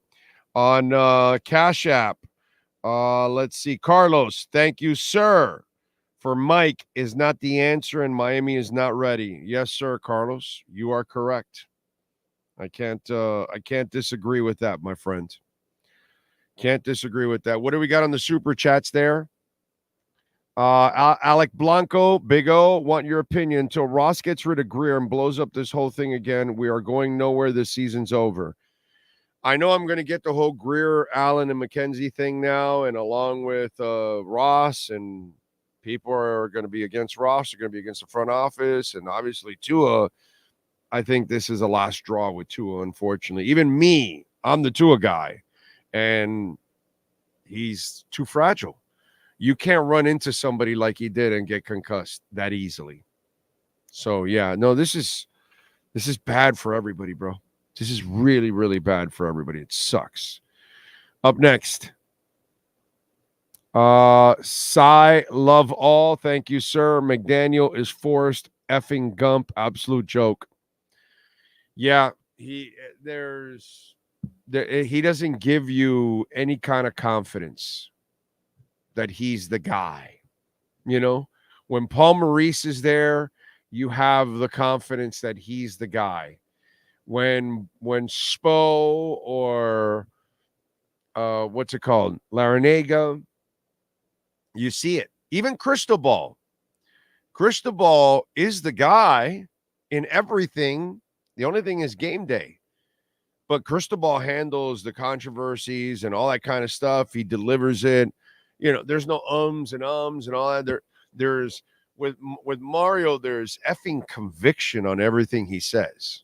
On Cash App, let's see. Carlos, thank you, sir. For Mike is not the answer and Miami is not ready. Yes, sir, Carlos. You are correct. I can't disagree with that, my friend. Can't disagree with that. What do we got on the super chats there? Alec Blanco, Big O, want your opinion. Until Ross gets rid of Greer and blows up this whole thing again, we are going nowhere. This season's over. I know I'm going to get the whole Greer, Allen, and McKenzie thing now, and along with Ross, and people are going to be against Ross, they're going to be against the front office, and obviously Tua. I think this is a last straw with Tua, unfortunately. Even me, I'm the Tua guy, and he's too fragile. You can't run into somebody like he did and get concussed that easily. So, yeah, no, this is bad for everybody, bro. This is really, really bad for everybody. It sucks. Up next, Cy Love All. Thank you, sir. McDaniel is Forrest effing Gump. Absolute joke. Yeah, he doesn't give you any kind of confidence that he's the guy. You know, when Paul Maurice is there, you have the confidence that he's the guy. When Spo or what's it called, Larinaga, you see it. Even Cristobal is the guy in everything. The only thing is game day. But Cristobal handles the controversies and all that kind of stuff. He delivers it. You know, there's no ums and all that. There's with Mario, there's effing conviction on everything he says.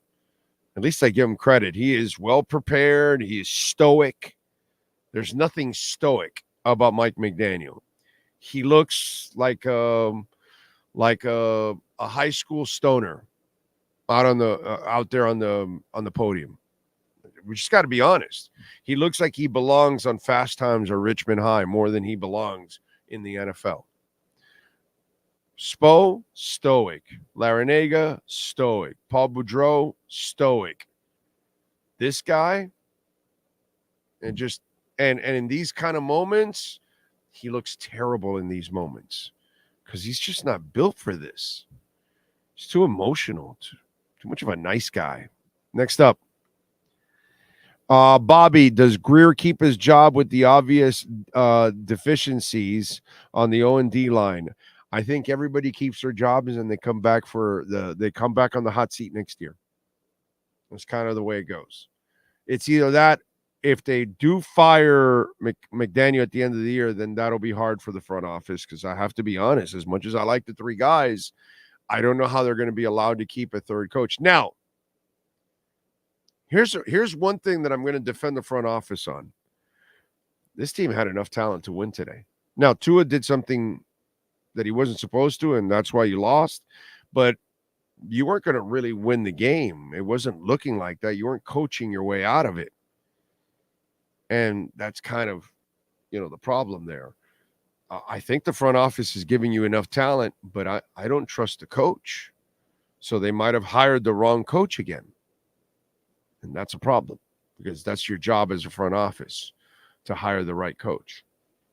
At least I give him credit. He is well prepared. He is stoic. There's nothing stoic about Mike McDaniel. He looks like a high school stoner out there on the podium. We just got to be honest. He looks like he belongs on Fast Times or Richmond High more than he belongs in the NFL. Spo, stoic. Larinaga, stoic. Paul Boudreau, stoic. This guy, and in these kind of moments, he looks terrible in these moments because he's just not built for this. He's too emotional, too much of a nice guy. Next up, Bobby, does Greer keep his job with the obvious deficiencies on the O&D line? I think everybody keeps their jobs and they come back on the hot seat next year. That's kind of the way it goes. It's either that, if they do fire McDaniel at the end of the year, then that'll be hard for the front office, because I have to be honest, as much as I like the three guys, I don't know how they're going to be allowed to keep a third coach. Now, here's one thing that I'm going to defend the front office on. This team had enough talent to win today. Now, Tua did something that he wasn't supposed to, and that's why you lost. But you weren't going to really win the game. It wasn't looking like that. You weren't coaching your way out of it. And that's kind of, the problem there. I think the front office is giving you enough talent, but I don't trust the coach. So they might have hired the wrong coach again. And that's a problem, because that's your job as a front office, to hire the right coach.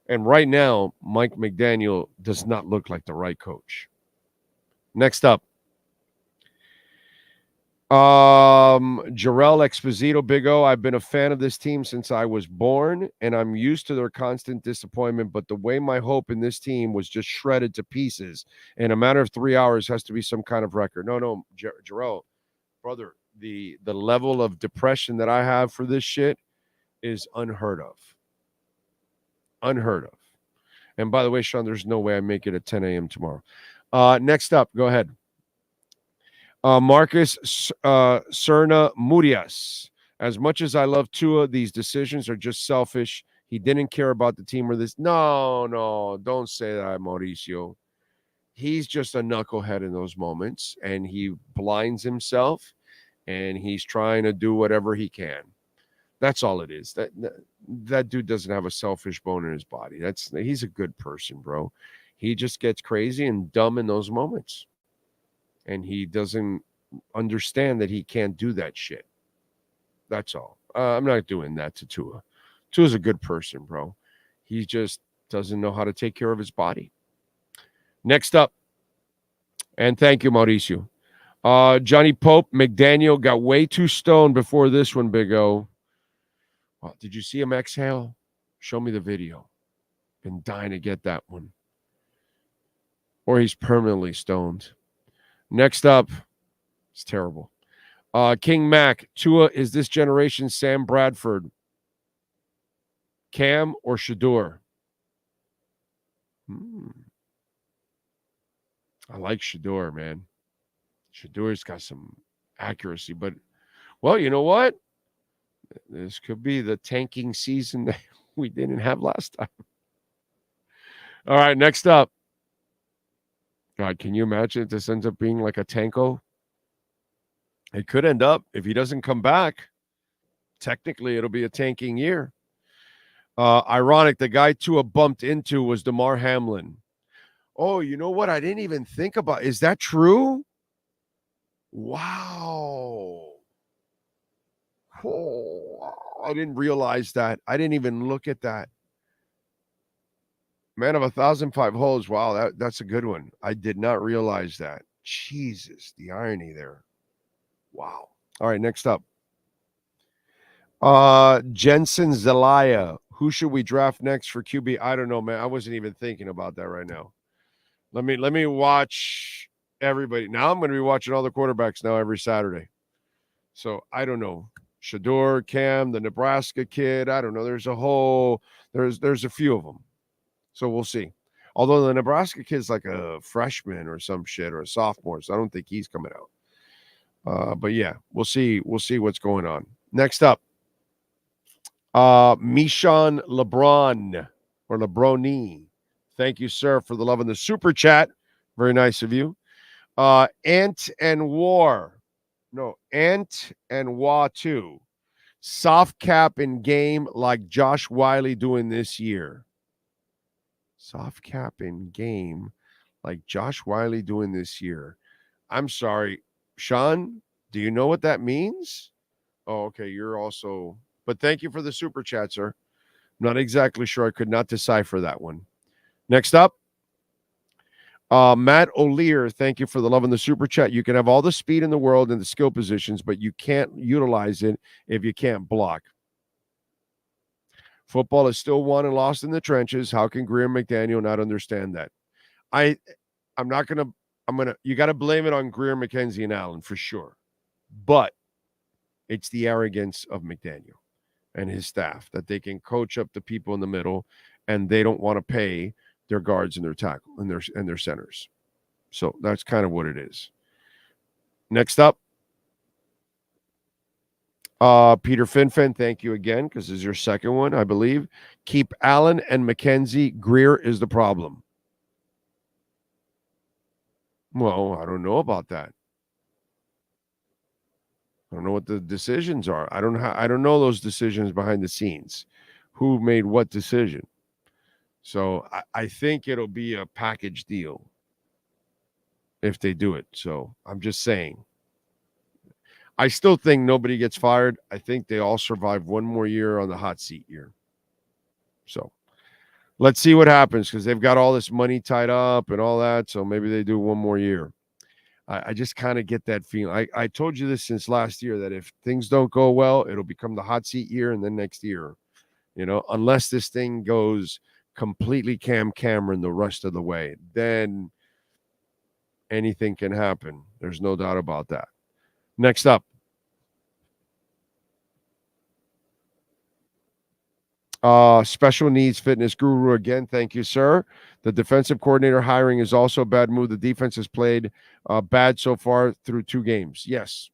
And right now, Mike McDaniel does not look like the right coach. Next up, Jarrell Exposito, Big O. I've been a fan of this team since I was born, and I'm used to their constant disappointment, but the way my hope in this team was just shredded to pieces in a matter of 3 hours has to be some kind of record. No, Jarrell, brother, the level of depression that I have for this shit is unheard of. Unheard of. And by the way, Sean, there's no way I make it at 10 a.m. tomorrow. Next up, go ahead. Marcus Cerna Murias. As much as I love Tua, these decisions are just selfish. He didn't care about the team or this. No, don't say that, Mauricio. He's just a knucklehead in those moments, and he blinds himself, and he's trying to do whatever he can. That's all it is. That dude doesn't have a selfish bone in his body. He's a good person, bro. He just gets crazy and dumb in those moments. And he doesn't understand that he can't do that shit. That's all. I'm not doing that to Tua. Tua's a good person, bro. He just doesn't know how to take care of his body. Next up, and thank you, Mauricio. Johnny Pope, McDaniel got way too stoned before this one, Big O. Well, did you see him exhale? Show me the video. Been dying to get that one. Or he's permanently stoned. Next up, it's terrible. King Mac, Tua is this generation Sam Bradford, Cam, or Shador? I like Shador, man. Shador's got some accuracy, but, well, you know what? This could be the tanking season that we didn't have last time. All right, next up. God, can you imagine if this ends up being like a tanko? It could end up, if he doesn't come back, technically it'll be a tanking year. Ironic, the guy Tua bumped into was DeMar Hamlin. Oh, you know what? I didn't even think about. Is that true? Wow. Oh, I didn't realize that. I didn't even look at that. Man of 1,005 holes. Wow, that's a good one. I did not realize that. Jesus, the irony there. Wow. All right, next up. Jensen Zelaya. Who should we draft next for QB? I don't know, man. I wasn't even thinking about that right now. Let me watch everybody. Now I'm going to be watching all the quarterbacks now every Saturday. So I don't know. Shador, Cam, the Nebraska kid. I don't know. There's a few of them. So we'll see. Although the Nebraska kid's like a freshman or some shit or a sophomore, so I don't think he's coming out. But yeah, we'll see. We'll see what's going on. Next up, Mishan LeBron or Lebroni. Thank you, sir, for the love in the super chat. Very nice of you. Ant and War. No, Ant and Wa 2. Soft cap in game like Josh Wiley doing this year. Soft cap in game like Josh Wiley doing this year. I'm sorry, Sean, do you know what that means? Oh, okay, you're also, but thank you for the super chat, sir. I'm not exactly sure. I could not decipher that one. Next up, Matt O'Lear, thank you for the love in the super chat. You can have all the speed in the world and the skill positions, but you can't utilize it if you can't block. Football is still won and lost in the trenches. How can Greer and McDaniel not understand that? You got to blame it on Greer, McKenzie, and Allen for sure. But it's the arrogance of McDaniel and his staff that they can coach up the people in the middle and they don't want to pay their guards and their tackle and their centers. So that's kind of what it is. Next up, Peter Finfen, thank you again, because this is your second one, I believe. Keep Allen and McKenzie. Greer is the problem. Well, I don't know about that. I don't know what the decisions are. I don't know those decisions behind the scenes. Who made what decision? So I think it'll be a package deal if they do it. So I'm just saying. I still think nobody gets fired. I think they all survive one more year on the hot seat year. So let's see what happens because they've got all this money tied up and all that. So maybe they do one more year. I just kind of get that feeling. I told you this since last year that if things don't go well, it'll become the hot seat year and then next year, unless this thing goes completely Cam Cameron the rest of the way, then anything can happen. There's no doubt about that. Next up, special needs fitness guru again. Thank you, sir. The defensive coordinator hiring is also a bad move. The defense has played bad so far through 2 games. Yes.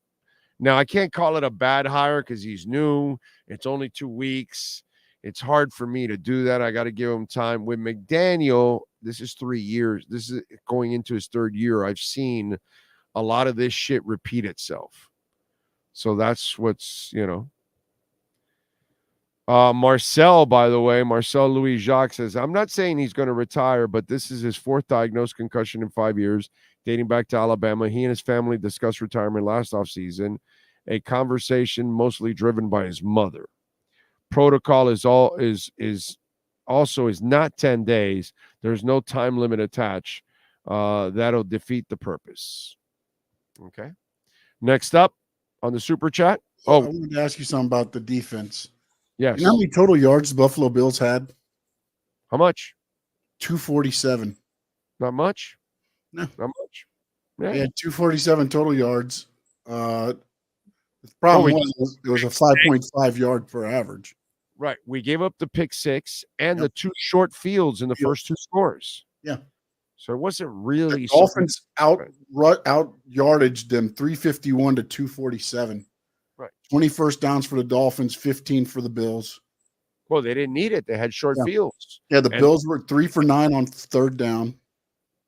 Now, I can't call it a bad hire because he's new. It's only 2 weeks. It's hard for me to do that. I got to give him time. With McDaniel, this is 3 years. This is going into his 3rd year. I've seen a lot of this shit repeat itself. So that's what's, Marcel, by the way, Marcel Louis Jacques says, I'm not saying he's going to retire, but this is his 4th diagnosed concussion in 5 years, dating back to Alabama. He and his family discussed retirement last offseason, a conversation mostly driven by his mother. Protocol is not 10 days. There's no time limit attached. That'll defeat the purpose. Okay. Next up on the super chat. I wanted to ask you something about the defense. Yes. You know how many total yards the Buffalo Bills had? How much? 247. Not much? No. Not much. Yeah. They had 247 total yards. The problem was it was a 5.5 yard per average. Right. We gave up the pick six and the two short fields in the first two scores. Yeah. So it wasn't really. The Dolphins out yardaged them 351 to 247. Right. 20 first downs for the Dolphins, 15 for the Bills. Well, they didn't need it. They had short fields. Yeah, the Bills were 3 for 9 on third down.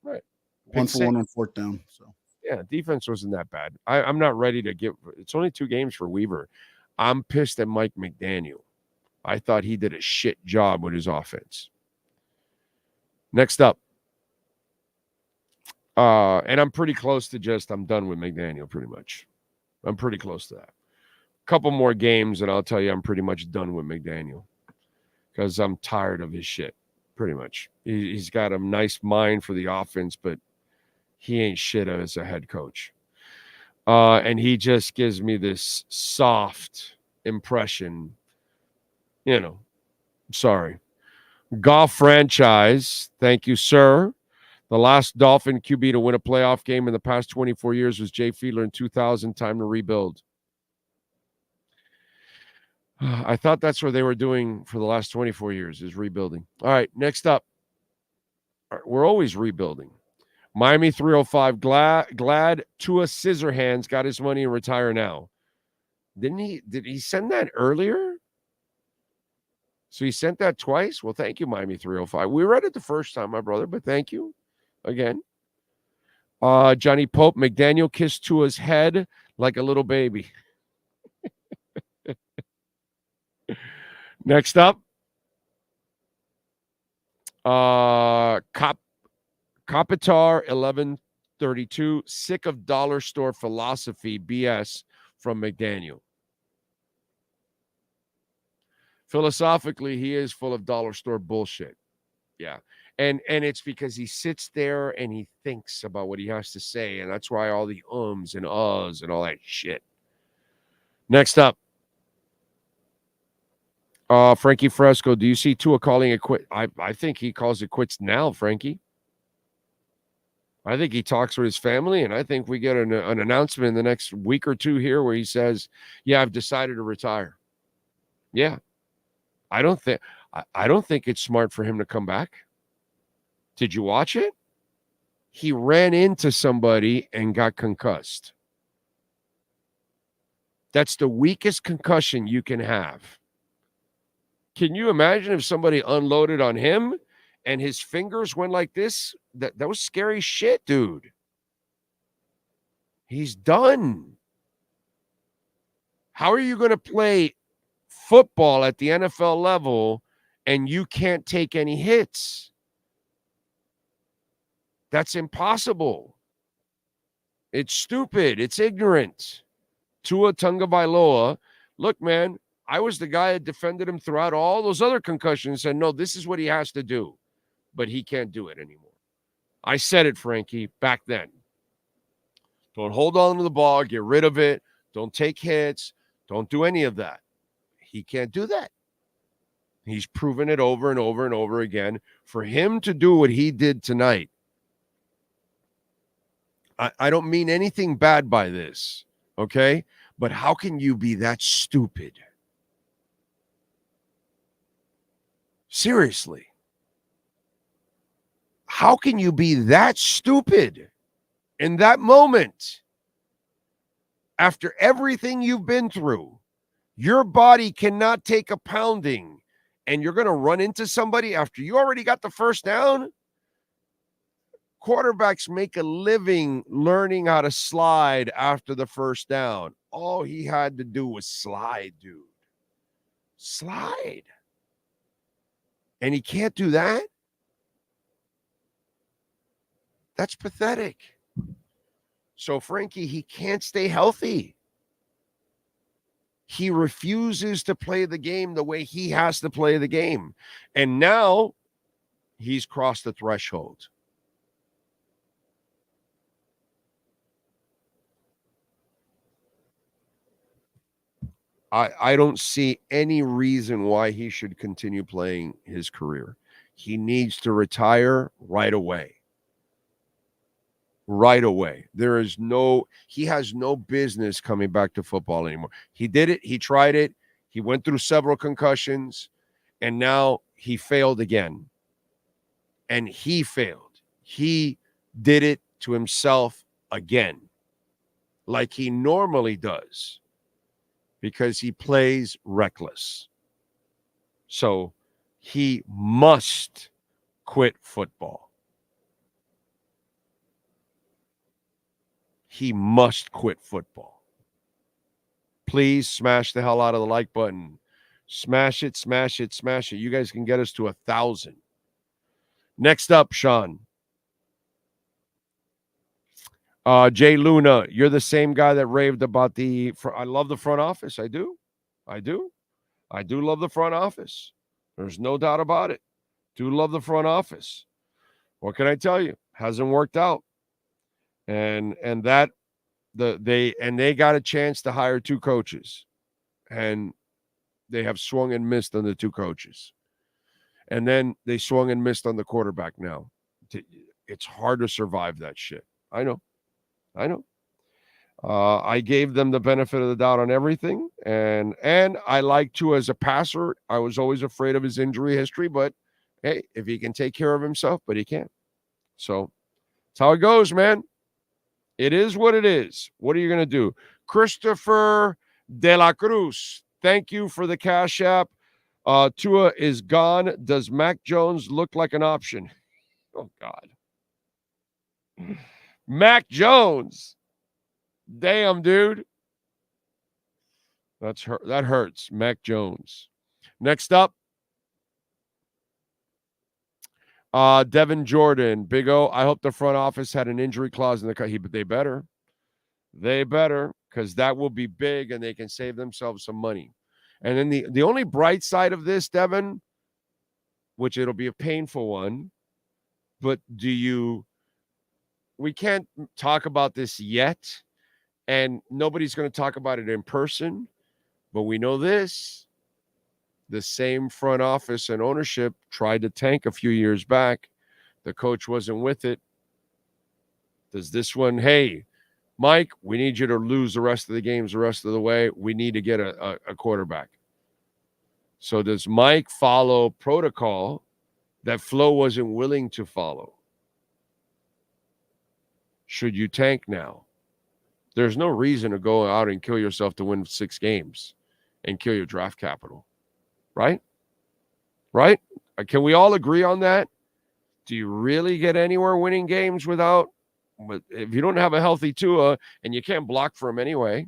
Right. 1 for 1 on fourth down. So yeah, defense wasn't that bad. I'm not ready to give. It's only 2 games for Weaver. I'm pissed at Mike McDaniel. I thought he did a shit job with his offense. Next up. And I'm pretty close to I'm done with McDaniel pretty much. I'm pretty close to that. Couple more games and I'll tell you I'm pretty much done with McDaniel because I'm tired of his shit, pretty much. He's got a nice mind for the offense, but he ain't shit as a head coach. And he just gives me this soft impression, sorry. Golf franchise, thank you, sir. The last Dolphin QB to win a playoff game in the past 24 years was Jay Fiedler in 2000. Time to rebuild. I thought that's what they were doing for the last 24 years is rebuilding. All right, next up. We're always rebuilding. Miami 305. Glad Tua Scissorhands got his money and retire now. Did he send that earlier? So he sent that twice? Well, thank you, Miami 305. We read it the first time, my brother, but thank you again. Johnny Pope, McDaniel kissed Tua's head like a little baby. Next up, Kopitar 1132, sick of dollar store philosophy BS from McDaniel. Philosophically, he is full of dollar store bullshit. Yeah. And it's because he sits there and he thinks about what he has to say, and that's why all the ums and uhs and all that shit. Next up. Frankie Fresco, do you see Tua calling it quit? I think he calls it quits now, Frankie. I think he talks with his family, and I think we get an announcement in the next week or two here where he says, yeah, I've decided to retire. Yeah. I don't think it's smart for him to come back. Did you watch it? He ran into somebody and got concussed. That's the weakest concussion you can have. Can you imagine if somebody unloaded on him and his fingers went like this? That was scary shit, dude. He's done. How are you going to play football at the NFL level and you can't take any hits? That's impossible. It's stupid. It's ignorant. Tua Tagovailoa, look, man, I was the guy that defended him throughout all those other concussions and said, no, this is what he has to do. But he can't do it anymore. I said it, Frankie, back then. Don't hold on to the ball. Get rid of it. Don't take hits. Don't do any of that. He can't do that. He's proven it over and over and over again. For him to do what he did tonight, I don't mean anything bad by this, okay? But how can you be that stupid? Seriously. How can you be that stupid in that moment? After everything you've been through, your body cannot take a pounding, and you're going to run into somebody after you already got the first down? Quarterbacks make a living learning how to slide after the first down. All he had to do was slide, dude. Slide. And he can't do that? That's pathetic. So, Frankie, he can't stay healthy. He refuses to play the game the way he has to play the game. And now he's crossed the threshold. I don't see any reason why he should continue playing his career. He needs to retire right away. right away. He has no business coming back to football anymore. He did it. He tried it. He went through several concussions, and now he failed again. And he failed. He did it to himself again, like he normally does, because he plays reckless. So he must quit football. He must quit football. Please smash the hell out of the like button. Smash it, smash it, smash it. You guys can get us to 1,000. Next up, Sean. Jay Luna, you're the same guy that raved about I love the front office. I do love the front office. There's no doubt about it. Do love the front office. What can I tell you? Hasn't worked out. And they got a chance to hire 2 coaches, and they have swung and missed on the 2 coaches. And then they swung and missed on the quarterback now. It's hard to survive that shit. I know. I gave them the benefit of the doubt on everything. And I like Tua as a passer. I was always afraid of his injury history, but hey, if he can take care of himself, but he can't. So that's how it goes, man. It is what it is. What are you going to do? Christopher De La Cruz, thank you for the Cash App. Tua is gone. Does Mac Jones look like an option? Oh, God. Mac Jones. Damn, dude. That hurts. Mac Jones. Next up. Devin Jordan, Big O. I hope the front office had an injury clause in the cut. But they better. They better, because that will be big and they can save themselves some money. And then the only bright side of this, Devin, which it'll be a painful one, but we can't talk about this yet, and nobody's going to talk about it in person, but we know this. The same front office and ownership tried to tank a few years back. The coach wasn't with it. Does this one, hey, Mike, we need you to lose the rest of the games the rest of the way. We need to get a quarterback. So does Mike follow protocol that Flo wasn't willing to follow? Should you tank now? There's no reason to go out and kill yourself to win 6 games and kill your draft capital. Right? Right? Can we all agree on that? Do you really get anywhere winning games without, if you don't have a healthy Tua and you can't block for him anyway,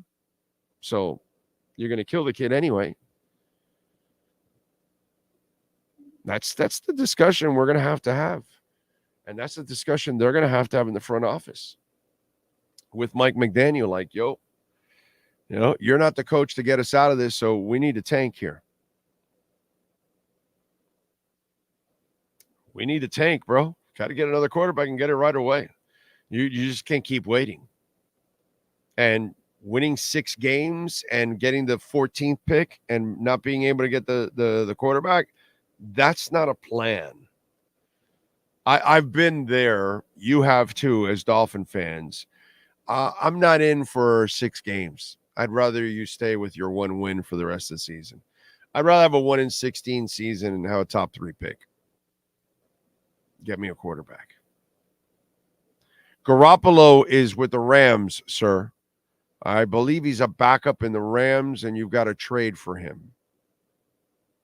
so you're going to kill the kid anyway. That's the discussion we're going to have. And that's the discussion they're going to have in the front office with Mike McDaniel. Like, you're not the coach to get us out of this, so we need to tank here. We need to tank, bro. Got to get another quarterback and get it right away. You just can't keep waiting. And winning 6 games and getting the 14th pick and not being able to get the quarterback, that's not a plan. I've been there. You have too, as Dolphin fans. I'm not in for 6 games. I'd rather you stay with your 1 win for the rest of the season. I'd rather have a 1-16 season and have a top 3 pick. Get me a quarterback. Garoppolo is with the Rams, sir. I believe he's a backup in the Rams, and you've got to trade for him.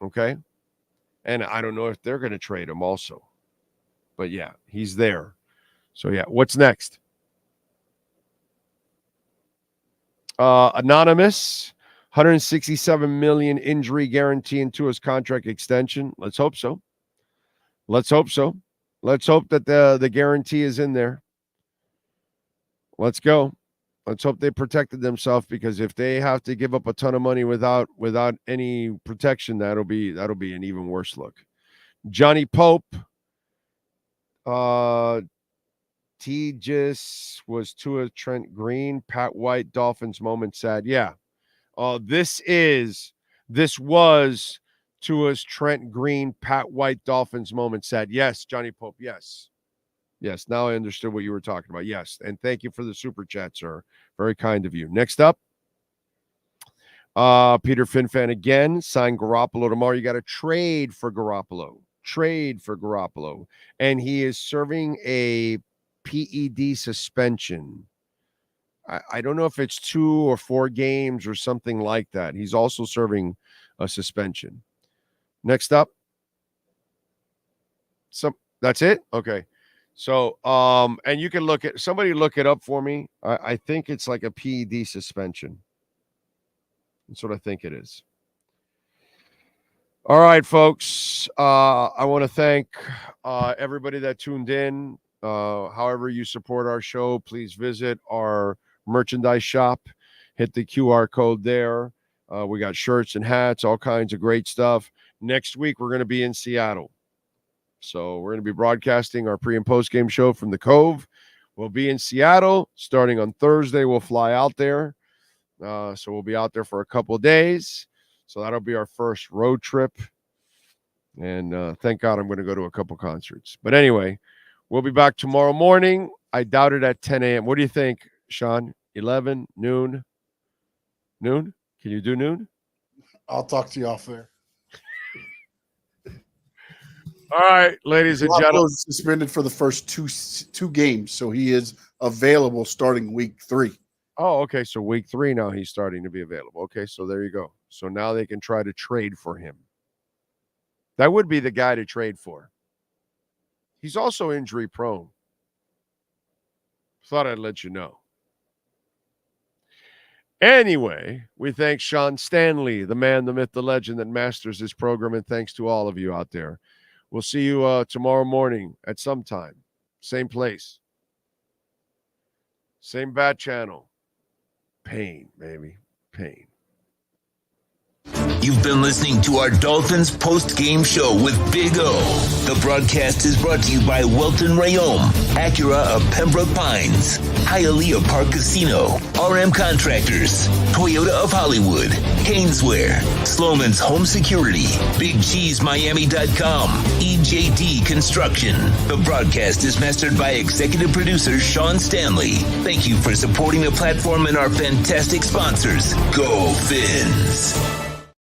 Okay? And I don't know if they're going to trade him also. But, yeah, he's there. So, yeah, what's next? Anonymous, $167 million injury guarantee into his contract extension. Let's hope so. Let's hope that the guarantee is in there. Let's go. Let's hope they protected themselves, because if they have to give up a ton of money without any protection, that'll be an even worse look. Johnny Pope. T was Tua Trent Green, Pat White, Dolphins moment sad. Yeah. This was Tua's Trent Green, Pat White, Dolphins moment sad. Yes, Johnny Pope. Yes. Yes, now I understood what you were talking about. Yes, and thank you for the super chat, sir. Very kind of you. Next up, Peter Finfan again. Sign Garoppolo tomorrow. You got to trade for Garoppolo. And he is serving a PED suspension. I don't know if it's 2 or 4 games or something like that. He's also serving a suspension. Next up. That's it? Okay. So, and you can somebody look it up for me. I think it's like a PED suspension. That's what I think it is. All right, folks. I want to thank everybody that tuned in. However you support our show, please visit our merchandise shop. Hit the QR code there. We got shirts and hats, all kinds of great stuff. Next week, we're going to be in Seattle. So we're going to be broadcasting our pre- and post-game show from the Cove. We'll be in Seattle starting on Thursday. We'll fly out there. So we'll be out there for a couple of days. So that'll be our first road trip. And thank God I'm going to go to a couple concerts. But anyway, we'll be back tomorrow morning. I doubt it at 10 a.m. What do you think, Sean? 11, noon? Noon? Can you do noon? I'll talk to you off there. All right, ladies and gentlemen. Suspended for the first two games, so he is available starting week 3. Oh, okay. So week 3 now he's starting to be available. Okay, so there you go. So now they can try to trade for him. That would be the guy to trade for. He's also injury prone. Thought I'd let you know. Anyway, we thank Sean Stanley, the man, the myth, the legend that masters this program, and thanks to all of you out there. We'll see you tomorrow morning at some time. Same place. Same bat channel. Pain, baby. Pain. You've been listening to our Dolphins post-game show with Big O. The broadcast is brought to you by Welton Rayom, Acura of Pembroke Pines, Hialeah Park Casino, RM Contractors, Toyota of Hollywood, Haineswear, Sloman's Home Security, BigCheeseMiami.com, EJD Construction. The broadcast is mastered by executive producer Sean Stanley. Thank you for supporting the platform and our fantastic sponsors. Go Fins!